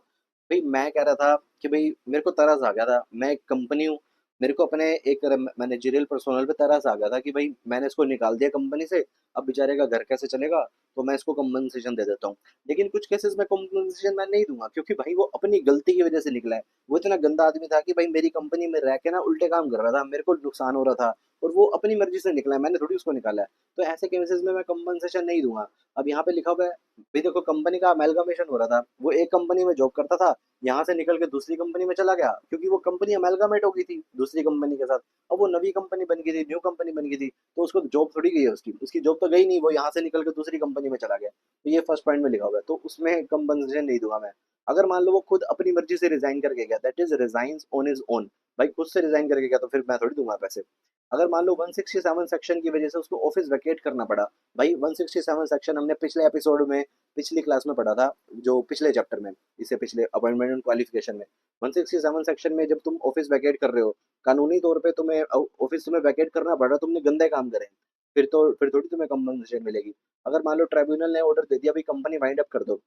भाई मैं कह रहा था कि भाई मेरे को तरस आ गया था, मैं एक कंपनी हूँ, मेरे को अपने एक मैनेजरियल पर्सोनल पे तरस आ गया था कि भाई मैंने इसको निकाल दिया कंपनी से, अब बेचारे का घर कैसे चलेगा, तो मैं इसको कंपनसेशन दे देता हूँ। लेकिन कुछ केसेस में कंपनसेशन मैं नहीं दूंगा, क्योंकि भाई वो अपनी गलती की वजह से निकला है। वो इतना गंदा आदमी था कि भाई मेरी कंपनी में रह के ना उल्टे काम कर रहा था, मेरे को नुकसान हो रहा था, और वो अपनी मर्जी से निकला है, मैंने थोड़ी उसको निकाला है। तो ऐसे केसेस में मैं कंपनसेशन नहीं दूंगा। अब यहाँ पे लिखा हुआ है, भाई देखो कंपनी का अमेलगमेशन हो रहा था, वो एक कंपनी में जॉब करता था, यहाँ से निकल के दूसरी कंपनी में चला गया, क्योंकि वो कंपनी अमेलगमेट हो गई थी दूसरी कंपनी के साथ। अब वो नवी कंपनी बन गई थी, न्यू कंपनी बन गई थी, तो उसको जॉब थोड़ी गई है, उसकी उसकी जॉब तो गई नहीं, वो यहाँ से निकल के दूसरी कंपनी में चला गया। तो ये फर्स्ट पॉइंट में लिखा हुआ है, तो उसमें कंपनसेशन नहीं दूंगा मैं। अगर मान लो वो खुद अपनी मर्जी से रिजाइन करके गया, that is resigns on his own, भाई खुद से रिजाइन करके गया, तो फिर मैं थोड़ी दूंगा पैसे। अगर मान लो 167 सेक्शन की वजह से उसको ऑफिस वैकेट करना पड़ा, भाई 167 सेक्शन हमने पिछले एपिसोड में, पिछली क्लास में पढ़ा था, जो पिछले चैप्टर में, इससे पिछले अपॉइंटमेंट एंड क्वालिफिकेशन में। 167 सेक्शन में जब तुम ऑफिस वैकेट कर रहे हो, कानूनी तौर पे तुम्हें ऑफिस तुम्हें वैकेट करना पड़ रहा, तुमने गंदे काम करे, फिर थोड़ी तुम्हें कंपनसेशन मिलेगी। अगर मान लो ट्राइब्यूनल ने ऑर्डर दे दिया भाई कंपनी वाइंड अप कर दो,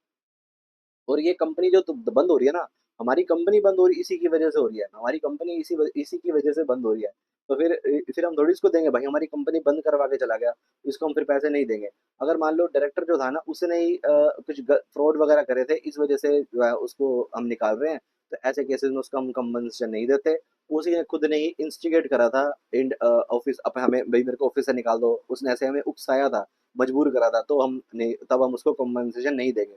और ये कंपनी जो बंद हो रही है ना, हमारी कंपनी बंद हो रही इसी की वजह से हो रही है, हमारी कंपनी इसी की वजह से बंद हो रही है, तो फिर हम थोड़ी इसको देंगे भाई हमारी कंपनी बंद करवा के चला गया, इसको हम फिर पैसे नहीं देंगे। अगर मान लो डायरेक्टर जो था ना उसने ही कुछ फ्रॉड वगैरह करे थे, इस वजह से जो है उसको हम निकाल रहे हैं, तो ऐसे केसेस में उसको हम कंपनसेशन नहीं देते। उसी ने खुद ने ही इंस्टिगेट करा था, इंड ऑफिस अब हमें भाई मेरे को ऑफिस से निकाल दो, उसने ऐसे हमें उकसाया था, मजबूर करा था, तो हम नहीं, तब हम उसको कंपनसेशन नहीं देंगे।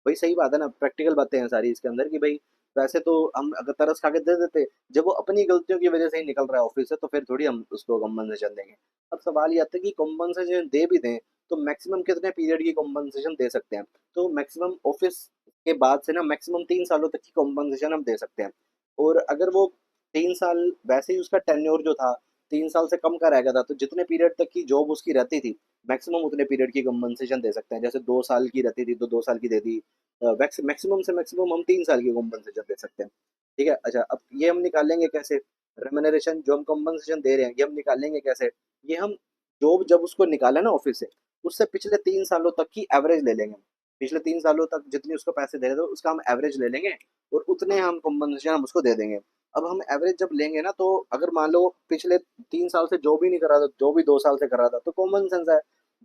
भाई सही बात है ना, प्रैक्टिकल बातें हैं सारी इसके अंदर कि भाई वैसे तो हम अगर तरस खा के दे देते, जब वो अपनी गलतियों की वजह से ही निकल रहा है ऑफिस से, तो फिर थोड़ी हम उसको कॉम्पनसेशन देंगे। अब सवाल ये आता है कि कॉम्पनसेशन दे भी दें तो मैक्सिमम कितने पीरियड की कॉम्पनसेशन दे सकते हैं। तो मैक्सिमम ऑफिस के बाद से ना मैक्सिमम 3 सालों तक की कॉम्पनसेशन हम दे सकते हैं। और अगर वो 3 साल वैसे ही उसका टेन्योर जो था 3 साल से कम का रह गया था, तो जितने पीरियड तक की जॉब उसकी रहती थी मैक्सिमम उतने पीरियड की कॉम्पनसेशन दे सकते हैं। जैसे 2 साल की रहती थी तो 2 साल की दे दी, मैक्सिमम से मैक्सिमम हम 3 साल की कॉम्पनसेशन दे सकते हैं। ठीक है, अच्छा अब ये हम निकालेंगे कैसे, रेमुनरेशन जो हम कॉम्पनसेशन दे रहे हैं ये हम निकालेंगे कैसे। ये हम जॉब जब उसको निकाला ना ऑफिस से, उससे पिछले 3 सालों तक की एवरेज ले लेंगे। पिछले 3 सालों तक जितनी उसको पैसे दे रहे थे उसका हम एवरेज ले लेंगे, और उतने हम कॉम्पनसेशन हम उसको दे देंगे। अब हम एवरेज जब लेंगे ना, तो अगर मान लो पिछले 3 साल से जॉब ही नहीं कर रहा था, जो भी 2 साल से कर रहा था, तो कॉमन सेंस है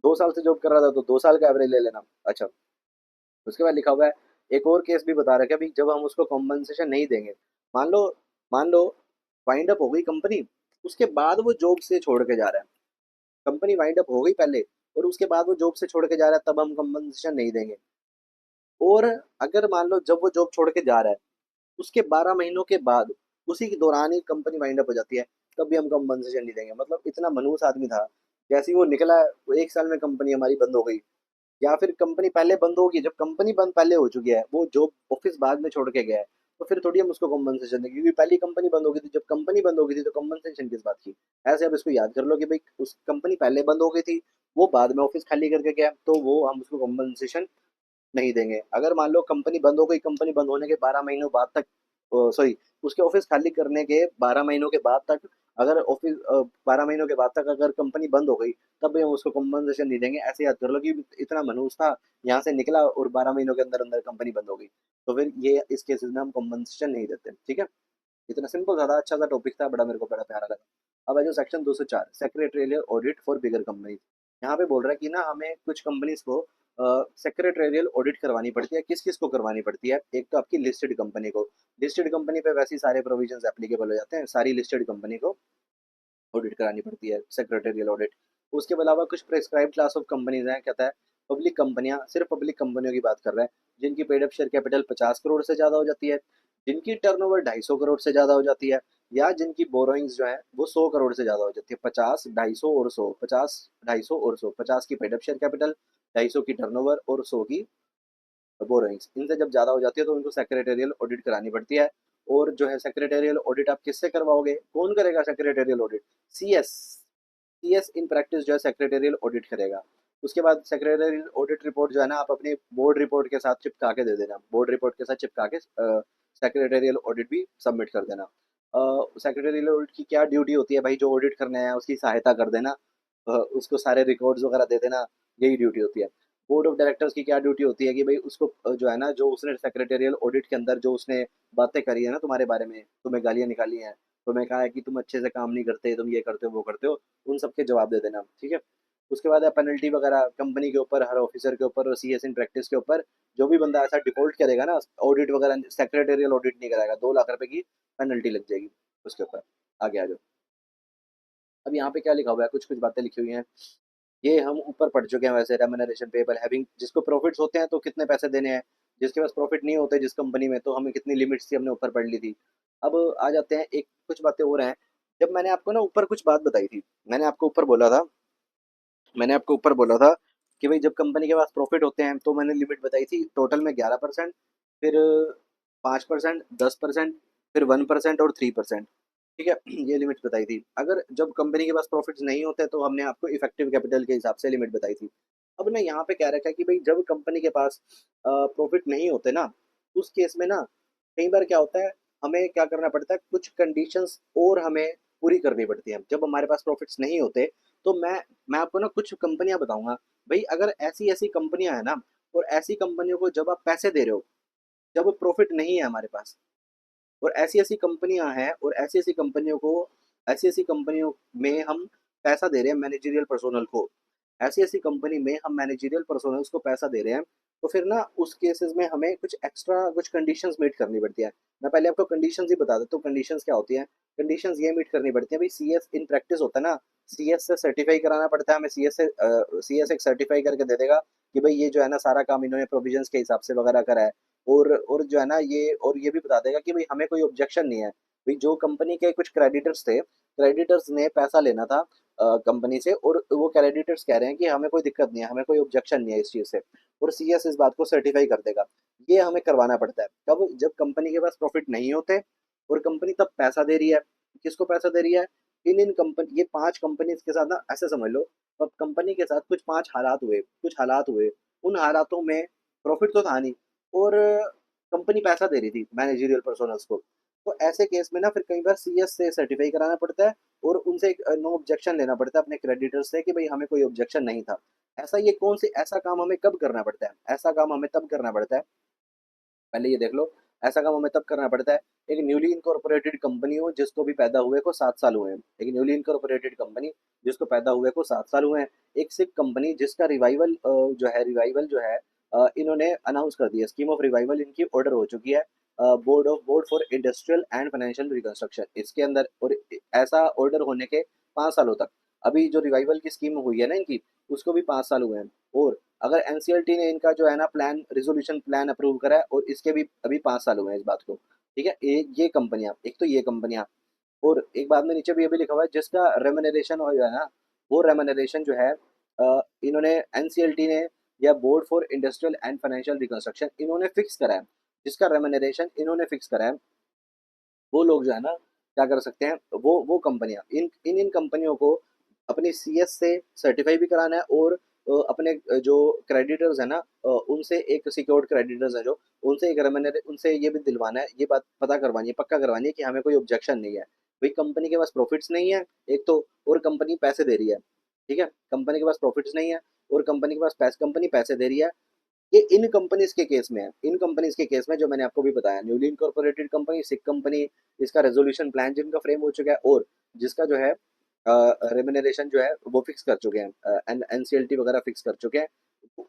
2 साल से जॉब कर रहा था तो 2 साल का एवरेज ले लेना। अच्छा, उसके बाद लिखा हुआ है, एक और केस भी बता रखा है भाई जब हम उसको कॉम्पनसेशन नहीं देंगे, मान लो मान लो वाइंड अप हो गई कंपनी, उसके बाद वो जॉब से छोड़ के जा रहा है, कंपनी वाइंड अप हो गई पहले, और उसके बाद वो जॉब से छोड़ के जा रहा है तब हम कंपनसेशन नहीं देंगे। और अगर मान लो जब वो जॉब छोड़ के जा रहा है उसके 12 महीनों के बाद उसी के दौरान ही कंपनी वाइंड अप हो जाती है, तब भी हम कंपनसेशन नहीं देंगे। मतलब इतना मनहूस आदमी था। जैसे ही वो निकला, वो 1 साल में कंपनी हमारी बंद हो गई। या फिर कंपनी पहले बंद होगी, जब कंपनी बंद पहले हो चुकी है, वो जॉब ऑफिस बाद में छोड़ के गया है, तो फिर थोड़ी हम उसको कंपनसेशन देंगे, क्योंकि पहली कंपनी बंद हो गई थी। जब कंपनी बंद हो गई थी तो कंपनसेशन किस बात की। ऐसे अब इसको याद कर लो कि भाई उस कंपनी पहले बंद हो गई थी, वो बाद में ऑफिस खाली करके गया, तो वो हम उसको कंपनसेशन नहीं देंगे। अगर मान लो कंपनी बंद हो गई, कंपनी बंद होने के 12 महीनों बाद तक, सॉरी, उसके ऑफिस खाली करने के 12 महीनों के बाद तक, अगर ऑफिस 12 महीनों के बाद तक अगर कंपनी बंद हो गई, तब भी हम उसको कंपनसेशन नहीं देंगे। ऐसे याद कर लो कि इतना मनहूस था, यहाँ से निकला और 12 महीनों के अंदर अंदर कंपनी बंद हो गई, तो फिर ये इस केसेस में हम कंपनसेशन नहीं देते। ठीक है, इतना सिंपल था, अच्छा सा टॉपिक था, बड़ा मेरे को बड़ा प्यारा लगा। अब है जो section 204 secretarial audit for bigger companies. यहाँ पे बोल रहा है कि ना हमें कुछ कंपनीज को सेक्रेटरियल ऑडिट करवानी पड़ती है। किस किस को करवानी पड़ती है? एक तो आपकी लिस्टेड कंपनी को। लिस्टेड कंपनी पे वैसे ही सारे प्रोविजंस एप्लीकेबल हो जाते हैं, सारी लिस्टेड कंपनी को ऑडिट करानी पड़ती है सेक्रेटरियल ऑडिट। उसके अलावा कुछ प्रेस्क्राइब क्लास ऑफ कंपनीज हैं, कहता है पब्लिक कंपनियां, सिर्फ पब्लिक कंपनियों की बात कर रहा है, जिनकी paid up share capital 50 crore से ज़्यादा हो जाती है, जिनकी टर्नओवर 250 करोड़ से ज़्यादा हो जाती है, या जिनकी बोरोइंग्स जो है वो 100 करोड़ से ज़्यादा हो जाती है। 50, 250 और 100, 50, 250 और 100, 50 की पेड अप शेयर कैपिटल, 250 की टर्नओवर और 100 की बोरोइंग्स। इनसे जब ज़्यादा हो जाती है तो उनको सेक्रेटरियल ऑडिट करानी पड़ती है। और जो है सेक्रेटरियल ऑडिट आप किससे करवाओगे, कौन करेगा secretarial audit? CS. CS in practice जो है सेक्रेटरियल ऑडिट करेगा। उसके बाद सेक्रेटरियल ऑडिट रिपोर्ट जो है ना आप अपनी बोर्ड रिपोर्ट के साथ चिपका के दे देना, बोर्ड रिपोर्ट के साथ चिपका के सेक्रेटरियल ऑडिट भी सबमिट कर देना। सेक्रेटरियल ऑडिट की क्या ड्यूटी होती है भाई? जो ऑडिट करने आया है उसकी सहायता कर देना, उसको सारे रिकॉर्ड्स वगैरह दे देना, यही ड्यूटी होती है। बोर्ड ऑफ डायरेक्टर्स की क्या ड्यूटी होती है कि भाई उसको जो है ना, जो उसने सेक्रेटरियल ऑडिट के अंदर जो उसने बातें करी है ना तुम्हारे बारे में, तुम्हें गालियां निकाली हैं, तुम्हें कहा है कि तुम अच्छे से काम नहीं करते, तुम ये करते हो वो करते हो, उन सबके जवाब दे देना। ठीक है, उसके बाद पेनल्टी वगैरह कंपनी के ऊपर, हर ऑफिसर के ऊपर और सीएस इन प्रैक्टिस के ऊपर, जो भी बंदा ऐसा डिफॉल्ट करेगा ना, ऑडिट वगैरह सेक्रेटरियल ऑडिट नहीं कराएगा, 2 लाख रुपए की पेनल्टी लग जाएगी उसके ऊपर। आगे आ जाओ। अब यहाँ पे क्या लिखा हुआ है, कुछ कुछ बातें लिखी हुई हैं, ये हम ऊपर पढ़ चुके हैं वैसे। रेम्युनरेशन पेबल हैविंग, जिसको प्रॉफिट्स होते हैं तो कितने पैसे देने हैं, जिसके पास प्रॉफिट नहीं होते जिस कंपनी में, तो हमें कितनी लिमिट्स थी हमने ऊपर पढ़ ली थी। अब आ जाते हैं, एक कुछ बातें और हैं। जब मैंने आपको ना ऊपर कुछ बात बताई थी, मैंने आपको ऊपर बोला था कि भाई जब कंपनी के पास प्रॉफिट होते हैं तो मैंने लिमिट बताई थी टोटल में 11%, फिर 5%, 10%, फिर 1% और 3%। ठीक है, ये लिमिट बताई थी। अगर जब कंपनी के पास प्रॉफिट्स नहीं होते तो हमने आपको इफेक्टिव कैपिटल के हिसाब से लिमिट बताई थी। अब ना यहाँ पे क्या रखा है कि भाई जब कंपनी के पास प्रॉफिट नहीं होते ना, उस केस में ना कई बार क्या होता है, हमें क्या करना पड़ता है, कुछ कंडीशंस और हमें पूरी करनी पड़ती है जब हमारे पास प्रॉफिट्स नहीं होते। तो मैं आपको ना कुछ कंपनियां बताऊंगा। भाई अगर ऐसी ऐसी कंपनियां हैं ना, और ऐसी कंपनियों को जब आप पैसे दे रहे हो, जब प्रॉफिट नहीं है हमारे पास, और ऐसी ऐसी कंपनियां हैं, और ऐसी ऐसी कंपनियों में हम पैसा दे रहे हैं मैनेजरियल पर्सोनल को, ऐसी ऐसी कंपनी में हम मैनेजरियल पर्सोनल्स को पैसा दे रहे हैं, तो फिर ना उस केसेस में हमें कुछ एक्स्ट्रा कुछ कंडीशंस मीट करनी पड़ती है। मैं पहले आपको कंडीशंस ही बता देता हूँ, कंडीशंस क्या होती हैं। कंडीशंस ये मीट करनी पड़ती है भाई, सीएस इन प्रैक्टिस होता है ना, सीएस से सर्टिफाई कराना पड़ता है हमें। सीएस एक सर्टिफाई करके दे देगा कि भाई ये जो है ना सारा काम इन्होंने प्रोविजंस के हिसाब से वगैरह करा है। और जो है ना ये भी बता देगा कि भाई हमें कोई ऑब्जेक्शन नहीं है। भाई जो कंपनी के कुछ क्रेडिटर्स थे, क्रेडिटर्स ने पैसा लेना था कंपनी से, और वो क्रेडिटर्स कह रहे हैं कि हमें कोई दिक्कत नहीं है, हमें कोई ऑब्जेक्शन नहीं है इस चीज़ से, और सीएस इस बात को सर्टिफाई कर देगा। ये हमें करवाना पड़ता है कब? जब कंपनी के पास प्रॉफिट नहीं होते और कंपनी तब पैसा दे रही है। किसको पैसा दे रही है? इन कंपनी, ये 5 कंपनीज के साथ ना ऐसे समझ लो, अब कंपनी के साथ कुछ 5 हालात हुए, उन हालातों में प्रॉफिट तो था नहीं, और कंपनी पैसा दे रही थी मैनेजरियल पर्सोनल्स को। तो ऐसे केस में ना फिर कई बार सीएस से सर्टिफाई कराना पड़ता है, और उनसे एक नो ऑब्जेक्शन लेना पड़ता है अपने क्रेडिटर्स से कि भाई हमें कोई ऑब्जेक्शन नहीं था। ऐसा काम हमें कब करना पड़ता है? ऐसा काम हमें तब करना पड़ता है, पहले ये देख लो। ऐसा काम हमें तब करना पड़ता है, एक न्यूली इनकॉर्पोरेटेड कंपनी हो जिसको भी पैदा हुए को 7 साल हुए हैं, एक न्यूली इनकॉर्पोरेटेड कंपनी जिसको पैदा हुए को 7 साल हुए हैं, एक सिक कंपनी जिसका रिवाइवल जो है इन्होंने अनाउंस कर दिया, स्कीम ऑफ रिवाइवल इनकी ऑर्डर हो चुकी है board for industrial and financial reconstruction इसके अंदर, और ऐसा ऑर्डर होने के 5 सालों तक। अभी जो रिवाइवल की स्कीम हुई है ना इनकी, उसको भी 5 साल हुए हैं। और अगर एनसीएलटी ने इनका जो है ना प्लान रिजोल्यूशन प्लान अप्रूव करा है और इसके भी अभी 5 साल हुए हैं इस बात को। ठीक है, ये कंपनियां, एक तो ये कंपनियां, और एक बाद में नीचे भी ये भी लिखा हुआ है जिसका रेमुनरेशन हो जो है ना, वो रेमुनरेशन जो है इन्होंने एनसीएलटी ने या board for industrial and financial reconstruction इन्होंने फिक्स करा है, जिसका रेमुनरेशन इन्होंने फिक्स करा है, वो लोग जो है ना क्या कर सकते हैं, वो कंपनियां इन कंपनियों को अपनी सीएस से सर्टिफाई भी कराना है, और अपने जो क्रेडिटर्स है ना, उनसे एक सिक्योर्ड क्रेडिटर्स है जो, उनसे एक रेमुनरे उनसे ये भी दिलवाना है, ये बात पता करवानी है, पक्का करवानी है कि हमें कोई ऑब्जेक्शन नहीं है। भाई कंपनी के पास प्रॉफिट्स नहीं है एक तो, और कंपनी पैसे दे रही है। ठीक है, कंपनी के पास प्रॉफिट्स नहीं है और कंपनी के पास पैसे, कंपनी पैसे दे रही है। ये इन कंपनीज के केस में है, इन कंपनीज के केस में जो मैंने आपको भी बताया, न्यूली इनकॉर्पोरेटेड कंपनी, सिक कंपनी, इसका रेजोल्यूशन प्लान जिनका फ्रेम हो चुका है और जिसका जो है रेमुनरेशन जो है वो फिक्स कर चुके हैं, एनसीएलटी वगैरह फिक्स कर चुके हैं।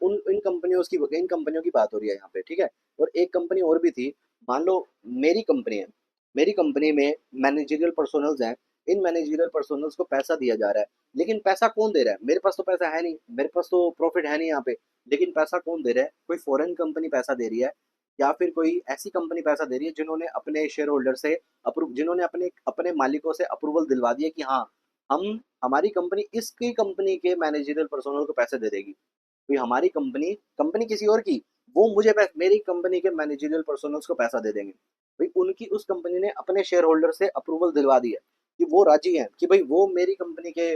उन इन कंपनियों की बात हो रही है यहाँ पे। ठीक है, और एक कंपनी और भी थी, मान लो मेरी कंपनी है, मेरी कंपनी में मैनेजरियल पर्सोनल्स हैं, इन मैनेजरियल पर्सोनल्स को पैसा दिया जा रहा है, लेकिन पैसा कौन दे रहा है? मेरे पास तो पैसा है नहीं, मेरे पास तो प्रॉफिट है नहीं यहाँ पे, लेकिन पैसा कौन दे रहा है? कोई फॉरेन कंपनी पैसा दे रही है, या फिर कोई ऐसी कंपनी पैसा दे रही है जिन्होंने अपने शेयर होल्डर से अप्रूव, जिन्होंने अपने अपने मालिकों से अप्रूवल दिलवा दिया कि हाँ, हम हमारी कंपनी इसकी कंपनी के मैनेजरियल पर्सोनल को पैसे दे देगी। कोई हमारी कंपनी कंपनी किसी और की, वो मुझे मेरी कंपनी के मैनेजरियल पर्सोनल्स को पैसा दे देंगे। भाई उनकी उस कंपनी ने अपने शेयर होल्डर से अप्रूवल दिलवा दी है कि वो राजी हैं कि भाई वो मेरी कंपनी के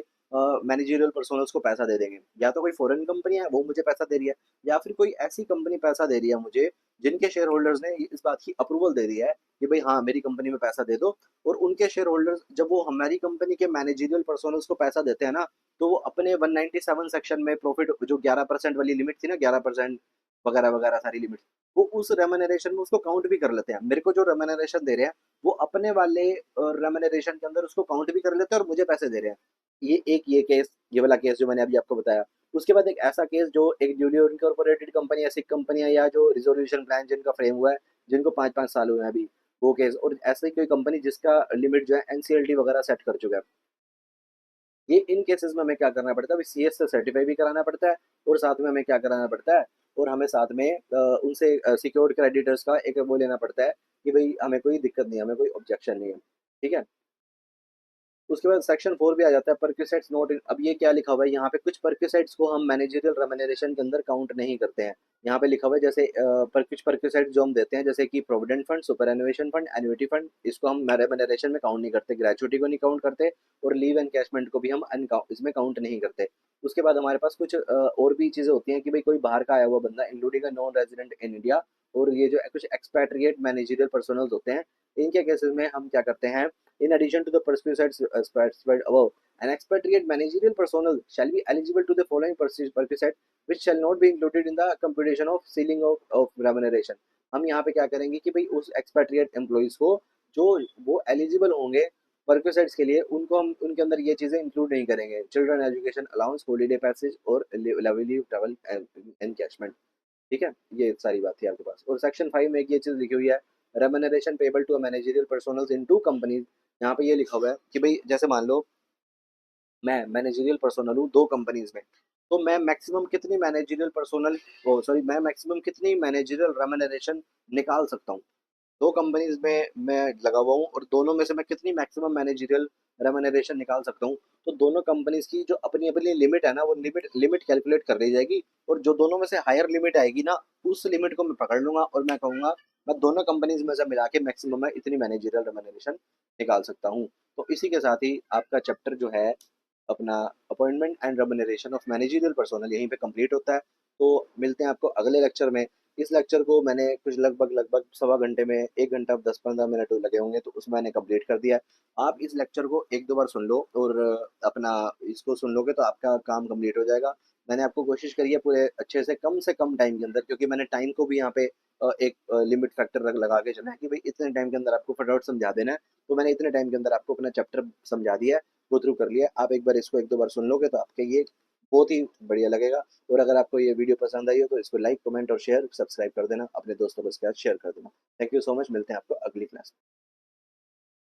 मैनेजरियल पर्सोनल्स को पैसा दे देंगे। या तो कोई फॉरेन कंपनी है वो मुझे पैसा दे रही है, या फिर कोई ऐसी कंपनी पैसा दे रही है मुझे जिनके शेयर होल्डर्स ने इस बात की अप्रूवल दे दी है कि भाई हाँ मेरी कंपनी में पैसा दे दो। और उनके शेयर होल्डर्स जब वो हमारी कंपनी के मैनेजरियल पर्सोनल्स को पैसा देते हैं ना, तो वो अपने 197 सेक्शन में प्रॉफिट जो 11% वाली लिमिट थी ना, 11% वगैरह वगैरह सारी लिमिट, वो उस रेमुनरेशन में उसको काउंट भी कर लेते हैं। मेरे को जो रेमुनरेशन दे रहे हैं वो अपने वाले रेमुनरेशन के अंदर उसको काउंट भी कर लेते हैं और मुझे पैसे दे रहे हैं। ये केस, ये वाला केस जो मैंने अभी आपको बताया। उसके बाद एक ऐसा केस जो एक ड्यूली इनकॉर्पोरेटेड कंपनी, ऐसी कंपनियां या जो रिजोल्यूशन प्लान जिनका फ्रेम हुआ है, जिनको 5-5 साल हुए हैं अभी, वो केस, और ऐसे ही कोई कंपनी जिसका लिमिट जो है एनसीएलटी वगैरह सेट कर चुका है। ये इन केसेस में हमें क्या करना पड़ता है, सीएस से सर्टिफाई भी कराना पड़ता है, और साथ में हमें क्या कराना पड़ता है, और हमें साथ में उनसे सिक्योर्ड क्रेडिटर्स का एक वो लेना पड़ता है कि भाई हमें कोई दिक्कत नहीं है, हमें कोई ऑब्जेक्शन नहीं है। ठीक है, उसके बाद सेक्शन 4 भी आ जाता है, परक्यूसाइट्स नोट। अब ये क्या लिखा हुआ है यहाँ पे, कुछ परक्यूसाइट्स को हम मैनेजरियल रेमुनरेशन के अंदर काउंट नहीं करते हैं। यहाँ पे लिखा हुआ है जैसे कुछ परक्यूसाइट्स जो हम देते हैं, जैसे कि provident fund, superannuation fund, annuity fund, इसको हम रेमुनरेशन में काउंट नहीं करते, ग्रेचुइटी को नहीं काउंट करते, और लीव एनकैशमेंट को भी हम इसमें काउंट नहीं करते। उसके बाद हमारे पास कुछ और भी चीज़ें होती हैं कि भाई कोई बाहर का आया हुआ बंदा, including a non resident in India, और ये जो कुछ एक्सपैट्रिएट मैनेजरियल पर्सनल्स होते हैं, इनके केसेस में हम क्या करते हैं, in addition to the specified above, an expatriate managerial personnel shall be eligible to the following perquisite, which shall not be included in the computation of ceiling of remuneration। हम यहाँ पे क्या करेंगे कि भाई उस expatriate employees को जो वो eligible होंगे परक्विसाइट्स के लिए, उनको हम उनके अंदर ये चीज़ें इंक्लूड नहीं करेंगे, children education allowance, holiday passage और लीव ट्रैवल एनकैशमेंट। ठीक है, ये सारी बात थी आपके पास। और सेक्शन 5 में एक ये चीज़ लिखी हुई है, remuneration payable to managerial personnels in two companies. यहाँ पे ये लिखा हुआ है कि भाई जैसे मान लो मैं मैनेजरियल पर्सनल हूँ 2 कंपनीज में, तो मैं मैक्सिमम कितनी मैनेजरियल पर्सनल, ओ सॉरी, मैं मैक्सिमम कितनी मैनेजरियल रेमुनरेशन निकाल सकता हूँ। 2 कंपनीज में मैं लगा हुआ हूँ और दोनों में से मैं कितनी मैक्सिमम मैनेजरियल रेमुनरेशन निकाल सकता हूँ। तो दोनों कंपनीज की जो अपनी अपनी लिमिट है ना, वो लिमिट लिमिट कैलकुलेट कर ली जाएगी, और जो दोनों में से हायर लिमिट आएगी ना, उस लिमिट को मैं पकड़ लूंगा और मैं कहूंगा मैं दोनों कंपनीज में से मिला के मैक्सिमम मैं इतनी मैनेजरियल रेमुनरेशन निकाल सकता हूँ। तो इसी के साथ ही आपका चैप्टर जो है अपना appointment and remuneration of managerial personnel यहीं पे कंप्लीट होता है। तो मिलते हैं आपको अगले लेक्चर में। इस लेक्चर को मैंने कुछ लगभग लगभग सवा घंटे में, 1 घंटा 10-15 मिनट लगे होंगे, तो उसमें मैंने कंप्लीट कर दिया है। आप इस लेक्चर को 1-2 बार सुन लो, और अपना इसको सुन लोगे तो आपका काम कंप्लीट हो जाएगा। मैंने आपको कोशिश करी है पूरे अच्छे से कम टाइम के अंदर, क्योंकि मैंने टाइम को भी यहाँ पे एक लिमिट फैक्टर लगा के चला है कि भाई इतने टाइम के अंदर आपको फटाफट समझा देना है। तो मैंने इतने टाइम के अंदर आपको अपना चैप्टर समझा दिया है, गो थ्रू कर लिया। आप एक बार इसको 1-2 बार सुन लोगे तो आपके ये बहुत ही बढ़िया लगेगा। और अगर आपको ये वीडियो पसंद आई हो तो इसको लाइक, कमेंट और शेयर, सब्सक्राइब कर देना, अपने दोस्तों को इसके साथ शेयर कर देना। थैंक यू सो मच, मिलते हैं आपको अगली क्लास में।